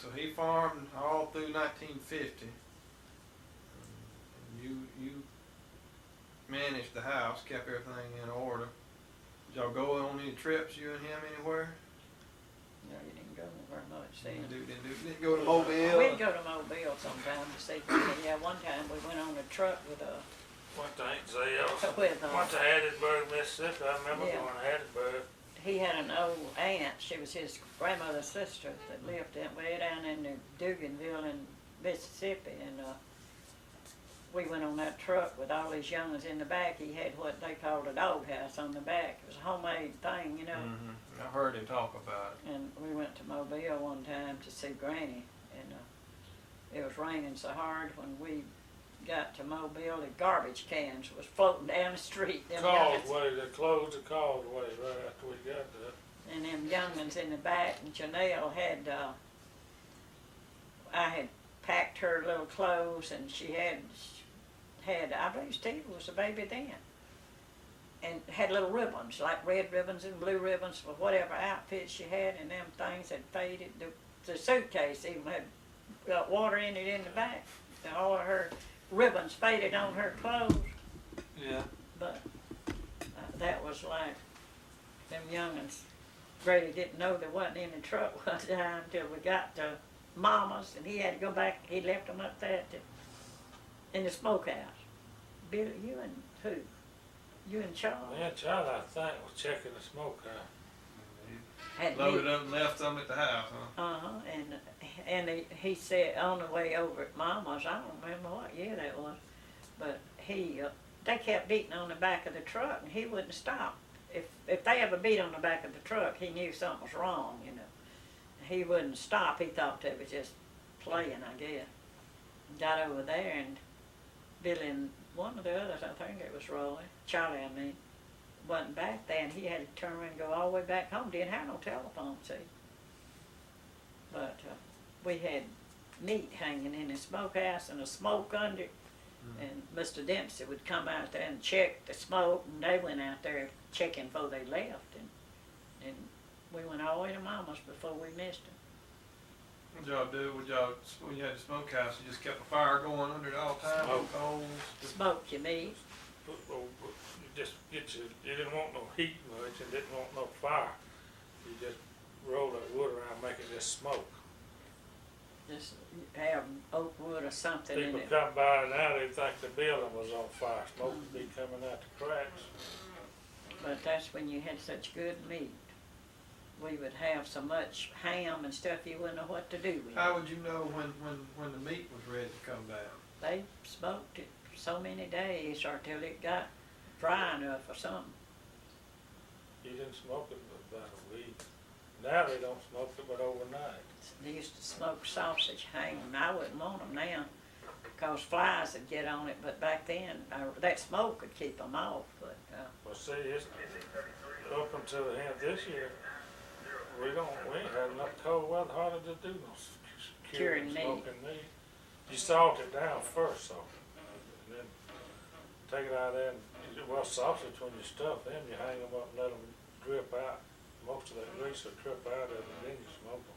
So he farmed all through 1950. And you managed the house, kept everything in order. Did y'all go on any trips, you and him, anywhere? No, you didn't go very much then. Didn't go to Mobile? We'd go to Mobile sometime to see. Yeah, one time we went on a truck with a. Went to Aunt Zell's. With Went to Hattiesburg, Mississippi. I remember Yeah. going to Hattiesburg. He had an old aunt. She was his grandmother's sister that lived way down in Duganville in Mississippi, and we went on that truck with all his young'uns in the back. He had what they called a doghouse on the back. It was a homemade thing, you know. I heard him talk about it. And we went to Mobile one time to see Granny, and it was raining so hard when we got to Mobile, the garbage cans was floating down the street. Causeway, they closed the causeway right after we got there. And them young'uns in the back, and Janelle had, I had packed her little clothes, and she had, I believe Steve was a baby then, and had little ribbons, like red ribbons and blue ribbons for whatever outfit she had, and them things had faded. The suitcase even had got water in it in the back. And all of her ribbons faded on her clothes. Yeah. But that was like, them young'uns, Grady didn't know there wasn't any truck one time till we got to Mama's, and he had to go back, he left them up there in the smokehouse. Billy, you and who? You and Charles? Man, Charlie, I think, was checking the smoke out. Had Loaded me- up and left some at the house, huh? Uh-huh, and he said on the way over at Mama's, I don't remember what year that was, but they kept beating on the back of the truck and he wouldn't stop. If they ever beat on the back of the truck, he knew something was wrong, you know. He wouldn't stop, he thought they was just playing, I guess. Got over there and Billy and one of the others, I think it was Charlie, I mean, wasn't back there, and he had to turn around and go all the way back home. Didn't have no telephone, see. But we had meat hanging in the smokehouse and the smoke under it. And Mr. Dempsey would come out there and check the smoke, and they went out there checking before they left. And we went all the way to Mama's before we missed them. What'd y'all do? When you had the smokehouse, you just kept a fire going under it all the time? Smoke. Coals? Smoked your meat. You just you didn't want no heat much and didn't want no fire. You just roll that wood around, make it just smoke. Just have oak wood or something in People it. come by now, they think the building was on fire, smoke would be coming out the cracks. But that's when you had such good meat. We would have so much ham and stuff you wouldn't know what to do with How it. would you know when the meat was ready to come down? They smoked it so many days or till it got dry enough or something. You didn't smoke it but about a week. Now they don't smoke it but overnight. They used to smoke sausage, hang 'em. I wouldn't want 'em now, cause flies would get on it, but back then, that smoke could keep 'em off, but, Well, see, it's up until the end of this year, we ain't had enough cold weather hardly to do no Curing curing meat. smoking meat. You salt it down first, so, and then take it out there and, well, sausage, when you stuff them, you hang them up and let them drip out. Most of that grease will drip out of it, and then you smoke them.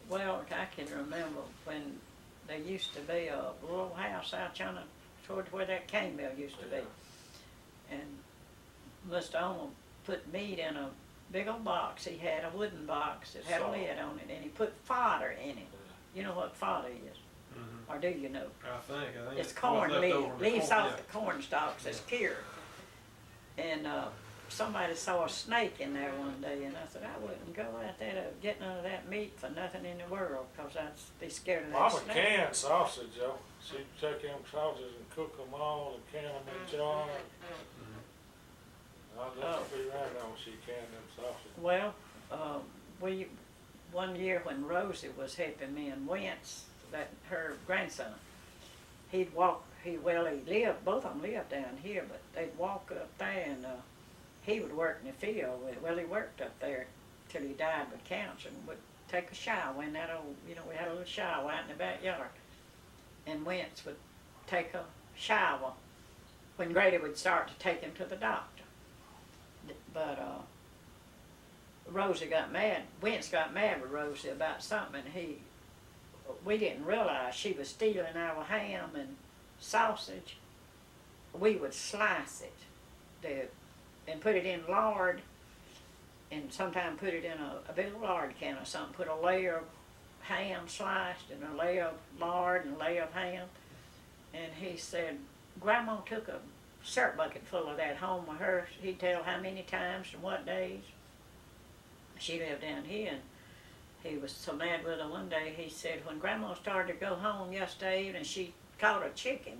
well, I can remember when there used to be a little house out yonder toward where that cane mill used to be. And Mr. Owen put meat in a big old box. He had a wooden box that had a Salt. lid on it, and he put fodder in it. You know what fodder is, Mm-hmm. or do you know? I think It's what's corn left leaf, over in the leaves corn- off the corn stalks that's cured. And somebody saw a snake in there one day, and I said, I wouldn't go out there to get none of that meat for nothing in the world, 'cause I'd be scared of that Mama snake. canned sausage, though. She'd take them sausages and cook them all and can them in jars. I'll just be right on she canned them sausages. Well, one year when Rosie was helping me and Wentz, her grandson, he'd walk, both of them lived down here, but they'd walk up there and, he would work in the field. Well, he worked up there till he died with cancer and would take a shower in that old, we had a little shower out in the backyard. And Wentz would take a shower when Grady would start to take him to the doctor. But, Rosie got mad, Wentz got mad with Rosie about something, and we didn't realize she was stealing our ham and sausage. We would slice it, and put it in lard, and sometimes put it in a big lard can or something, put a layer of ham sliced, and a layer of lard, and a layer of ham. And he said, Grandma took a syrup bucket full of that home with her. He'd tell how many times and what days. She lived down here, and he was so mad with her one day, he said, when Grandma started to go home yesterday evening, she caught a chicken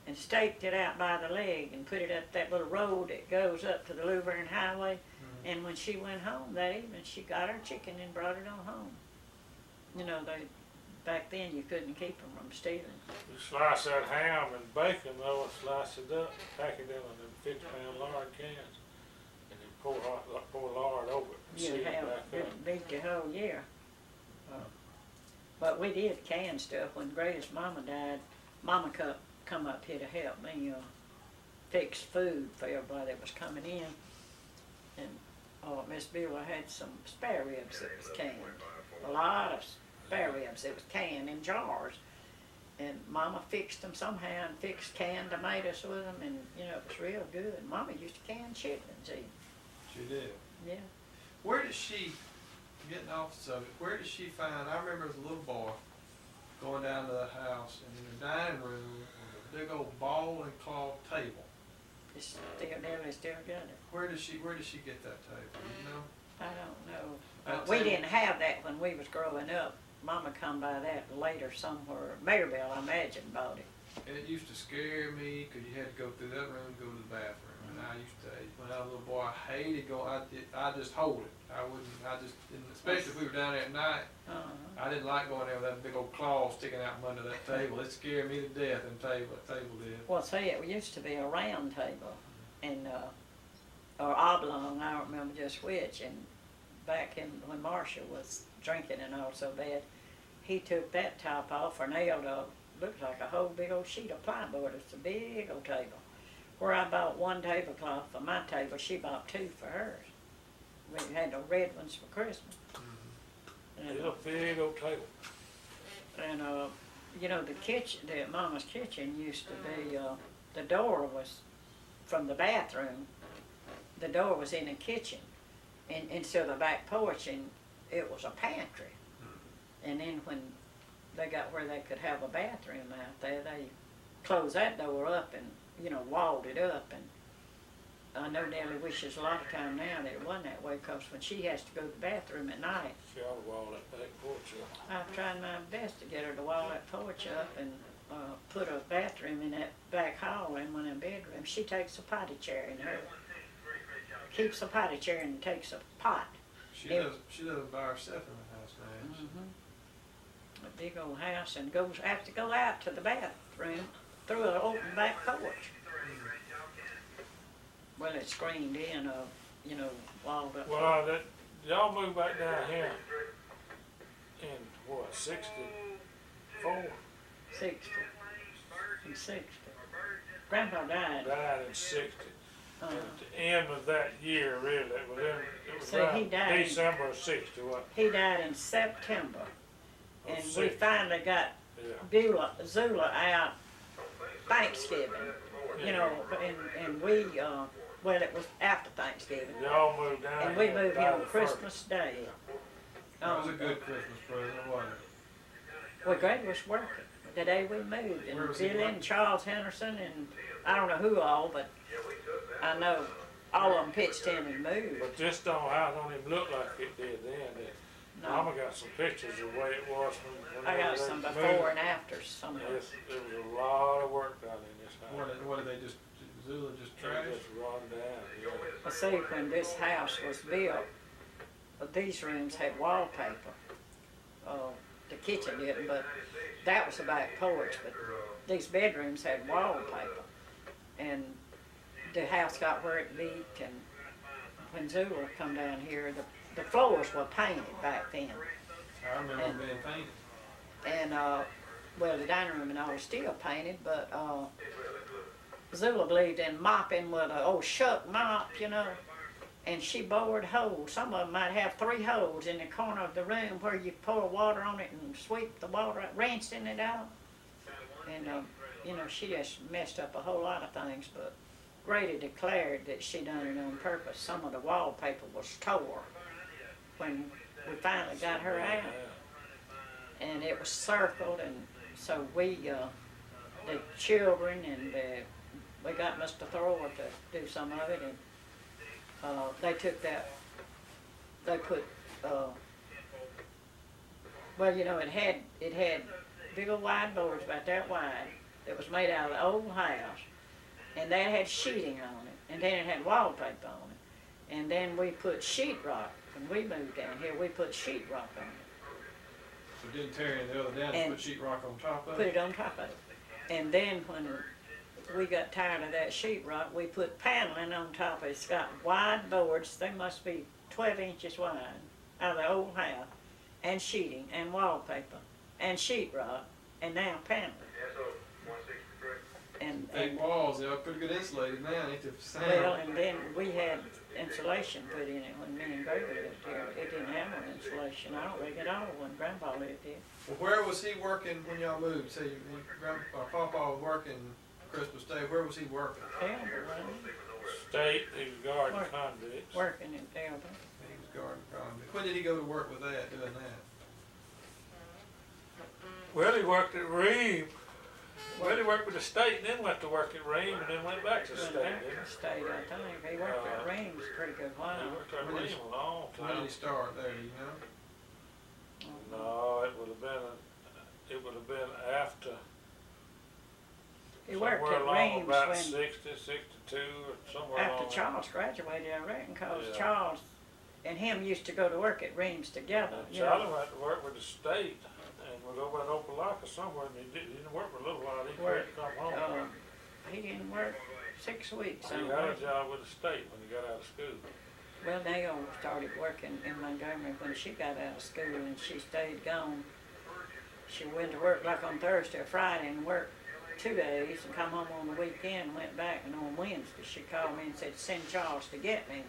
and staked it out by the leg and put it up that little road that goes up to the Luverne Highway. And when she went home that evening, she got her chicken and brought it on home. Back then you couldn't keep them from stealing. You slice that ham and bacon, though, and slice it up, pack it in them 50-pound lard cans, and then pour lard over it and seal You'd it have back up. it beat the whole year. But we did can stuff. When Grady's mama died, Mama come up here to help me fix food for everybody that was coming in. And Miss Beulah had some spare ribs that was canned. A lot of spare ribs that was canned in jars. And Mama fixed them somehow and fixed canned tomatoes with them, and you know, it was real good. Mama used to can chitlins even. She did. Yeah. Where did she, getting off the subject, where did she find, I remember as a little boy going down to the house, and in the dining room was a big old ball and claw table. It's still, Nellie still got it. Where did she get that table, you know? I don't know. That We table- didn't have that when we was growing up. Mama come by that later somewhere. Maribel, I imagine, bought it. And it used to scare me, 'cause you had to go through that room and go to the bathroom. And I used to, when I was a little boy, I hated going, I just hold it. I wouldn't, I just didn't, especially if we were down there at night. I didn't like going there with that big old claw sticking out from under that table. It scared me to death, that table did. Well, see, it used to be a round table, and, or oblong, I don't remember just which, and back in, when Marshall was drinking and all so bad, he took that top off or nailed a, looked like a whole big old sheet of plywood. It's a big old table. Where I bought one tablecloth for my table, she bought two for hers. We had the red ones for Christmas. And, It's a big old table. and you know, the kitchen, the Mama's kitchen used to be, the door was from the bathroom. The door was in the kitchen, and so the back porch, and it was a pantry. And then when they got where they could have a bathroom out there, they closed that door up and, you know, walled it up. And I know Nellie wishes a lot of time now that it wasn't that way, 'cause when she has to go to the bathroom at night, She ought to wall that back porch up. I've tried my best to get her to wall that porch up and put a bathroom in that back hall in one of them bedrooms. She takes a potty chair in her, keeps a potty chair and takes a pot. She does it by herself in the house now. ain't she? A big old house, and have to go out to the bathroom through an open back porch. Well, it's screened in, you know, walled up. Well, y'all moved back down here in what, 64? 60. And 60. Grandpa died. Died in 60. Uh, At the end of that year, really, it was See, he around died in- December of 60, what? he died in September, Of and we 60. finally got Yeah. Zula out Thanksgiving, you know, and we, well, it was after Thanksgiving, Y'all moved down. and we here moved here about on the Christmas Day. That was a good Christmas present, wasn't it? Well, Greg was working the day we moved, Where and was he Billy working? and Charles Henderson, and I don't know who all, but I know all of them pitched in and moved. But this house don't even look like it did then. No. Mama got some pictures of the way it was when I got they some moved. before and afters somewhere. There was a lot of work done in this house. What did they just, Zula just It trash? just run down, yeah. Well, see, when this house was built, these rooms had wallpaper. The kitchen didn't, but that was the back porch, but these bedrooms had wallpaper. And the house got where it leaked, and when Zula come down here, the floors were painted back then. I remember them being painted. And, well, the dining room and all was still painted, but, Zula believed in mopping with a old shuck mop, you know, and she bored holes. Some of them might have 3 holes in the corner of the room where you pour water on it and sweep the water out, rinsing it out. And, you know, she just messed up a whole lot of things, but Grady declared that she done it on purpose. Some of the wallpaper was tore when we finally got her out. And it was circled, and so we, the children and we got Mr. Thrower to do some of it, and they took that, they put, well, you know, it had big old wide boards about that wide that was made out of the old house, and that had sheeting on it, and then it had wallpaper on it, and then we put sheetrock. When we moved down here, we put sheetrock on it. So didn't tear any of the other down, And put sheetrock on top of Put it? it on top of it. And then when we got tired of that sheetrock, we put paneling on top of it. It's got wide boards, they must be 12 inches wide, out of the old house, and sheeting, and wallpaper, and sheetrock, and now paneling. And Big walls, they're pretty good insulated now, ain't they? well, and then we had insulation put in it when me and Grady lived here. It didn't have no insulation, I don't think at all when Grandpa lived here. Well, where was he working when y'all moved? See, Papa was working Christmas Day. Where was he working? Elder, wasn't State, he was guarding Work. convicts. he? Working in Elder. He was guarding convict. When did he go to work with that, doing that? Well, he worked at Ream. Well, he worked with the state and then went to work at Ream and then went back to the Went state, back to didn't the state, I think. He worked at Reams a pretty good he? while. He worked at When did Ream a long When did time. he start there, do you know? No, it would have been after. He worked somewhere at along Reams about when, 60, 62, or somewhere after along. Charles graduated, I reckon, cause Yeah. Charles and him used to go to work at Reams together, And you know. Charlie went to work with the state and was over in Opelika somewhere, and he didn't work for a little while, he Worked, couldn't come home. He didn't work 6 weeks, I He don't got a think. job with the state when he got out of school. Well, Naomi started working in Montgomery when she got out of school, and she stayed gone. She went to work like on Thursday or Friday and worked 2 days and come home on the weekend and went back, and on Wednesday she called me and said, send Charles to get me.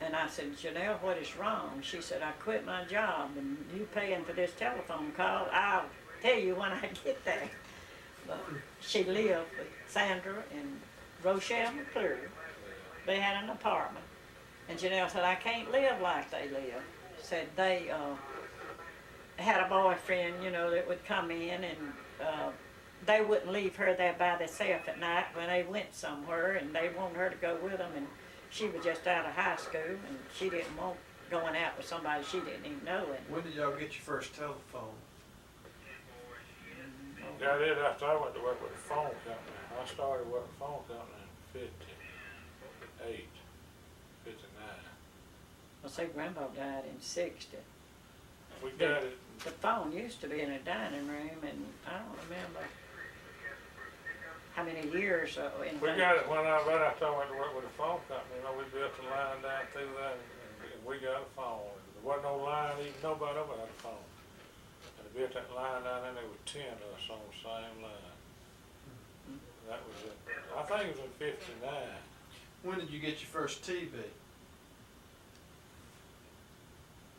And I said, Janelle, what is wrong? She said, I quit my job and you paying for this telephone call. I'll tell you when I get there. But she lived with Sandra and Rochelle McClure. They had an apartment. And Janelle said, I can't live like they live. Said they had a boyfriend, you know, that would come in and they wouldn't leave her there by themselves at night when they went somewhere, and they wanted her to go with them, and she was just out of high school and she didn't want going out with somebody she didn't even know. And When did y'all get your first telephone? Got it after I went to work with a phone company. I started working with a phone company in 58, 59. I say Grandpa died in 60. We got it, The phone used to be in a dining room, and I don't remember how many years in. we got it right after I went to work with a phone company. You know, we built a line down through there and we got a phone. There wasn't no line, even nobody over had a phone. And they built that line down there, there were 10 of us on the same line. That was it. I think it was in 59. When did you get your first TV?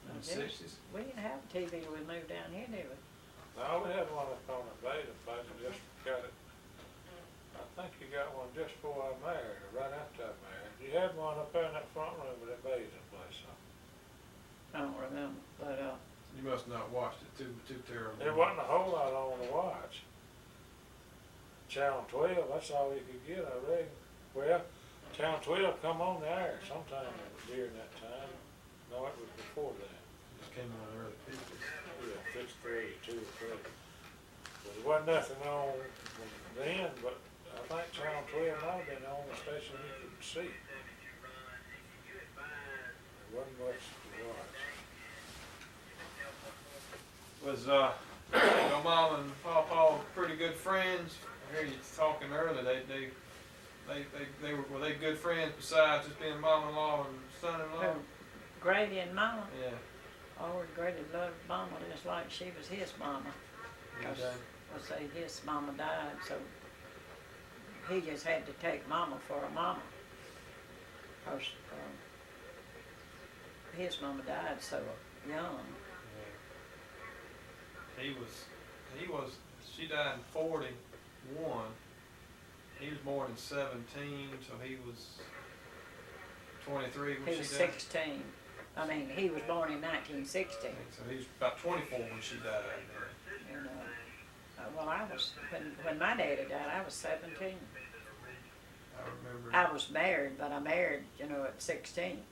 In the Yes. 60s? We didn't have a TV when we moved down here, did we? No, we had one up on the Beta place, and just got it. I think you got one just before I married, or right after I married. You had one up there in that front room of that Beta place. I don't remember, but You must not watched it too terrible. There wasn't a whole lot on to watch. Channel 12, that's all you could get, I reckon. Well, Channel 12 come on the air sometime during that time. No, it was before that. Just came on early 50s. Yeah, 6:30, 2 or 3. Well, there wasn't nothing on then, but I think Channel 12 might have been the only station you could see. There wasn't much to watch. Was your mom and Papa pretty good friends? I hear you talking earlier. Were they good friends besides just being mom-in-law and son-in-law? Grady and Mama, Yeah. oh, Grady loved Mama just like she was his mama. Okay. I say his mama died, so he just had to take Mama for a mama. 'Cause his mama died so young. She died in 41. He was born in 17, so he was 23 when He she was died. 16. I mean, he was born in 1960. So he was about 24 when she died. And, well, I was, when my daddy died, I was 17. I remember. I was married, but I married, you know, at 16.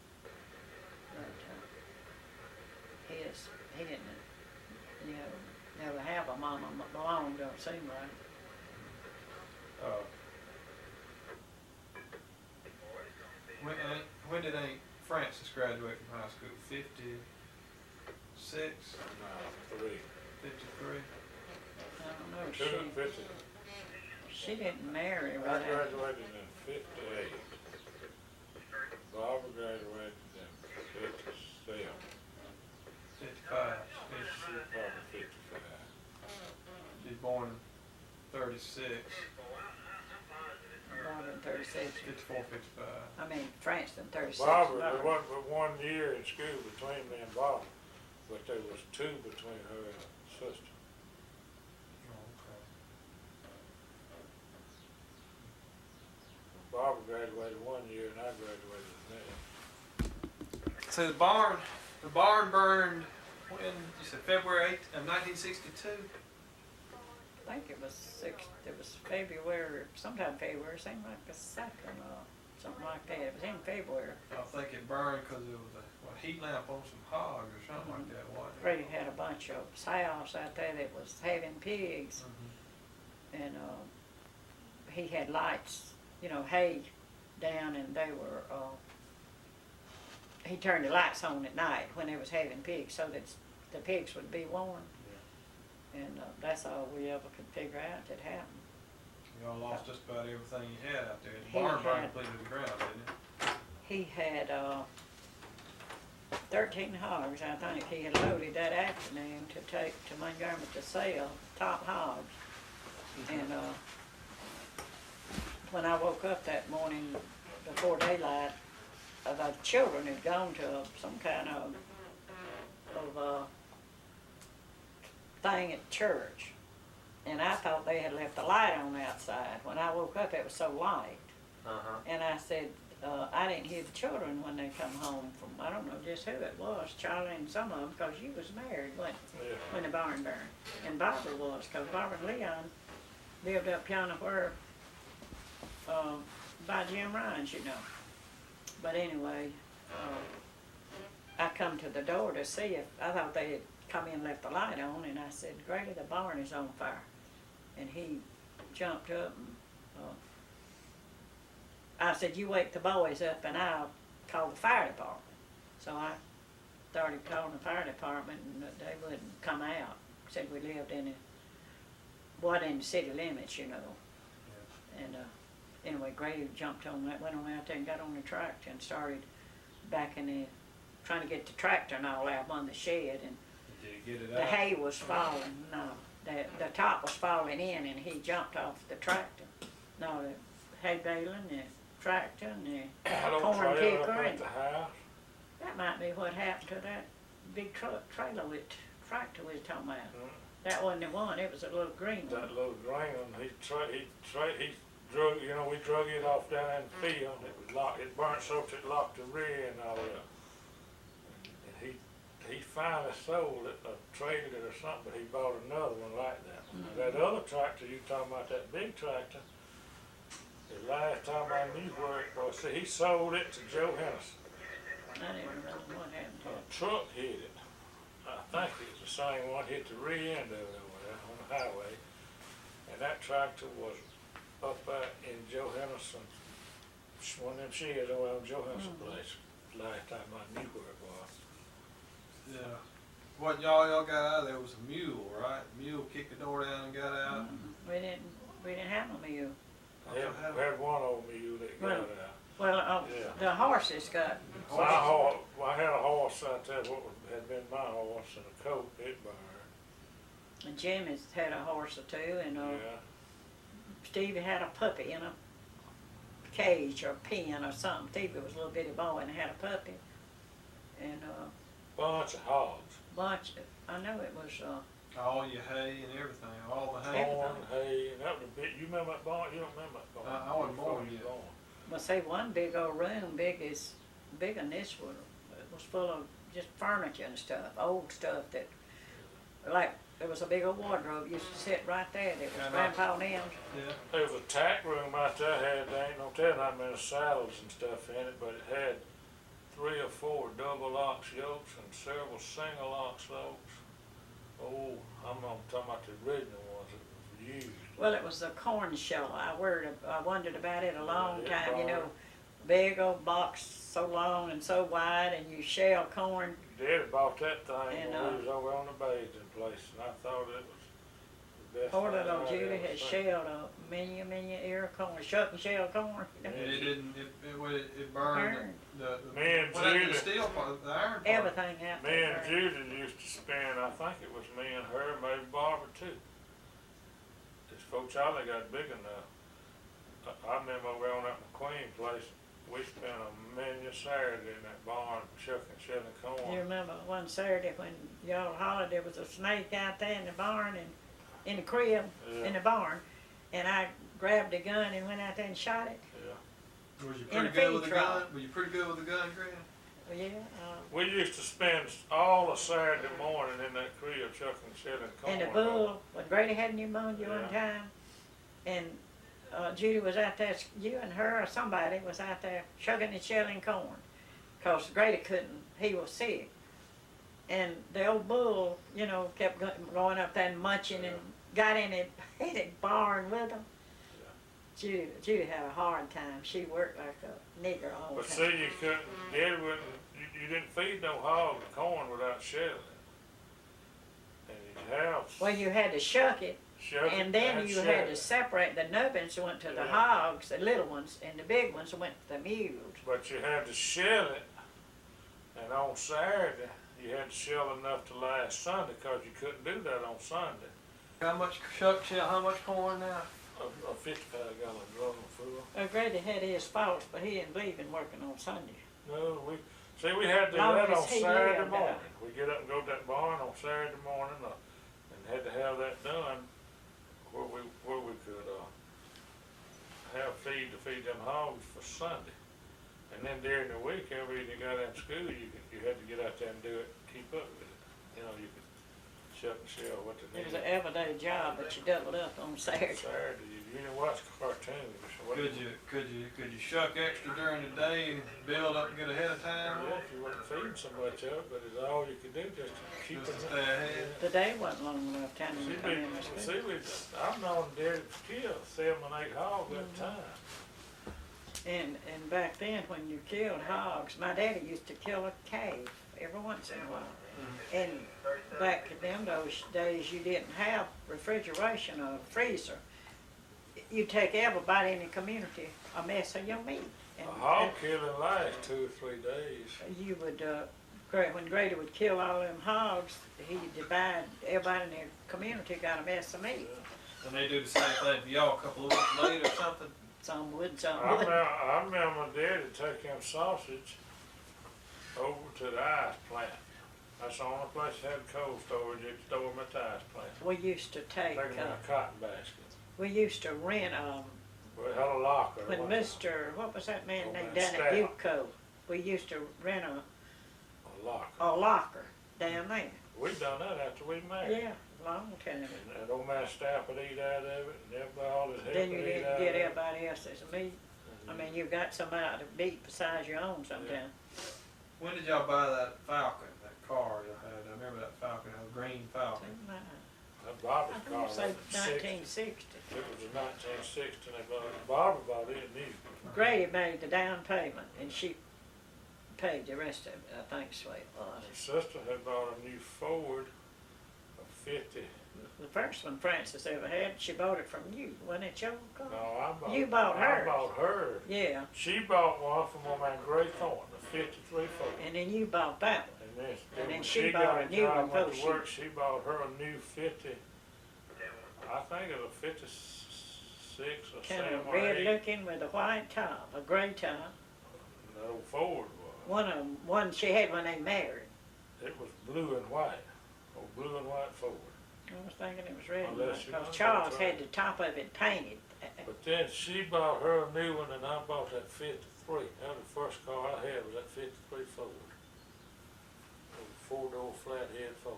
But he didn't, you know, never have a mama long, don't seem right. When did Aunt Frances graduate from high school? 56? No, 3. 53? I don't know, 250. she didn't marry I right after. graduated in 58. Barbara graduated in 57. 55. She was probably 55. She's born in 36. About in 36. 54, 55. I mean, Frankston, 36. Barbara, there wasn't but 1 year in school between me and Barbara, but there was 2 between her and her sister. Oh, okay. Barbara graduated 1 year and I graduated the next. So the barn burned when, you said February 8th of 1962? I think it was February, sometime February, seemed like the second, something like that. It was in February. I think it burned because it was a heat lamp on some hogs or something like that, wasn't it? Grady had a bunch of sows out there that was having pigs, and he had lights, hay down, and they were, he turned the lights on at night when they was having pigs so that the pigs would be warm. And that's all we ever could figure out that happened. Y'all lost just about everything you had out there. The He barn burned had- completely to the ground, didn't it? He had 13 hogs, I think. He had loaded that afternoon to take to Montgomery to sell, top hogs. And when I woke up that morning before daylight, the children had gone to some kind of thing at church. And I thought they had left the light on outside. When I woke up, it was so light. And I said, I didn't hear the children when they come home from, I don't know just who it was, Charlie and some of them, because you was married when the barn burned. And Barbara was, because Barbara and Leon lived up yonder where, by Jim Ryan's, But anyway, I come to the door to see if, I thought they had come in and left the light on, and I said, Grady, the barn is on fire. And he jumped up and I said, you wake the boys up and I'll call the fire department. So I started calling the fire department and they wouldn't come out. Said we lived in in the city limits, And anyway, Grady jumped on that, went on out there and got on the tractor and started trying to get the tractor and all out on the shed. And Did you get it the out? hay was falling, the top was falling in and he jumped off the tractor. No, the hay baling, the tractor and the corn picker. At the house. That might be what happened to that big trailer with tractor we was talking about. That wasn't the one, it was a little green one. That little green one, he drug, we drug it off down in the field. It was locked, it burnt so it locked the rear and all that. And he finally sold it, traded it or something, but he bought another one like that. That other tractor, you talking about that big tractor, the last time I knew where it was, see, he sold it to Joe Henderson. I didn't remember what happened to A it. truck hit it. I think it was the same one, hit the rear end of it over there on the highway. And that tractor was up in Joe Henderson, one of them sheds over on Joe Henderson's place. Last time I knew where it was. Yeah. What y'all got out of there was a mule, right? Mule kicked the door down and got out. We didn't have no mule. We had one old mule that got out. Well, Yeah. the horses got, I had a horse out there, had been my horse, and a colt, it burned. and Jimmy's had a horse or two, and Yeah. Stevie had a puppy in a cage or pen or something. Stevie was a little bitty boy and had a puppy. And Bunch of hogs. I know it was, All your hay and everything, all the hay. Everything. Corn, hay, and that was a bit, you remember that barn? You don't remember that barn? I wasn't born Before you yet. born. well, say one big old room, bigger than this one. It was full of just furniture and stuff, old stuff that, like, there was a big old wardrobe used to sit right there. That was And Grandpa and them. Yeah. There was a tack room out there, there ain't no telling how many saddles and stuff in it, but it had 3 or 4 double ox yokes and several single ox yokes. Oh, I'm talking about the original ones that were used. Well, it was the corn show. I wondered about it a long Yeah, it time. brought- Big old box so long and so wide, and you shell corn. Daddy bought that thing And, when we was over on the bathing place, and I thought it was the best Poor thing little I'd Judy ever had seen. shelled a many ear corn, shuck and shell corn. And it didn't, it burned the Me and what happened to Judy- the steel part, the iron part? Everything out Me there. and Judy used to spend, I think it was me and her, maybe Barbara too. This folks, y'all got big enough. I remember over on that You remember one Saturday when y'all hollered, there was a snake out there in the barn and in the crib, Yeah. in the barn, and I grabbed a gun and went out there and shot it. Yeah. Was you In pretty a good with feed the gun? trough. Were you pretty good with the gun, Grant? Well, yeah, We used to spend all of Saturday morning in that crib chucking shit and corn. and the bull, when Grady had pneumonia one time, and Judy was out there, you and her or somebody was out there shucking and shelling corn, cause Grady couldn't, he was sick. And the old bull, you know, kept going up there and munching and got in it, barn with him. Judy had a hard time. She worked like a nigger all the But time. see, you couldn't, Daddy wouldn't, you didn't feed no hog the corn without shelling it. And you'd have. Well, you had to shuck it, Shuck it and then you shell had to it. separate the nubbins went to the Yeah. hogs, the little ones, and the big ones went to the mules. But you had to shell it, and on Saturday, you had to shell enough to last Sunday, cause you couldn't do that on Sunday. How much shuck shell? How much corn now? A 55-gallon drum full. Grady had his faults, but he didn't believe in working on Sunday. No, we had to do Long that as on he Saturday lived, morning. We get up and go to that barn on Saturday morning, and had to have that done where we could, have feed to feed them hogs for Sunday. And then during the week, every time you got out of school, you had to get out there and do it, keep up with it. You know, you could shuck and shell what they It was needed. an everyday job, but you doubled up on Saturday. Saturday, you didn't watch cartoons. Could you shuck extra during the day and build up and get ahead of time? Yeah, if you wasn't feeding so much of it, but it's all you could do just to keep Just it. to stay ahead. The day wasn't long enough time to come in and See, I've known Daddy kill 7 or 8 hogs at a time. And back then, when you killed hogs, my daddy used to kill a calf every once in a while. And back in them those days, you didn't have refrigeration or freezer. You take everybody in the community a mess of your meat. A hog killing lasts 2 or 3 days. You would, when Grady would kill all them hogs, he'd divide, everybody in the community got a mess of meat. And they do the same thing for y'all a couple of weeks later or something. Some would, some I wouldn't. remember my daddy taking him sausage over to the ice plant. That's the only place that had cold storage. You'd store them at the ice plant. We used to take, Take them in a cotton basket. we used to rent, We had a locker. when wasn't it? what was that man Oh, named man, down at Stout. Buco? We used to rent A locker. a locker down there. We done that after we married. Yeah, long time. And old man Stapp would eat out of it, and everybody, all his help Then would you eat didn't out get of it. everybody else's meat. I mean, you got somebody to beat besides your own sometimes. When did y'all buy that Falcon, that car y'all had? I remember that Falcon, a green Falcon. That I Bobby's car don't was say in 60. 1960. It was in 1960, and they bought it. Bobby bought it new. Grady made the down payment and she paid the rest of it, I think is the way it was. His sister had bought a new Ford, a 50. The first one Frances ever had, she bought it from you, wasn't it your car? No, I bought. You bought hers. I bought her. Yeah, She bought one from old man Gray Thornton, a 53 Ford. and then you bought that one. And then then she she bought got a a new job, one went before to work, she bought her a new 50. I think it was a 56 or Kind 7 of or red 8. looking with a white top, a gray top. That old Ford was. One she had when they married. It was blue and white, old blue and white Ford. I was thinking it was red, Unless you because want Charles that's right. had the top of it painted. But then she bought her a new one, and I bought that 53. That was the first car I had, was that 53 Ford. A 4-door flathead Ford.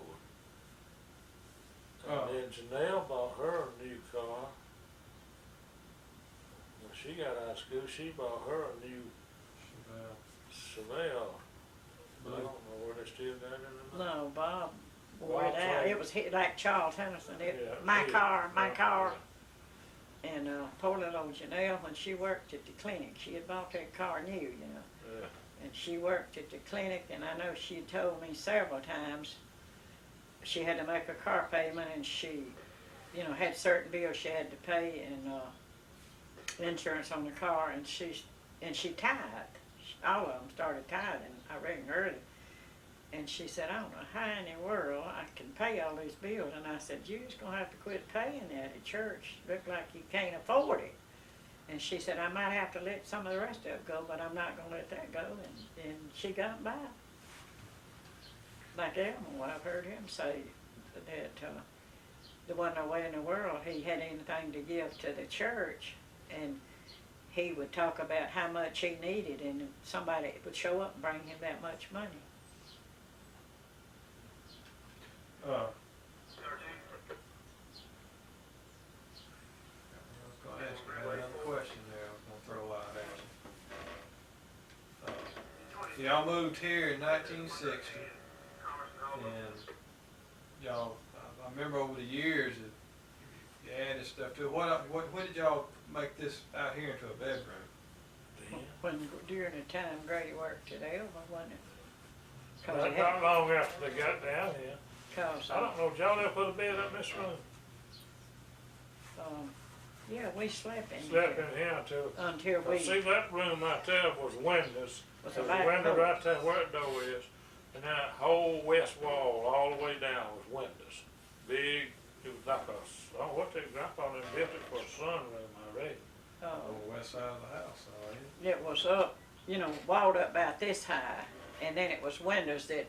And Oh. then Janelle bought her a new car. When she got out of school, she bought her a new Chevelle. I don't know where they still got it or not. No, Bob wore it Bob out. traded. It was like Charles Henderson, Yeah, my yeah, car, my yeah, car. And poor little old Janelle, when she worked at the clinic, she had bought that car new, you know. Yeah. And she worked at the clinic, and I know she told me several times she had to make a car payment, and she, you know, had certain bills she had to pay, and insurance on the car, and she tied. All of them started tithing, I reckon early. And she said, I don't know how in the world I can pay all these bills. And I said, you're just gonna have to quit paying that at church. Look like you can't afford it. And she said, I might have to let some of the rest of it go, but I'm not gonna let that go. And she got by. like Elmer, I've heard him say that, there wasn't no way in the world he had anything to give to the church, and he would talk about how much he needed, and somebody would show up and bring him that much money. I was gonna ask you another question there, I was gonna throw out at you. Y'all moved here in 1960, and y'all, I remember over the years that you added stuff to it. When did y'all make this out here into a bedroom? When, during the time Grady worked at Earle, wasn't it? 'Cause Not he had- long after they got down here. 'cause, I don't know, did y'all ever put a bed up in this room? yeah, we slept in Slept here in here until we, see, that room right there was windows. was a There's a back window door. right there where the door is, and that whole west wall, all the way down was windows. Big, it was like a, I don't know what their grandpa them built it for a sunroom, I reckon. uh, On the west side of the house, all right? it was up, walled up about this high, and then it was windows that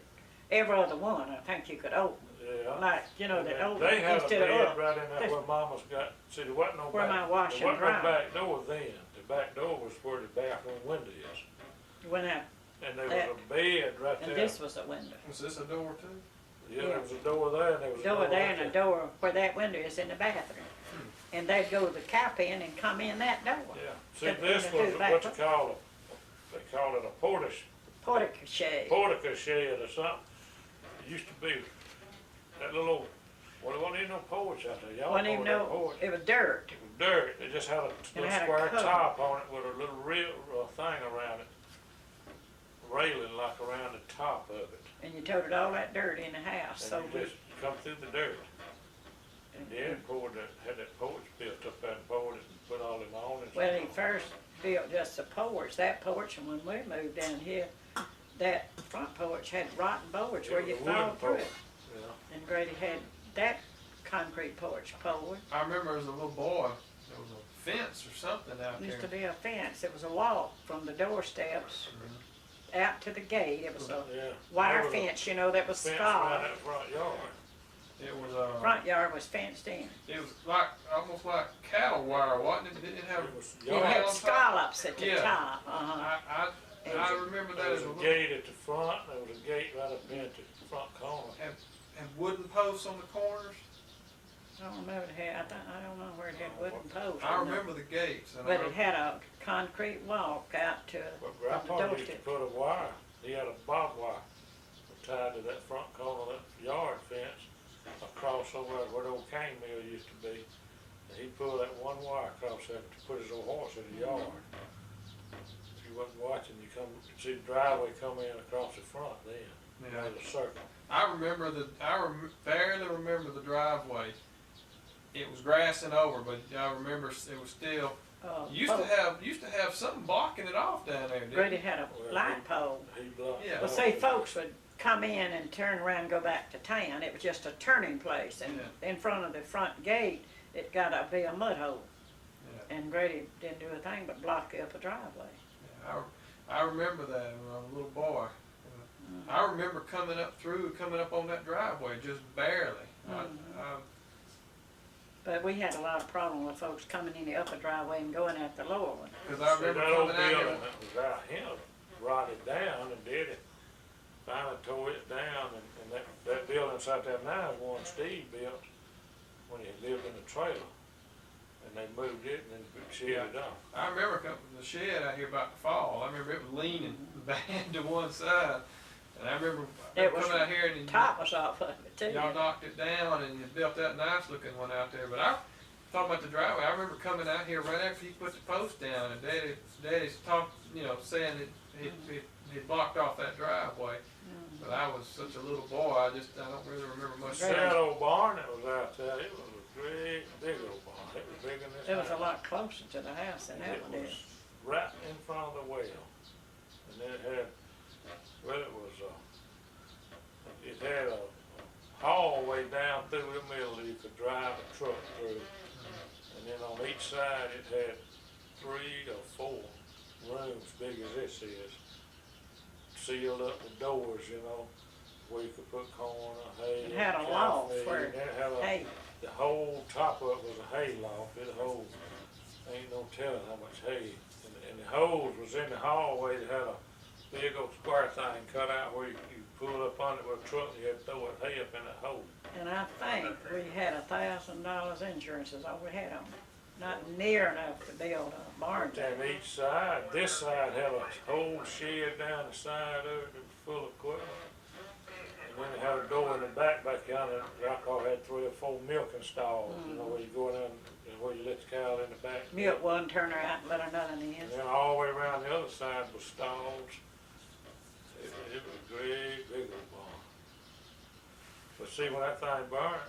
every other one, I think you could open. Yeah. Like, that open They had a instead of bed up. right in there where mama's got, see, there wasn't no Where back. my wash there and wasn't no dry. back door then. The back door was where the bathroom window is. Went out, And there was a bed right and there. this was a window. Was this a door too? Yeah, there was a door there, and there was a Door there and right a door where that window is in the bathroom. And they'd go to the cap in and come in that door. Yeah, see, But this in the was two what you back- call they call it a Portico shade. portico shed or something. It used to be that little, well, there wasn't even no porch out there, y'all Wasn't even know that no, porch. it was dirt. It was dirt, it just had a little had a square cover. top on it with a little real, thing around it. Railing like around the top of it. And you toted all that dirt in the house, so And you we, just come through the dirt. And then had that porch built up there and poured it and put all them awnings. well, he on. first built just a porch, that porch, and when we moved down here, that front porch had rotten boards It where was you a wooden fall through porch, it. Yeah. And Grady had that concrete porch poured. I remember as a little boy, there was a fence or something out Used to there. be a fence, it was a walk from the doorsteps out to the gate, it was a Yeah. wire There was a fence, that was Fence around scarred. that front yard. It was, Front yard was fenced in. it was like, almost like cattle wire, wasn't it? It didn't have, It was It Yeah. yard. had on top. scallops at the Yeah. top, uh-huh. I remember that There as was a a little, gate at the front, there was a gate right up in the front corner. and wooden posts on the corners. I don't know, I don't know where it had wooden posts. I remember the gates, and But it had a concrete walk out to, But from the Grandpa used to doorstep. put a wire, he had a barbed wire tied to that front corner of that yard fence across over where the old cane mill used to be. And he'd pull that one wire across there to put his old horse in the yard. If you wasn't watching, you see the driveway come in across the front then, Yeah. with a circle. I barely remember the driveway. It was grassing over, but I remember it was still, used to have something blocking it off down there, didn't Grady it? had a Well, light pole. He blocked. Yeah. Well, see, folks would come in and turn around and go back to town. It was just a turning place, and in front of the front gate, it got to be a mud hole. Yeah. And Grady didn't do a thing but block up a driveway. Yeah, I remember that when I was a little boy. I remember coming up on that driveway, just barely. But we had a lot of problem with folks coming in the upper driveway and going out the lower one. Cause I See, remember that old coming out building here. that was out here rotted down and did it. Finally tore it down and that building inside there now is one Steve built when he lived in the trailer. And they moved it and then shed it off. I remember the shed out here about to fall. I remember it was leaning bad to one side. And I remember It was coming out here and Top was off of it too. y'all knocked it down and you built that nice looking one out there. But I talking about the driveway, I remember coming out here right after he put the post down and Daddy's talked, saying that he blocked off that driveway. But I was such a little boy, I don't really remember much. See that old barn that was out there, it was a great, big old barn. It was bigger than this It was a house. lot closer to the house than that It one was is. right in front of the well. And then it had a hallway down through the middle that you could drive a truck through. And then on each side, it had 3 or 4 rooms big as this is. Sealed up the doors, where you could put corn or hay. It had a cow loft feed, where and then it had a, Hey, the whole top of it was a hay loft. It hold, ain't no telling how much hay. And the hose was in the hallway. It had a big old square thing cut out where you pull up on it with a truck and you had to throw that hay up in that hole. and I think we had $1,000 insurance is all we had on it. Not near enough to build a barn. And each side, this side had a whole shed down the side of it that was full of equipment. And then it had a door in the back yonder, I probably had 3 or 4 milking stalls, you know, where you go in and where you let the cow in the back. Milk one, turn her out and let her nut in the And end. then all the way around the other side was stalls. It was a great big old barn. But see, when that thing burnt,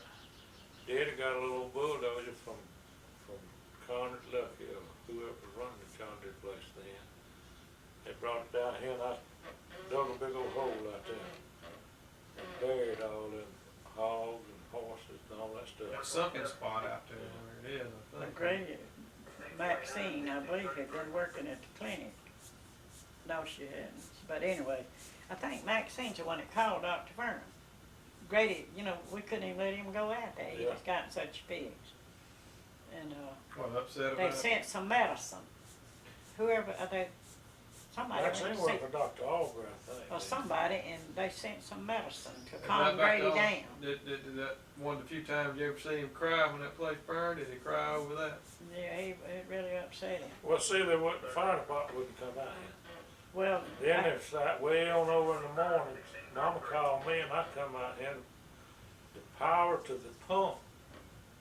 Daddy got a little bulldozer from Conrad Lucky or whoever was running the Conrad place then. They brought it down here and I dug a big old hole out there and buried all them hogs and horses and all that That stuff. sunken spot out there where it is, I The think. great Maxine, I believe, had been working at the clinic. No, she hadn't. But anyway, I think Maxine's the one that called Dr. Vernon. Grady, you know, we couldn't even let him go out there. He Yeah. was gotten such fix. And What, upset they about it? sent some medicine. Whoever, somebody went Maxine to worked see, for Dr. Aubrey, I think. or somebody, and they sent some medicine to Is calm that back Grady on? down. Did that one of the few times you ever see him cry when that place burned? Did he cry over that? Yeah, it really upset him. Well, see, they wouldn't, the fire department wouldn't come out here. Well, Then it's like way on over in the morning, Mama called me and I come out here, the power to the pump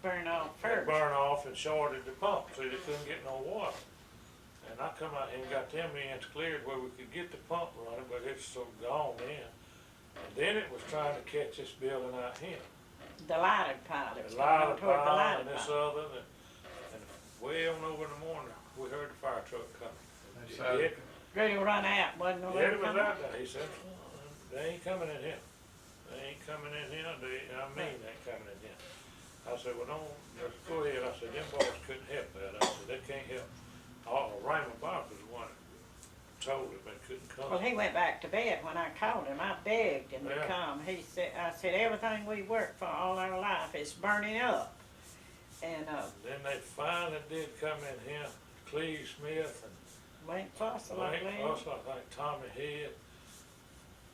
burn off had first. burned off and shorted the pump, so they couldn't get no water. And I come out here and got them ends cleared where we could get the pump running, but it's so gone then. And then it was trying to catch this building out here. The lighted pilot. The lighted toward the pile lighted and this pile. other, and way on over in the morning, we heard the fire truck coming. They It decided- did. Grady run out, wasn't no Daddy way was coming. out there, he said, they ain't coming in here. They ain't coming in here, they ain't coming in here. I said, well, don't, let's go ahead, I said, them boys couldn't help that, I said, they can't help. Raymond Barker was the one that told them they couldn't come. Well, he went back to bed when I called him. I begged him to Yeah. come. He said, I said, everything we worked for all our life is burning up. And, Then they finally did come in here, Cleve Smith and Link Fossil, I Link believe. Russell, I think Tommy Head,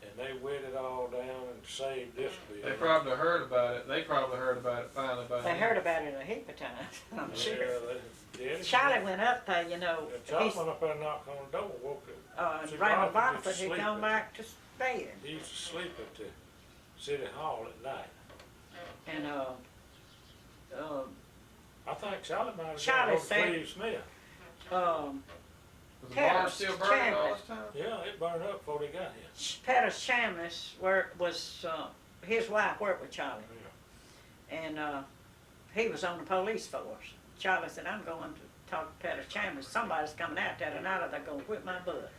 and they wet it all down and saved this building. They probably heard about it. They probably heard about it finally by They then. heard about it a heap of times, I'm Yeah, sure. they did. Charlie went up there, you know. Yeah, Charlie went up there and knocked on the door, woke up. See, Raymond Barker used to Bartlett had sleep gone at- back to bed. He used to sleep at the city hall at night. And, I think Charlie might have Charlie gone over said- Cleve Smith. Was the bar Harris, still burning all Chandler. this time? Yeah, it burned up before they got here. Pettis Chambliss was, his wife worked with Charlie. And he was on the police force. Charlie said, I'm going to talk to Pettis Chambliss. Somebody's coming out there tonight or they're going to whip my butt.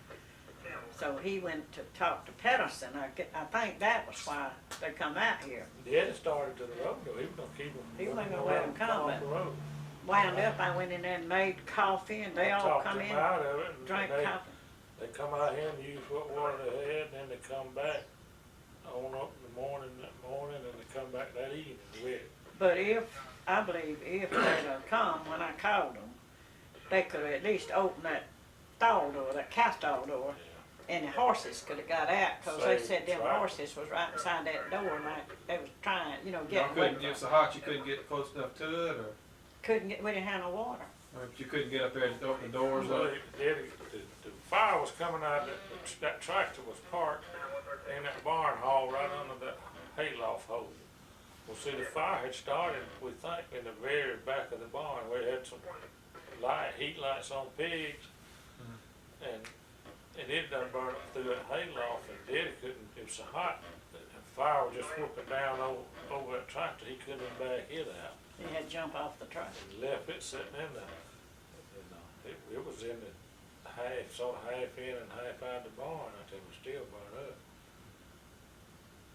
So he went to talk to Pettis, and I think that was why they come out here. Daddy started to the road though, he was gonna keep them. He wasn't gonna let 'em come, off but- the road. Wound up, I went in there and made coffee, and they all Talked come them in, out of it, and drank they, coffee. they come out here and use what water they had, and then they come back on up in the morning, that morning, and they come back that evening with it. But I believe if they'd have come when I called them, they could have at least opened that stall door, that cow stall door, and the horses could have got out, 'cause they Saved said them traffic. horses was right inside that door, like they was trying, you know, Y'all get away couldn't from get so hot you couldn't get close enough to it, or Couldn't get, we didn't have no water. you couldn't get up there to open the doors Well, up. the fire was coming out, that tractor was parked in that barn hall right under that hayloft hole. Well, see, the fire had started, we think, in the very back of the barn, where it had some heat lights on pigs. And it done burned up through that hayloft, and Daddy couldn't, it was so hot, the fire was just whooping down over that tractor, he couldn't even back it out. He had to jump off the truck. And left it sitting in there. And, it was in the half, sort of half in and half out the barn, out there, was still burned up.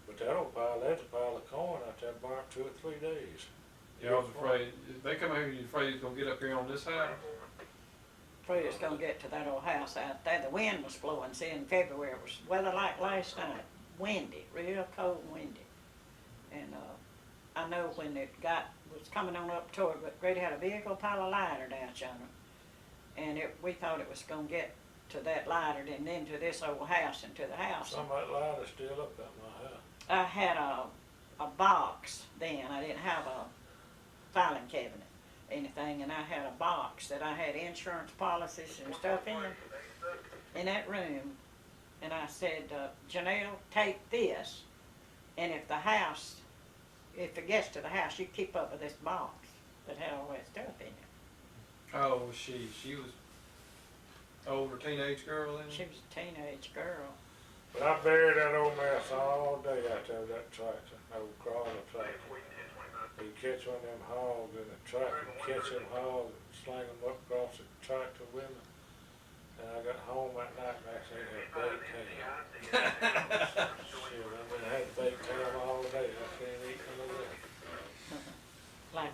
But that old pile, that's a pile of corn out there, burnt 2 or 3 days. Y'all was afraid, if they come out here, you afraid he's gonna get up here on this house? Afraid it's gonna get to that old house out there. The wind was blowing, see, in February, it was weather like last night. windy, real cold and windy. And, I know when it was coming on up toward, but Grady had a big old pile of lighter down yonder. And we thought it was gonna get to that lighter and then to this old house and to the house. Some of that light is still up at my house. I had a box then, I didn't have a filing cabinet, anything, and I had a box that I had insurance policies and stuff in that room. And I said, Janelle, take this, and if it gets to the house, you keep up with this box that had all that stuff in it. How old was she? She was older teenage girl then? She was a teenage girl. But I buried that old mess all day out there with that tractor, old crawler tractor. You catch one of them hogs in the tractor, catch them hogs and sling them up across the tractor with me. And I got home that night and actually had baked ham. Shit, I had baked ham all day. I can't eat none of that. Like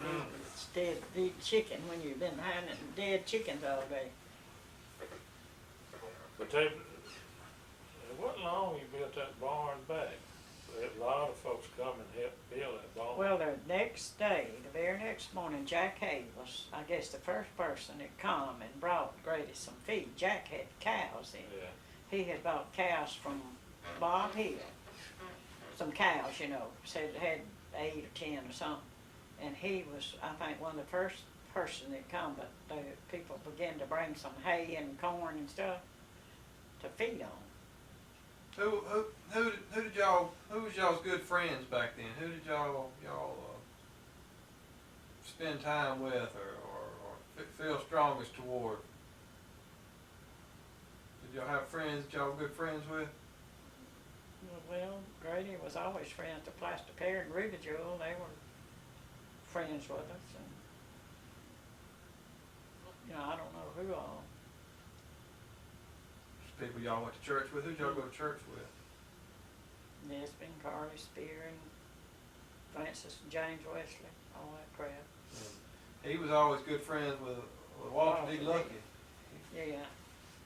dead chicken when you've been having dead chickens all day. But it wasn't long you built that barn back. A lot of folks come and help build that barn. Well, the next day, the very next morning, Jack Hay was, I guess, the first person that come and brought Grady some feed. Jack had cows in. Yeah. He had bought cows from Bob Hill. Some cows, you know, said it had 8 or 10 or something. And he was, I think, one of the first person that come, but the people began to bring some hay and corn and stuff to feed on. Who was y'all's good friends back then? Who did y'all spend time with or feel strongest toward? Did y'all have friends that y'all were good friends with? Well, Grady was always friends with Plaster Pear and Ruby Jewel. They were friends with us, and I don't know who all. People y'all went to church with? Who'd y'all go to church with? Nesbin, Carly Spear, and Francis and James Wesley, all that crap. He was always good friends with Walter D. Lucky. Yeah,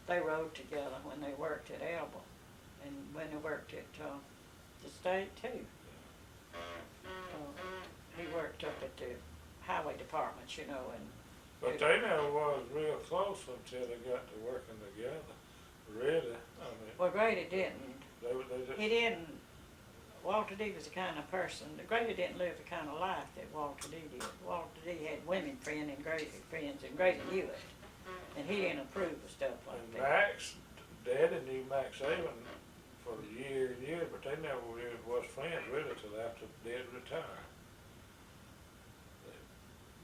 they rode together when they worked at Earle, and when they worked at the state too. He worked up at the highway departments, and. But they never was real close until they got to working together. Really, I mean. Well, Grady didn't. They just. He didn't. Walter D. was the kind of person. Grady didn't live the kind of life that Walter D. did. Walter D. had women friends and Grady knew it, and he didn't approve of stuff like And that. Max, Daddy knew Max Avon for years and years, but they never really was friends really till after Dad retired.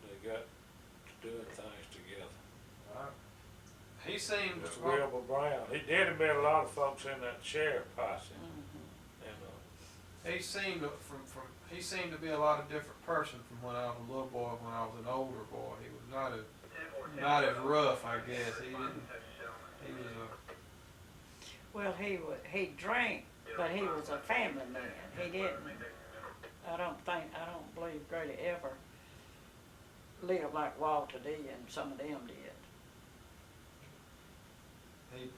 They got to doing things together. Right. He seemed Mr. Wilbur Brown, he did have met a lot of folks in that sheriff posse. Mhm. And he seemed he seemed to be a lot of different person from when I was a little boy. When I was an older boy, he was not as rough, I guess. He was Well, he drank, but he was a family man. He didn't. I don't believe Grady ever lived like Walter D. and some of them did.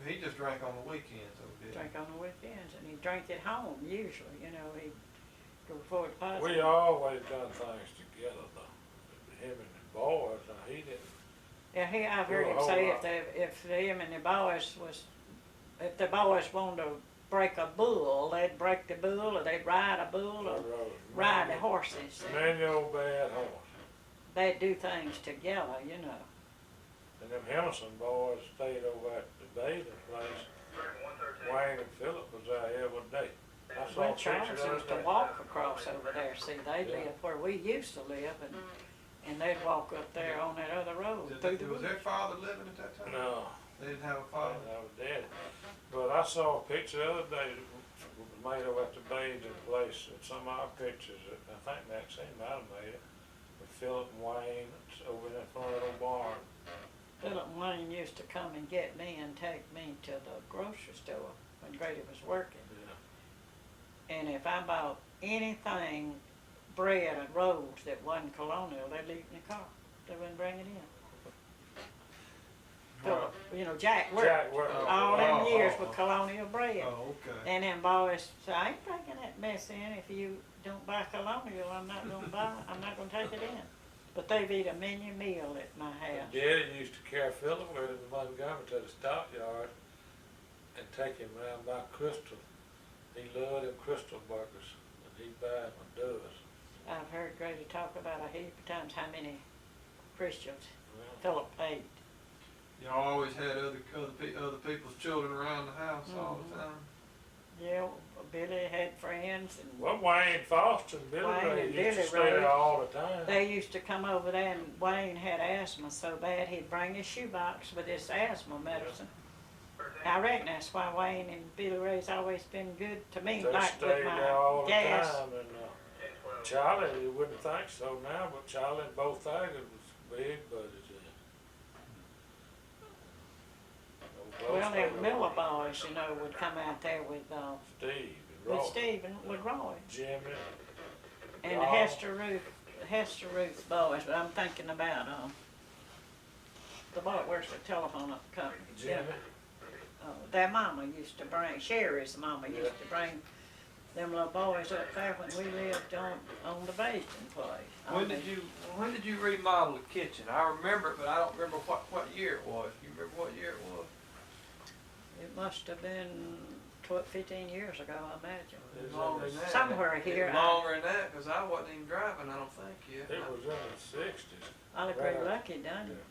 he just drank on the weekends, though, didn't Drank on the weekends, and he drank at home usually. He'd go before the pub. we always done things together though. Him and the boys, now he didn't. Yeah, I've heard Do a him whole say lot. if him and the boys if the boys wanted to break a bull, they'd break the bull, or they'd ride a bull, or ride the horses. Many old bad horse. They'd do things together, And them Henderson boys stayed over at the bathing place. Wayne and Phillip was there every day. I saw Well, pictures Charles the other used to day. walk across over there. See, they Yeah. lived where we used to live, and they'd walk up there on that other road through the was woods. their father living at that time? No, They didn't have a I father? was dead. But I saw a picture the other day that was made over at the bathing place, and some of our pictures, I think Maxine might have made it, with Phillip and Wayne over in front of the old barn. Philip Wayne used to come and get me and take me to the grocery store when Grady was working. Yeah. And if I bought anything, bread or rolls that wasn't colonial, they'd leave it in the car. They wouldn't bring it in. Philip, you know, Jack worked Jack worked. all them years oh, with Colonial Bread. Oh, okay. And them boys said, I ain't taking that mess in. If you don't buy Colonial, I'm not gonna take it in. But they've eat a mini meal at my house. Daddy used to carry Philip with him in Montgomery to the stockyard and take him around by Crystal. He loved them Crystal burgers, and he'd buy them a dozen. I've heard Grady talk about a heap of times how many Christians Well, Philip ate. Y'all always had other people's children around the house all the time. Yeah, Billy had friends and well, Wayne Foster and Billy Wayne Ray and used to Billy stay Ray. there all the time. they used to come over there, and Wayne had asthma so bad he'd bring his shoebox with his asthma medicine. I reckon that's why Wayne and Billy Ray's always been good to me, They like with stayed there all my the gas. time, and Charlie, you wouldn't think so now, but Charlie and both Thagard was big buddies then. Well, them Miller boys, you know, would come out there with Steve and Roy. Steve and with Roy. Jimmy. And the Rob. Hester Ruth boys, but I'm thinking about, the boy that works for the telephone company. Jimmy. Their mama used to bring, Sherry's mama used Yeah. to bring them little boys up there when we lived on the basting place. When did you remodel the kitchen? I remember it, but I don't remember what year it was. You remember what year it was? It must have been 15 years ago, I imagine. It was Longer in than the- that. Somewhere It here, was longer than that, cause I wasn't even driving, I don't think yet. It was in the sixties, Ollie pretty lucky done it.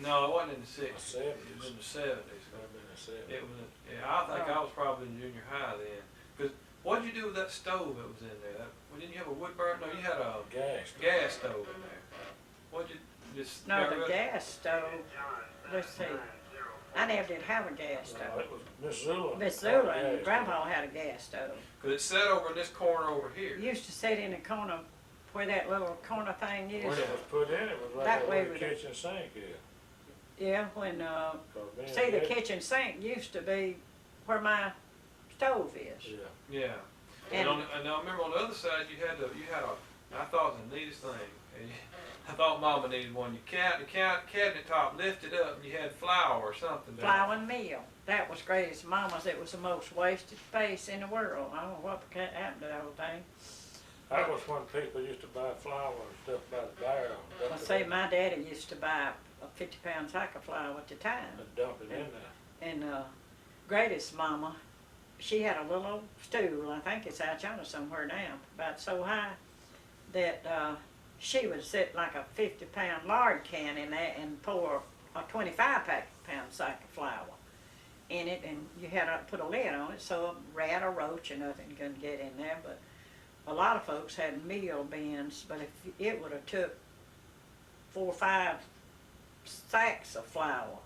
No, it wasn't in the the sixties. It was in seventies. the seventies. Maybe in the seventies. It was, yeah, I think I was probably in junior high then. Cause what'd you do with that stove that was in there? Didn't you have a wood burner? No, you had a gas stove in there. What'd you, just? No, got the rid of- gas stove, let's see, I never did have a gas No, stove. it was Miss Zula. Miss Zula Yeah, and Grandpa had a gas stove. Cause it sat over in this corner over here. Used to sit in the corner where that little corner thing When is. it was put in, it was right That there way where the with it. kitchen sink is. Yeah, when, 'Cause me and see, the Dad- kitchen sink used to be where my stove is. Yeah. Yeah. And I remember on the other side you had I thought it was the neatest thing. And I thought Mama needed one. The cabinet top lifted up and you had flour or something down Flour and meal. That was Grady's mama's. It was the most wasted space in the world. I don't know what happened to that whole thing. That was when people used to buy flour and stuff by the barrel. and I dump it say in- my daddy used to buy a 50-pound sack of flour at a time. And dump it in there. And Grady's mama, she had a little old stool, I think it's out yonder somewhere now, about so high, that she would sit like a 50-pound lard can in there and pour a 25-pound sack of flour in it, and you had to put a lid on it so a rat or roach or nothing couldn't get in there. But a lot of folks had meal bins, but if it would have took 4 or 5 sacks of flour,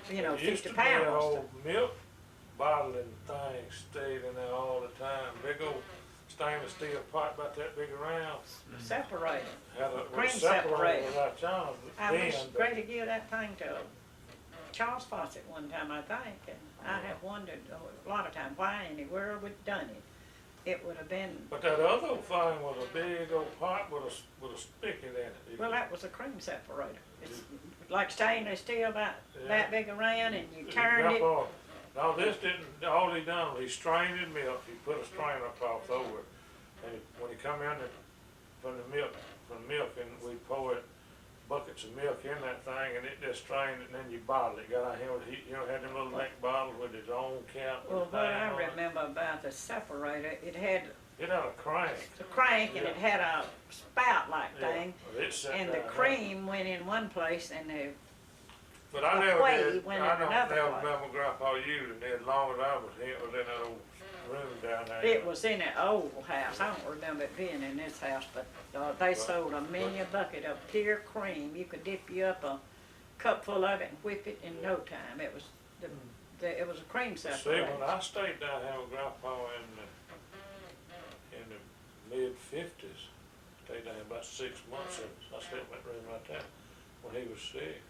you know, It used 50 to be an pounds. old milk bottling thing stayed in there all the time. Big old stainless steel pipe about that big around. Separated. Had a Cream separator separator. right yonder I wish then, but Grady give that thing to Charles Fawcett one time, I think, and I have wondered a lot of times why in the world we'd done it. It would have been, but that other thing was a big old pipe with a spigot in it. You well, could- that was a cream separator. It's like stainless steel about Yeah. that big around, and you you turned drop it. on. No, this didn't, all he done was he strained his milk, he put a strainer across over it. And when he come in from the milk, and we pour it, buckets of milk in that thing, and it just strained it, and then you bottle it. Got out here with, had them little neck bottles with his own cap. with Well, his what name I on it. remember about the separator, it had It had a crank. the crank, and it Yeah. had a spout-like Yeah, thing, well, it sat and the down there. cream went in one place, and the But I the never whey did, went I in don't another never place. remember Grandpa using it as long as I was here, it was in that old room down there. It was in an old house. I don't remember it being in this house, but they sold a mini bucket of pure cream. You could dip you up a cup full of it and whip it in no time. It was it was a cream See, when separator. I stayed down here with Grandpa in the mid-50s, stayed down here about 6 months, and I slept in that room right there when he was sick.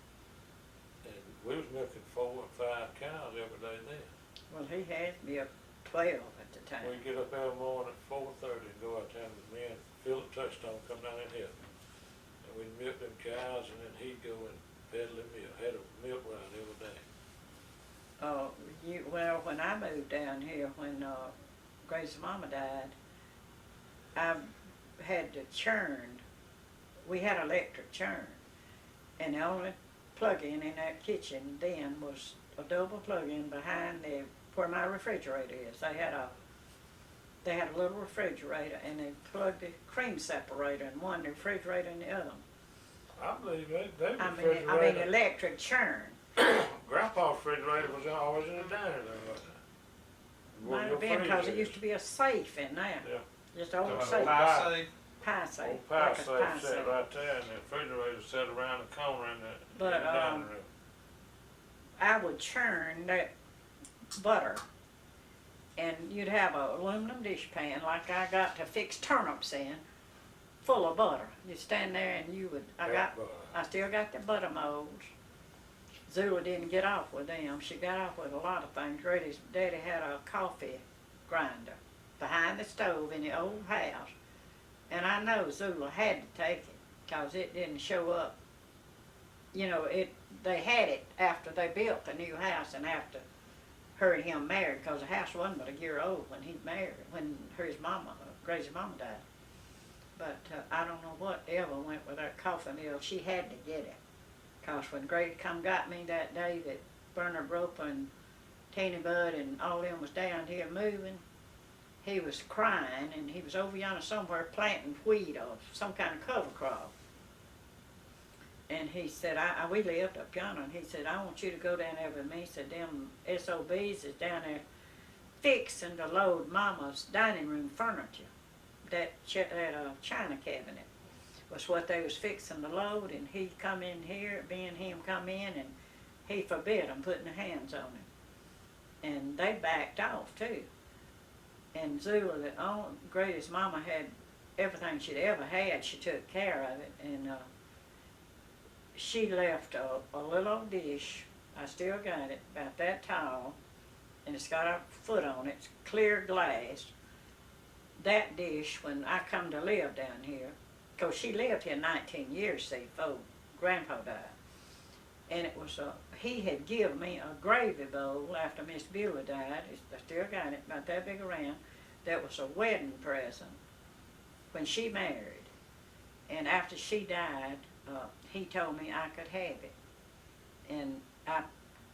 And we was milking 4 and 5 cows every day then. Well, he had me a 12 at the time. We'd get up every morning at 4:30 and go out there with me and Philip Touchstone come down in here. And we'd milk them cows, and then he'd go and peddling milk, had a milk run every day. Well, when I moved down here, when Grace's mama died, I had to churn. We had electric churn, and the only plug-in in that kitchen then was a double plug-in behind where my refrigerator is. They had a little refrigerator, and they plugged the cream separator in one, the refrigerator in the other. I believe they I refrigerator. mean electric churn. Grandpa's refrigerator was always in the dining room, wasn't it? Might have been because it used to be a safe in there. Yeah. Just an old Pie safe, safe. pie safe. Old pie like a safe pie sat safe. right there, and the refrigerator sat around the corner in the But, dining room. I would churn that butter, and you'd have a aluminum dish pan like I got to fix turnips in, full of butter. You'd stand there and I still got the butter molds. Zula didn't get off with them. She got off with a lot of things. Grady, Daddy had a coffee grinder behind the stove in the old house, and I know Zula had to take it because it didn't show up. You know, they had it after they built the new house and after her and him married, because the house wasn't but a year old when he married, when Grace's mama died. But I don't know what ever went with that coffee mill. She had to get it. Because when Grady come got me that day that Bernard Roper and Teeny Bud and all them was down here moving, he was crying, and he was over yonder somewhere planting wheat or some kind of cover crop. And he said, we lived up yonder, and he said, I want you to go down there with me. He said, them SOBs is down there fixing to load Mama's dining room furniture. That china cabinet was what they was fixing to load, and he come in here, me and him come in, and he forbid them putting their hands on him. And they backed off too. And Zula, Grady's mama had everything she'd ever had. She took care of it, and she left a little old dish. I still got it, about that tall, and it's got a foot on it. It's clear glass. That dish, when I come to live down here, because she lived here 19 years, see, before Grandpa died. And it was he had given me a gravy bowl after Miss Beulah died. I still got it, about that big around. That was a wedding present when she married. And after she died, he told me I could have it. And I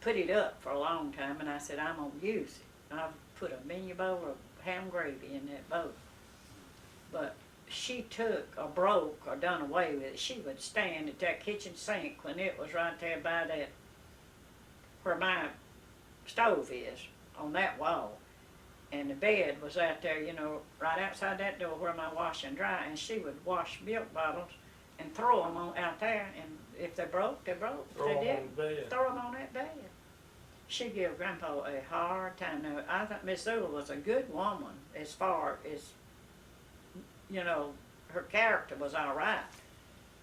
put it up for a long time, and I said, I'm going to use it. I put a mini bowl of ham gravy in that bowl. But she took or broke or done away with it. She would stand at that kitchen sink when it was right there by that, where my stove is, on that wall. And the bed was out there, you know, right outside that door where my wash and dry. And she would wash milk bottles and throw them out there. And if they broke, they broke. If they didn't, throw them on that bed. She gave Grandpa a hard time. Now, I think Miss Zula was a good woman as far as, you know, her character was all right.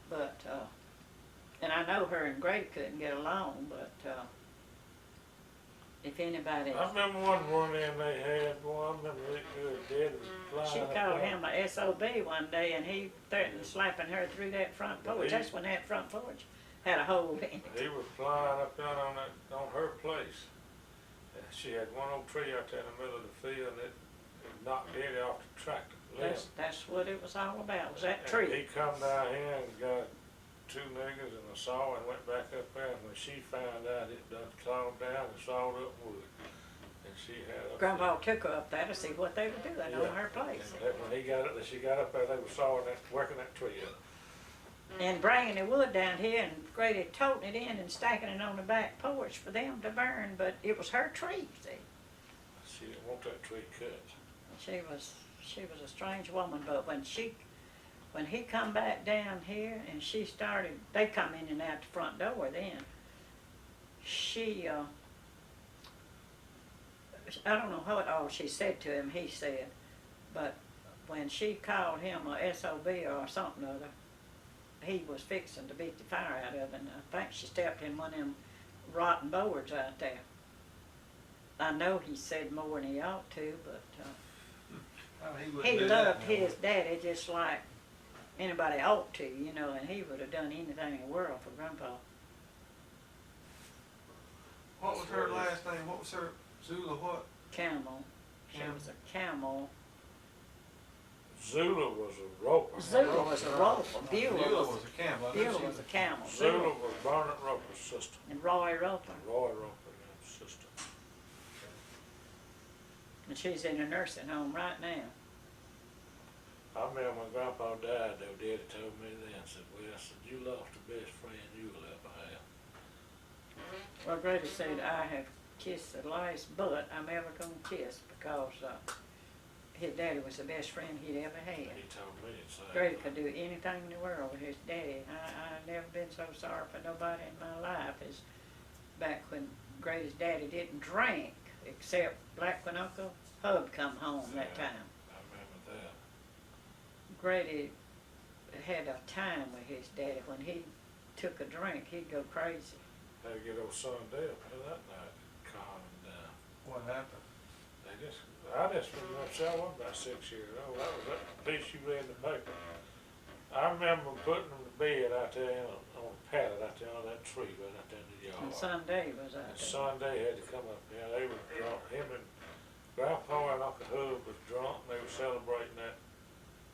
But, and I know her and Grady couldn't get along, but if anybody... I remember one in they had, boy, I remember her dad was She flying called up him a SOB one day, and he threatened slapping her through that front porch. That's when that front porch had a hole in it. He was flying up down on her place. And she had one old tree out there in the middle of the field, and it knocked Eddie off the tractor. That's what it was all about, was that And tree. he come down here and got 2 niggers and a saw and went back up there, and when she found out, it done clawed down and sawed up wood. And she had a... Grandpa took her up there to see what they were doing on her place. And when she got up there, they were sawing working that tree up. And bringing the wood down here, and Grady toting it in and stacking it on the back porch for them to burn, but it was her tree, see. She didn't want that tree cut. She was a strange woman, but when he come back down here and she started, they come in and out the front door then. She, I don't know what all she said to him, he said, but when she called him a SOB or something or other, he was fixing to beat the fire out of it, and I think she stepped in one of them rotten boards out there. I know he said more than he ought to, but he loved his daddy just like anybody ought to, you know, and he would have done anything in the world for Grandpa. was her, Zula what? Camel. She was a camel. Zula was a roper. Zula was a roper. Beulah Beulah was, was a camel. I knew Beulah she was a camel. Zula was Barnett Roper's sister. And Roy Roper. Roy Roper's sister. And she's in a nursing home right now. I remember when Grandpa died, though, Daddy told me then, said, well, I said, you lost the best friend you will ever have. Well, Grady said, I have kissed the last butt I'm ever gonna kiss because his daddy was the best friend he'd ever had. He told me the same. Grady could do anything in the world with his daddy. I never been so sorry for nobody in my life as back when Grady's daddy didn't drink, except back when Uncle Hub come home that time. I remember that. Grady had a time with his daddy. When he took a drink, he'd go crazy. Had to get old son Dale that night, calm him down. What happened? I just remember, I was about 6 years old. That was that piece you read in the paper. I remember putting him to bed out there on a pallet out there on that tree right out there in the yard. And Sunday was out And there. Sunday had to come up there. They were drunk. Him and Grandpa and Uncle Hub was drunk. They were celebrating that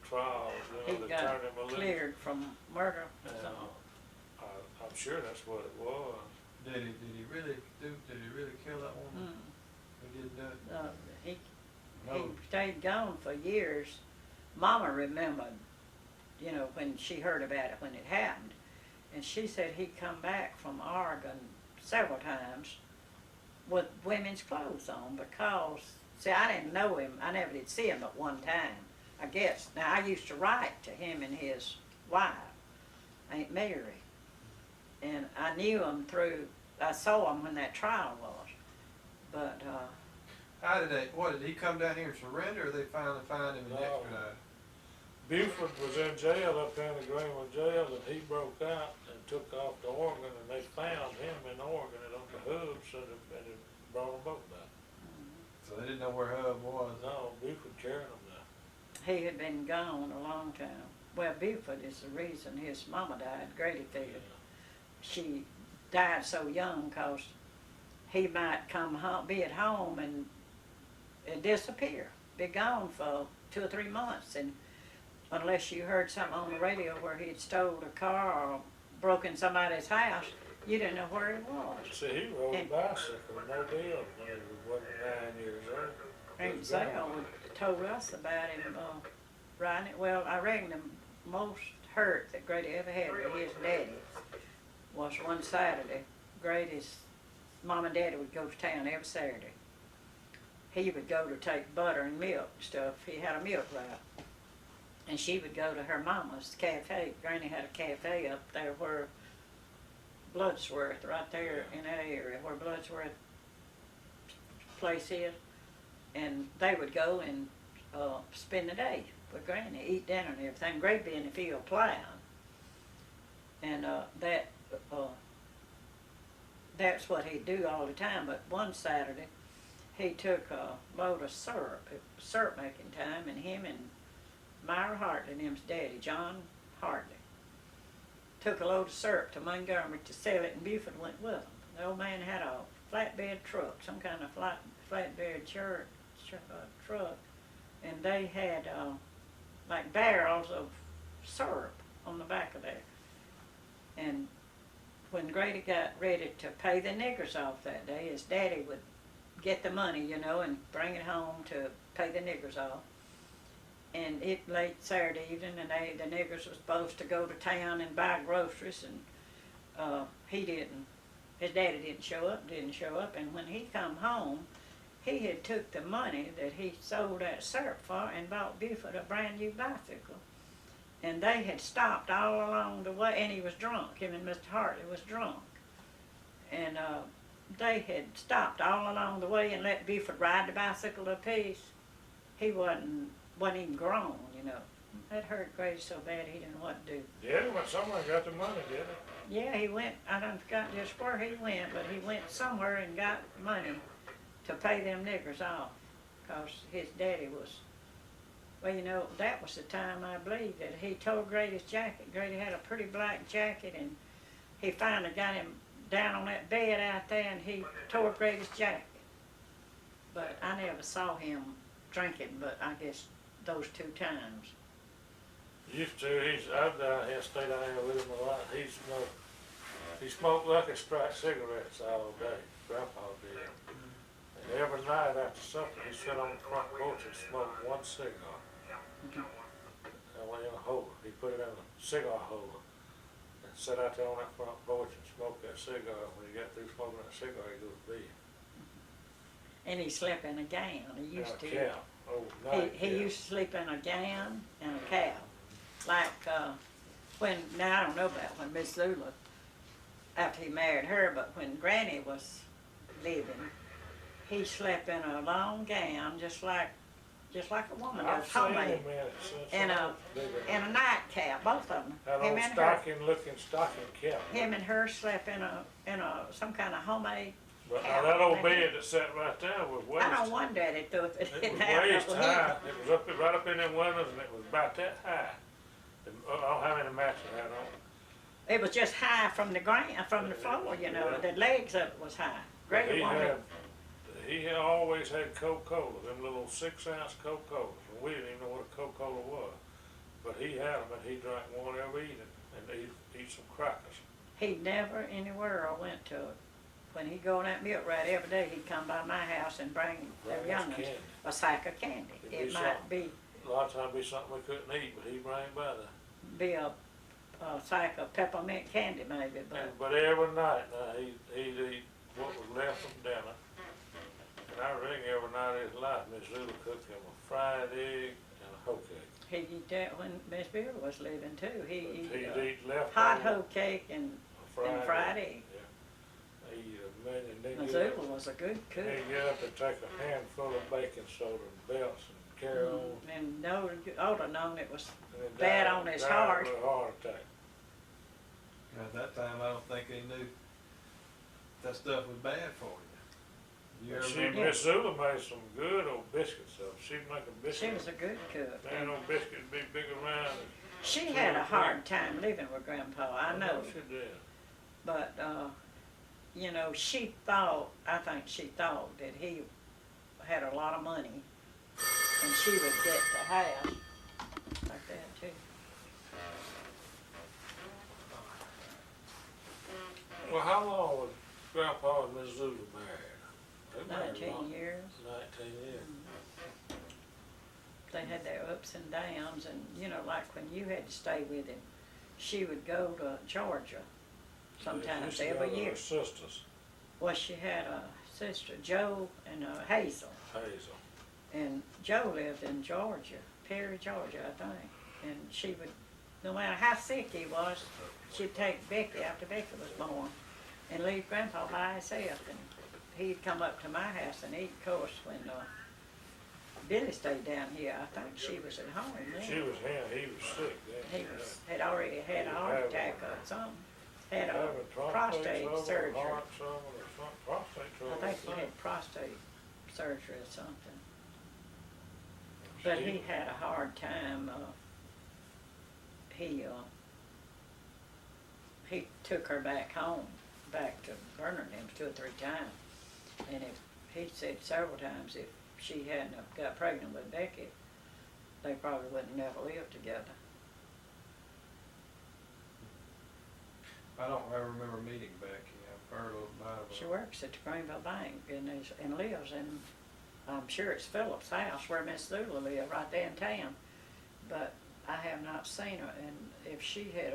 trial. He They got turned him loose. cleared from murder or And, something. I'm sure that's what it was. Did he really kill that woman? Mm. He didn't do it? He No. stayed gone for years. Mama remembered, you know, when she heard about it when it happened. And she said he'd come back from Oregon several times with women's clothes on because, see, I didn't know him. I never did see him but one time, I guess. Now, I used to write to him and his wife, Aunt Mary. And I knew him I saw him when that trial was. But, How did did he come down here and surrender, or they finally find him and No. extradite? Buford was in jail up there in the Greenwood jail, and he broke out and took off to Oregon, and they found him in Oregon at Uncle Hub's, and it brought them both back. So they didn't know where Hub was. No, Buford carried them there. he had been gone a long time. Well, Buford is the reason his mama died, Grady figured. She died so young because he might come home, be at home and disappear, be gone for 2 or 3 months, and unless you heard something on the radio where he'd stole a car or broken somebody's house, you didn't know where he was. See, he rode a And- bicycle, no deal, when he was 9 years old. Aunt Zell told us about him riding it. Well, I reckon the most hurt that Grady ever had with his daddy was one Saturday. Grady's mom and daddy would go to town every Saturday. He would go to take butter and milk and stuff. He had a milk route. And she would go to her mama's cafe. Granny had a cafe up there where Bloodsworth, right there in that area where Bloodsworth place is. And they would go and spend the day with Granny, eat dinner and everything. Grady be in the field plowing. And that's what he'd do all the time. But one Saturday, he took a load of syrup. It was syrup making time, and him and Myra Hartley, and him's daddy, John Hartley, took a load of syrup to Montgomery to sell it, and Buford went with them. The old man had a flatbed truck, some kind of flatbed truck, and they had like barrels of syrup on the back of there. And when Grady got ready to pay the niggers off that day, his daddy would get the money, you know, and bring it home to pay the niggers off. And it late Saturday evening, and the niggers were supposed to go to town and buy groceries, and he didn't. His daddy didn't show up, and when he come home, he had took the money that he sold that syrup for and bought Buford a brand new bicycle. And they had stopped all along the way, and he was drunk. Him and Mr. Hartley was drunk. And they had stopped all along the way and let Buford ride the bicycle a piece. He wasn't even grown, you know. That hurt Grady so bad he didn't know what to do. Yeah, he went somewhere and got the money, didn't he? Yeah, he went, I done forgot just where he went, but he went somewhere and got money to pay them niggers off. Because his daddy was, well, you know, that was the time, I believe, that he tore Grady's jacket. Grady had a pretty black jacket, and he finally got him down on that bed out there, and he tore Grady's jacket. but I never saw him drinking, but I guess those 2 times. Used to, I've down here, stayed down here with him a lot, he smoked Lucky Strike cigarettes all day, Grandpa did. And every night after supper, he sat on the front porch and smoked one cigar. I went in a holder, he put it in a cigar holder, and sat out there on that front porch and smoked that cigar. When he got through smoking that cigar, he'd go to bed. And he slept in a gown, he used to. Yeah, overnight. He used to sleep in a gown and a cap. Like, now I don't know about when Miss Zula, after he married her, but when Granny was living, he slept in a long gown, just like a woman I've does, seen homemade, him in it since and I was bigger. and a nightcap, both of them. That Him old and her, stocking-looking stocking cap. him and her slept in a some kind of homemade. But cap. now that old bed that sat right there was waist. I don't wonder at it though if it It didn't was have waist no high. heat. It was right up in them windows, and it was about that high. I don't have any mattress had on. It was just high from the ground, from the floor, you know. Yeah. The legs of it was high. Grady wanted. He had always had Coca-Cola, them little 6-ounce Coca-Colas. We didn't even know what a Coca-Cola was. But he had them, and he drank one every evening, and eat some crackers. He never anywhere I went to it. When he'd go on that milk ride every day, he'd come by my house and bring the Bring us young'uns candy. a sack of candy. It'd be It might be A lot of times it'd be something we couldn't eat, but he'd bring by the. a sack of peppermint candy maybe, but But every night now, he'd eat what was left from dinner. And I reckon every night of his life, Miss Zula cooked him a fried egg and a hoe cake. he'd eat that when Miss Bill was living too. He'd He'd eat eat leftovers. hot hoe cake and a fried egg. Yeah. He'd eat a million, then Missoula was a good cook. he'd get up and take a handful of baking soda and belts and carry on. And no, ought to known it was And then bad died- on his died heart. of a heart attack. At that time, I don't think they knew that stuff was bad for you. You ever remember? Miss Zula made some good old biscuits though. She'd make a biscuit. She was a good cook. Man, old biscuits be big around. She had a hard time living with Grandpa, I know. She did. But, you know, I think she thought that he had a lot of money and she would get the house like that too. Well, how long was Grandpa and Miss Zula married? They married 19 long. years. 19 years. They had their ups and downs and, you know, like when you had to stay with him, she would go to Georgia sometimes They used to every go to year. her sisters, Well, she had a sister, Joe, and Hazel. Hazel. And Joe lived in Georgia, Perry, Georgia, I think. And she would, no matter how sick he was, she'd take Becky after Becky was born and leave Grandpa by himself. And he'd come up to my house and eat, of course, when Billy stayed down here. I think she was at home then. She was him, he was sick then. He had already had a heart attack or something. Had a Having prostate trouble, surgery. heart trouble or something, prostate trouble. I think he had prostate surgery or something. But he had a hard time. He took her back home, back to Bernard and them 2 or 3 times. And he said several times if she hadn't have got pregnant with Becky, they probably wouldn't never live together. I don't ever remember meeting Becky. I've heard a little about her. She works at the Greenville Bank and lives in, I'm sure it's Philip's house where Miss Zula lived, right there in town. But I have not seen her, and if she had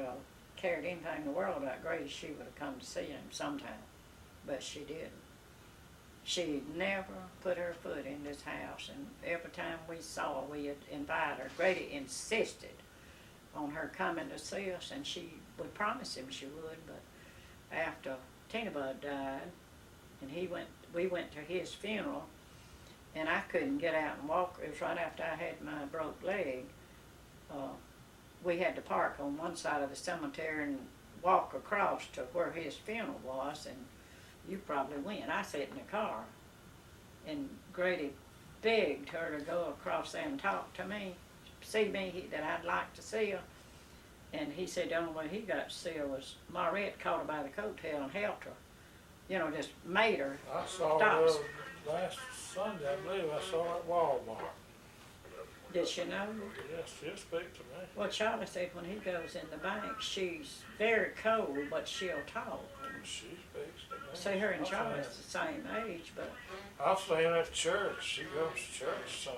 cared anything in the world about Grady, she would have come to see him sometime, but she didn't. She never put her foot in this house, and every time we saw her, we'd invite her. Grady insisted on her coming to see us, and she would promise him she would, but after Tina Bud died, and we went to his funeral, and I couldn't get out and walk. It was right after I had my broke leg. We had to park on one side of the cemetery and walk across to where his funeral was, and you probably went. I sat in the car, and Grady begged her to go across there and talk to me, see me, that I'd like to see her. And he said the only way he got to see her was Maurette caught her by the coattail and helped her. You know, just made her I saw stop. her last Sunday, I believe I saw her at Walmart. Did she know you? Yes, she'll speak to me. Well, Charlie said when he goes in the bank, she's very cold, but she'll talk. She speaks to me. See, her and I've Charlie's seen the same age, but, her- I've seen her at church. She goes to church some.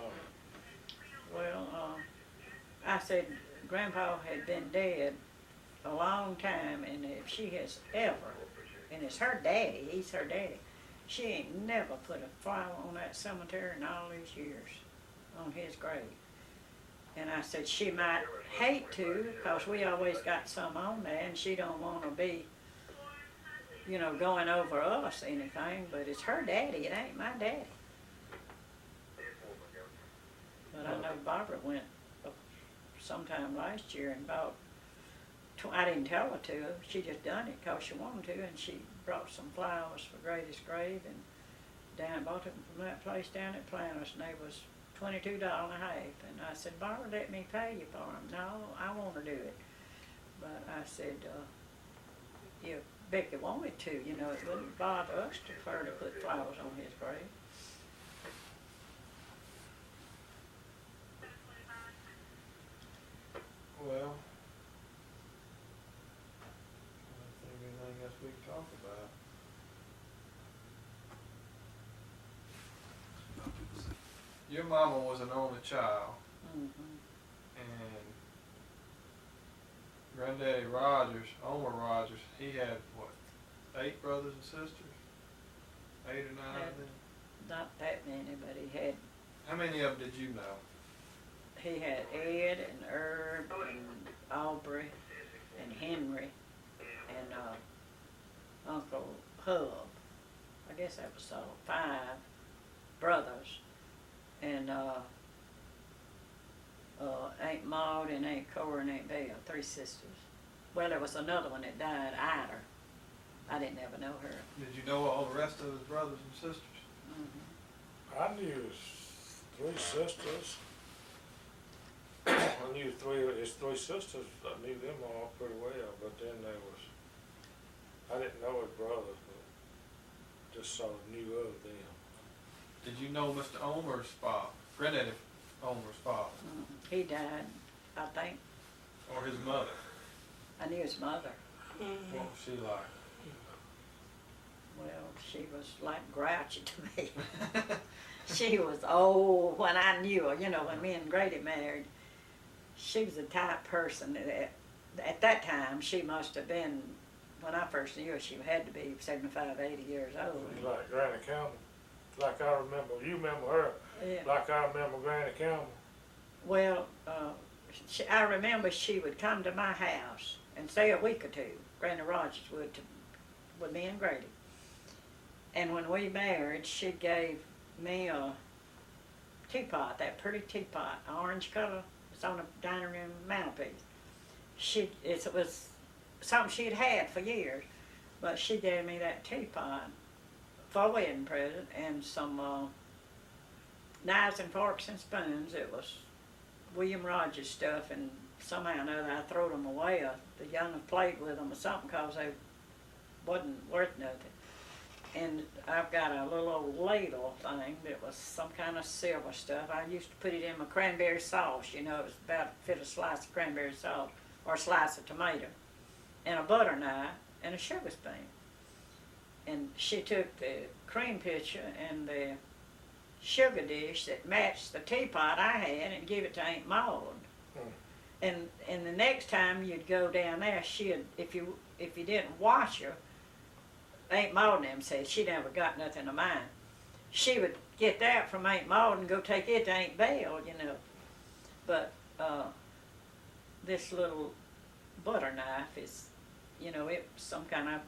well, I said Grandpa had been dead a long time, and if she has ever, and it's her daddy, he's her daddy, she ain't never put a flower on that cemetery in all these years, on his grave. And I said she might hate to, cause we always got some on there, and she don't wanna be, you know, going over us or anything, but it's her daddy, it ain't my daddy. But I know Barbara went sometime last year and bought, I didn't tell her to, she just done it 'cause she wanted to, and she brought some flowers for Grady's grave, and bought them from that place down at Planters, and they was $22 a half, and I said, Barbara, let me pay you for them. No, I wanna do it. But I said, if Becky wanted to, you know, it wouldn't bother us for her to put flowers on his grave. Well, I don't think anything else we can talk about. Your mama was an only child, Mm-hmm. and Granddaddy Rogers, Omer Rogers, he had what, 8 brothers and sisters? 8 or 9 of them? Not that many, but he had How many of them did you know? Ed and Herb and Aubrey and Henry and Uncle Hub. I guess that was 5 brothers. And Aunt Maud and Aunt Cora and Aunt Belle, 3 sisters. Well, there was another one that died, Ida. I didn't ever know her. Did you know all the rest of his brothers and sisters? Mm-hmm. I knew his 3 sisters. I knew his 3 sisters. I knew them all pretty well, but then I didn't know his brothers, but just sort of knew of them. Did you know Mr. Omer's father, Granddaddy Omer's father, He died, I think. or his mother? I knew his mother. What was she like? Well, she was like grouchy to me. She was old when I knew her, you know, when me and Grady married. She was the type person that at that time she must have been, when I first knew her, she had to be 75, 80 years old. Like Granny Campbell, like I remember, you remember her, Yeah. like I remember Granny Campbell. Well, I remember she would come to my house and stay a week or 2. Granny Rogers would, with me and Grady. And when we married, she gave me a teapot, that pretty teapot, orange color. It's on the dining room mantelpiece. It was something she'd had for years, but she gave me that teapot for a wedding present, and some knives and forks and spoons. It was William Rogers stuff, and somehow or another I threw them away. The young played with them or something because they wasn't worth nothing. And I've got a little old ladle thing that was some kind of silver stuff. I used to put it in my cranberry sauce, you know, it was about to fit a slice of cranberry sauce or a slice of tomato, and a butter knife and a sugar spoon. And she took the cream pitcher and the sugar dish that matched the teapot I had and give it to Aunt Maud. And the next time you'd go down there, if you didn't wash her, Aunt Maud and them said she never got nothing of mine. She would get that from Aunt Maud and go take it to Aunt Belle, you know. But this little butter knife is, you know, it's some kind of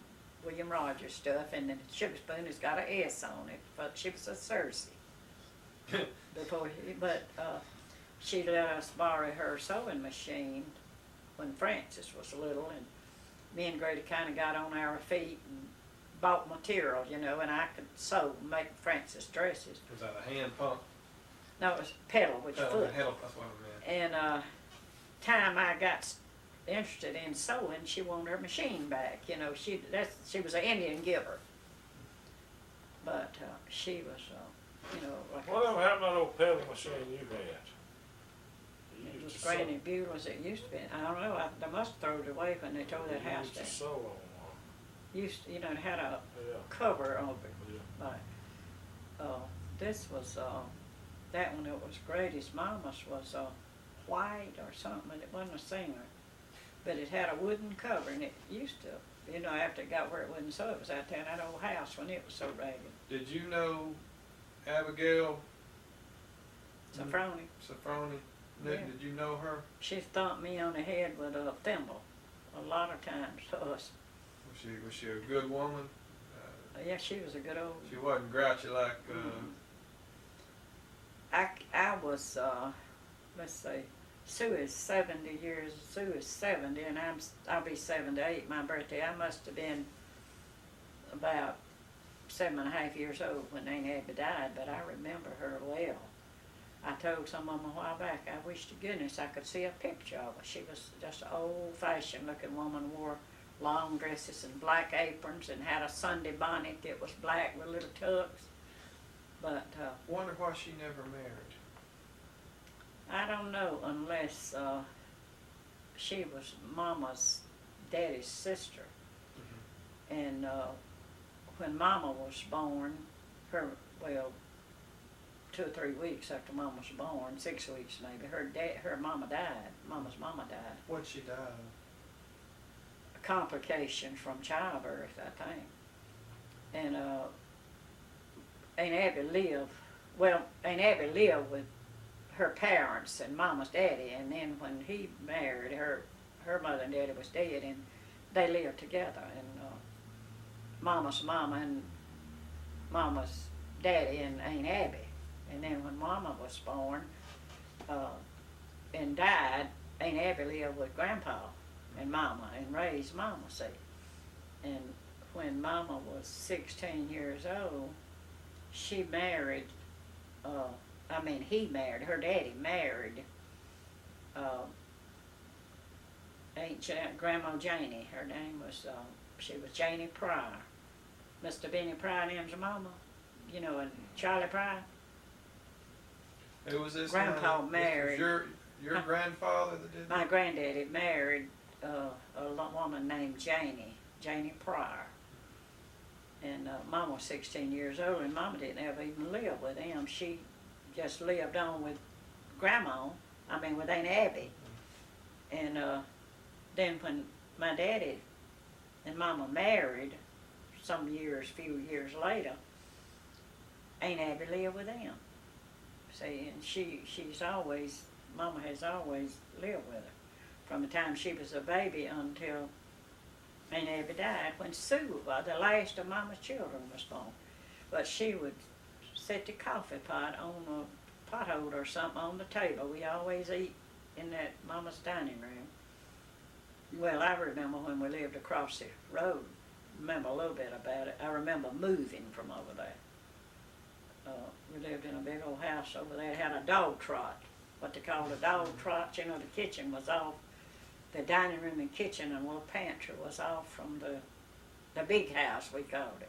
William Rogers stuff, and the sugar spoon has got an S on it, but she was a Cersei. She let us borrow her sewing machine when Francis was little, and me and Grady kind of got on our feet and bought material, you know, and I could sew and make Francis dresses. Was that a hand pump? No, it was pedal with your foot. That's what I meant. And time I got interested in sewing, she wanted her machine back. You know, she was an Indian giver, but she was you know, like. Whatever happened to that old peddling machine you had? You It used was to sew- Granny Buell's, it used to be, I don't know, they must have thrown it away when they tore that you house used to down. sew on Used to, you know, it had a yeah, cover over it, yeah. like, this was, that one that was greatest, Mama's was, white or something, it wasn't a singer. But it had a wooden cover and it used to, you know, after it got where it wasn't so, it was out there in that old house when it was so ragged. Did you know Abigail Safroni, Safroni? Nick, Yeah. did you know her? she thumped me on the head with a thimble a lot of times to us. Was she a good woman? Yeah, she was a good old. She wasn't grouchy like. I was, let's see, Sue is 70 years, Sue is 70 and I'll be 78 my birthday. I must have been about 7.5 years old when Aunt Abby died, but I remember her well. I told some of them a while back, I wish to goodness I could see a picture of her. She was just an old-fashioned looking woman, wore long dresses and black aprons and had a Sunday bonnet that was black with little tucks. But Wonder why she never married. I don't know unless she was Mama's daddy's sister. And when Mama was born, well, 2 or 3 weeks after Mama was born, 6 weeks maybe, her mama died. Mama's mama died. What'd she die of? A complication from childbirth, I think. And Aunt Abby lived with her parents and Mama's daddy, and then when he married her mother and daddy was dead, and they lived together, and Mama's mama and Mama's daddy and Aunt Abby. And then when Mama was born and died, Aunt Abby lived with Grandpa and Mama and raised Mama, see. And when Mama was 16 years old, she married, he married, her daddy married Grandma Janie. Her name was, she was Janie Pryor. Mr. Benny Pryor name's her mama, you know, and Charlie Pryor. Who was this? Grandpa This married. was your grandfather that did My that? granddaddy married a woman named Janie Pryor. And Mama was 16 years old, and Mama didn't ever even live with him. She just lived on with with Aunt Abby. And then when my daddy and Mama married, few years later, Aunt Abby lived with them. See, and Mama has always lived with her from the time she was a baby until Aunt Abby died, when Sue, the last of Mama's children, was born. But she would set the coffee pot on a potholder or something on the table. We always eat in that Mama's dining room. Well, I remember when we lived across the road, remember a little bit about it. I remember moving from over there. We lived in a big old house over there. It had a dog trot, what they called a dog trot. You know, the kitchen was off. The dining room and kitchen and little pantry was off from the big house, we called it.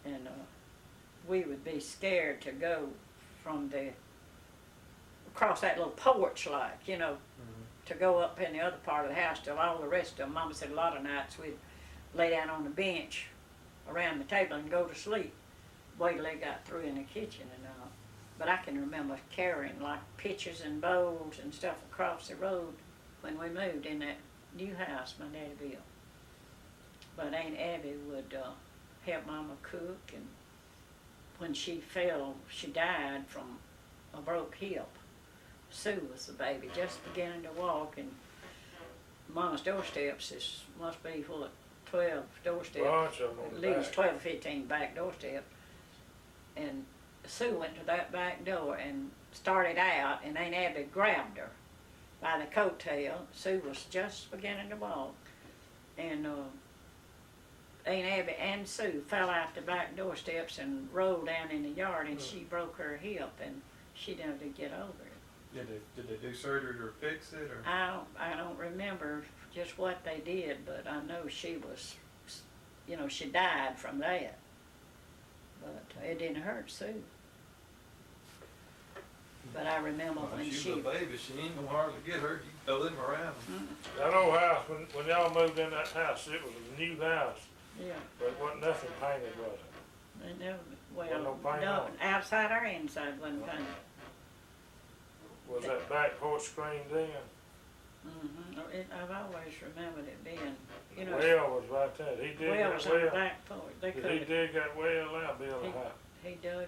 Mm-hmm. And we would be scared to go across that little porch, like, you know, to go up in the other part of the house till all the rest of them. Mama said a lot of nights we'd lay down on the bench around the table and go to sleep. Wait till they got through in the kitchen and all. But I can remember carrying like pitchers and bowls and stuff across the road when we moved in that new house my daddy built. But Aunt Abby would help Mama cook, and when she died from a broke hip. Sue was the baby, just beginning to walk, and Mama's doorsteps must be 12 doorsteps, Bunch of them on at the least back. 12 or 15 back doorsteps. And Sue went to that back door and started out, and Aunt Abby grabbed her by the coattail. Sue was just beginning to walk, and Aunt Abby and Sue fell out the back doorsteps and rolled down in the yard, and she broke her hip, and she never did get over it. Did they do surgery to fix it, or? I don't remember just what they did, but I know she was, she died from that. but it didn't hurt Sue. But I remember Well, when she's she, a baby, she ain't gonna hardly get hurt, you can throw them around. That old house, when y'all moved in that house, it was a new house, yeah, but it wasn't nothing painted, was it? they never, Wasn't no well, paint no, on it. outside or inside wasn't painted. Was that back porch screened in? I've always remembered it being, you The know, well was right there. He did well that was on the well. back porch. They Did he could've, dig that well out, build a house? he dug,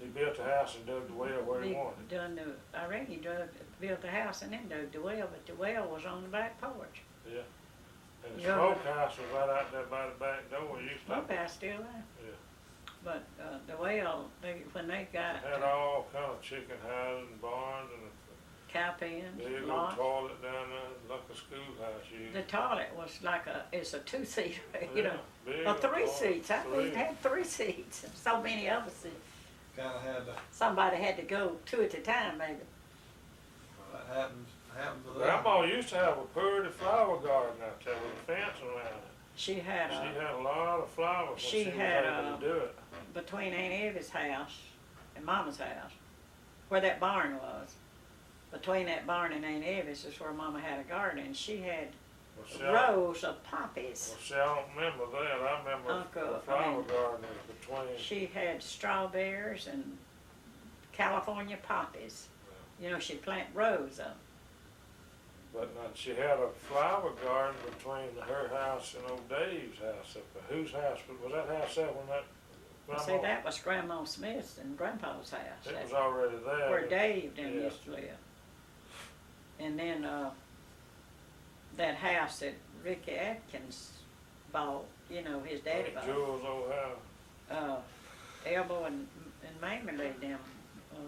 He built the house and dug the well where he he wanted. done the, I reckon he built the house and then dug the well, but the well was on the back porch. Yeah. And the Yeah. smokehouse was right out there by the back door. You used to Smokehouse still there. Yeah. But, the well, when they got had all kind of chicken houses and barns and cow a pens, big old lots. toilet down there, like a schoolhouse used. The toilet was like it's a two-seater, you know, big or old three toilet, seats. I believe it three. had 3 seats, so many other seats. Kinda had to, Somebody had to go 2 at a time, maybe. well, that happens with them. Grandma used to have a pretty flower garden out there with a fence around it. She had, She had a lot of flowers when she she was had, able to do it. between Aunt Evie's house and Mama's house, where that barn was, between that barn and Aunt Evie's is where Mama had a garden, and she had Well, see, I, rows of poppies. well, see, I don't remember that. I remember Uncle, the flower I mean, garden was between. She had strawberries and California poppies. You know, she'd plant rows of them. But no, she had a flower garden between her house and old Dave's house up there. Whose house was that house there when that grandma? See, that was Grandma Smith's and Grandpa's house. It That's was already there. where Dave then yeah. used to live. And then, that house that Ricky Atkins bought, you know, his daddy bought. Jules' old house. Elmo and Mamie lived down,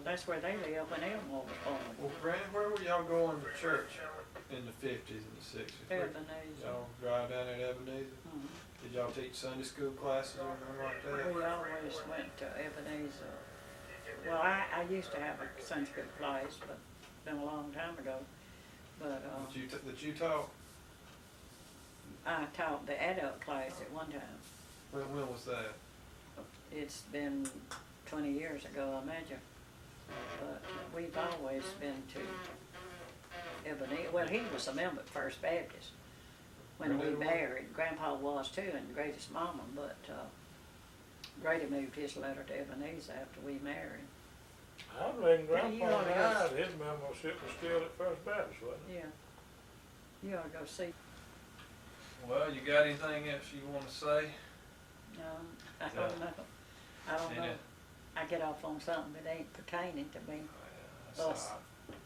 that's where they lived when Elmo was born. Well, Granny, where were y'all going to church in the 50s and the 60s? Ebenezer. Y'all drive down there to Ebenezer? Mhm. Did y'all teach Sunday school classes or anything like that? We always went to Ebenezer. Well, I used to have a Sunday school class, but it's been a long time ago. But, That you taught? I taught the adult class at one time. When was that? It's been 20 years ago, I imagine. But we've always been to Ebenezer. Well, he was a member at First Baptist when we Grady was? married. Grandpa was too, and Grady's mama, but, Grady moved his letter to Ebenezer after we married. I reckon Yeah, you Grandpa oughta go. died. His membership was still at First Baptist, wasn't it? Yeah. You ought to go see. Well, you got anything else you want to say? No, I don't know. I don't know. Any- I get off on something that ain't pertaining to me. That's all Us. right.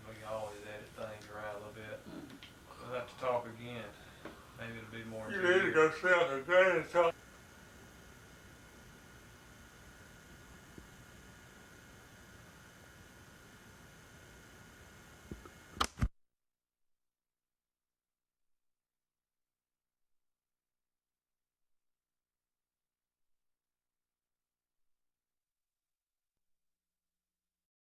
We can always edit things around a little bit. Mm. We'll have to talk again. Maybe it'll be more. You need to go sit on the ground and talk.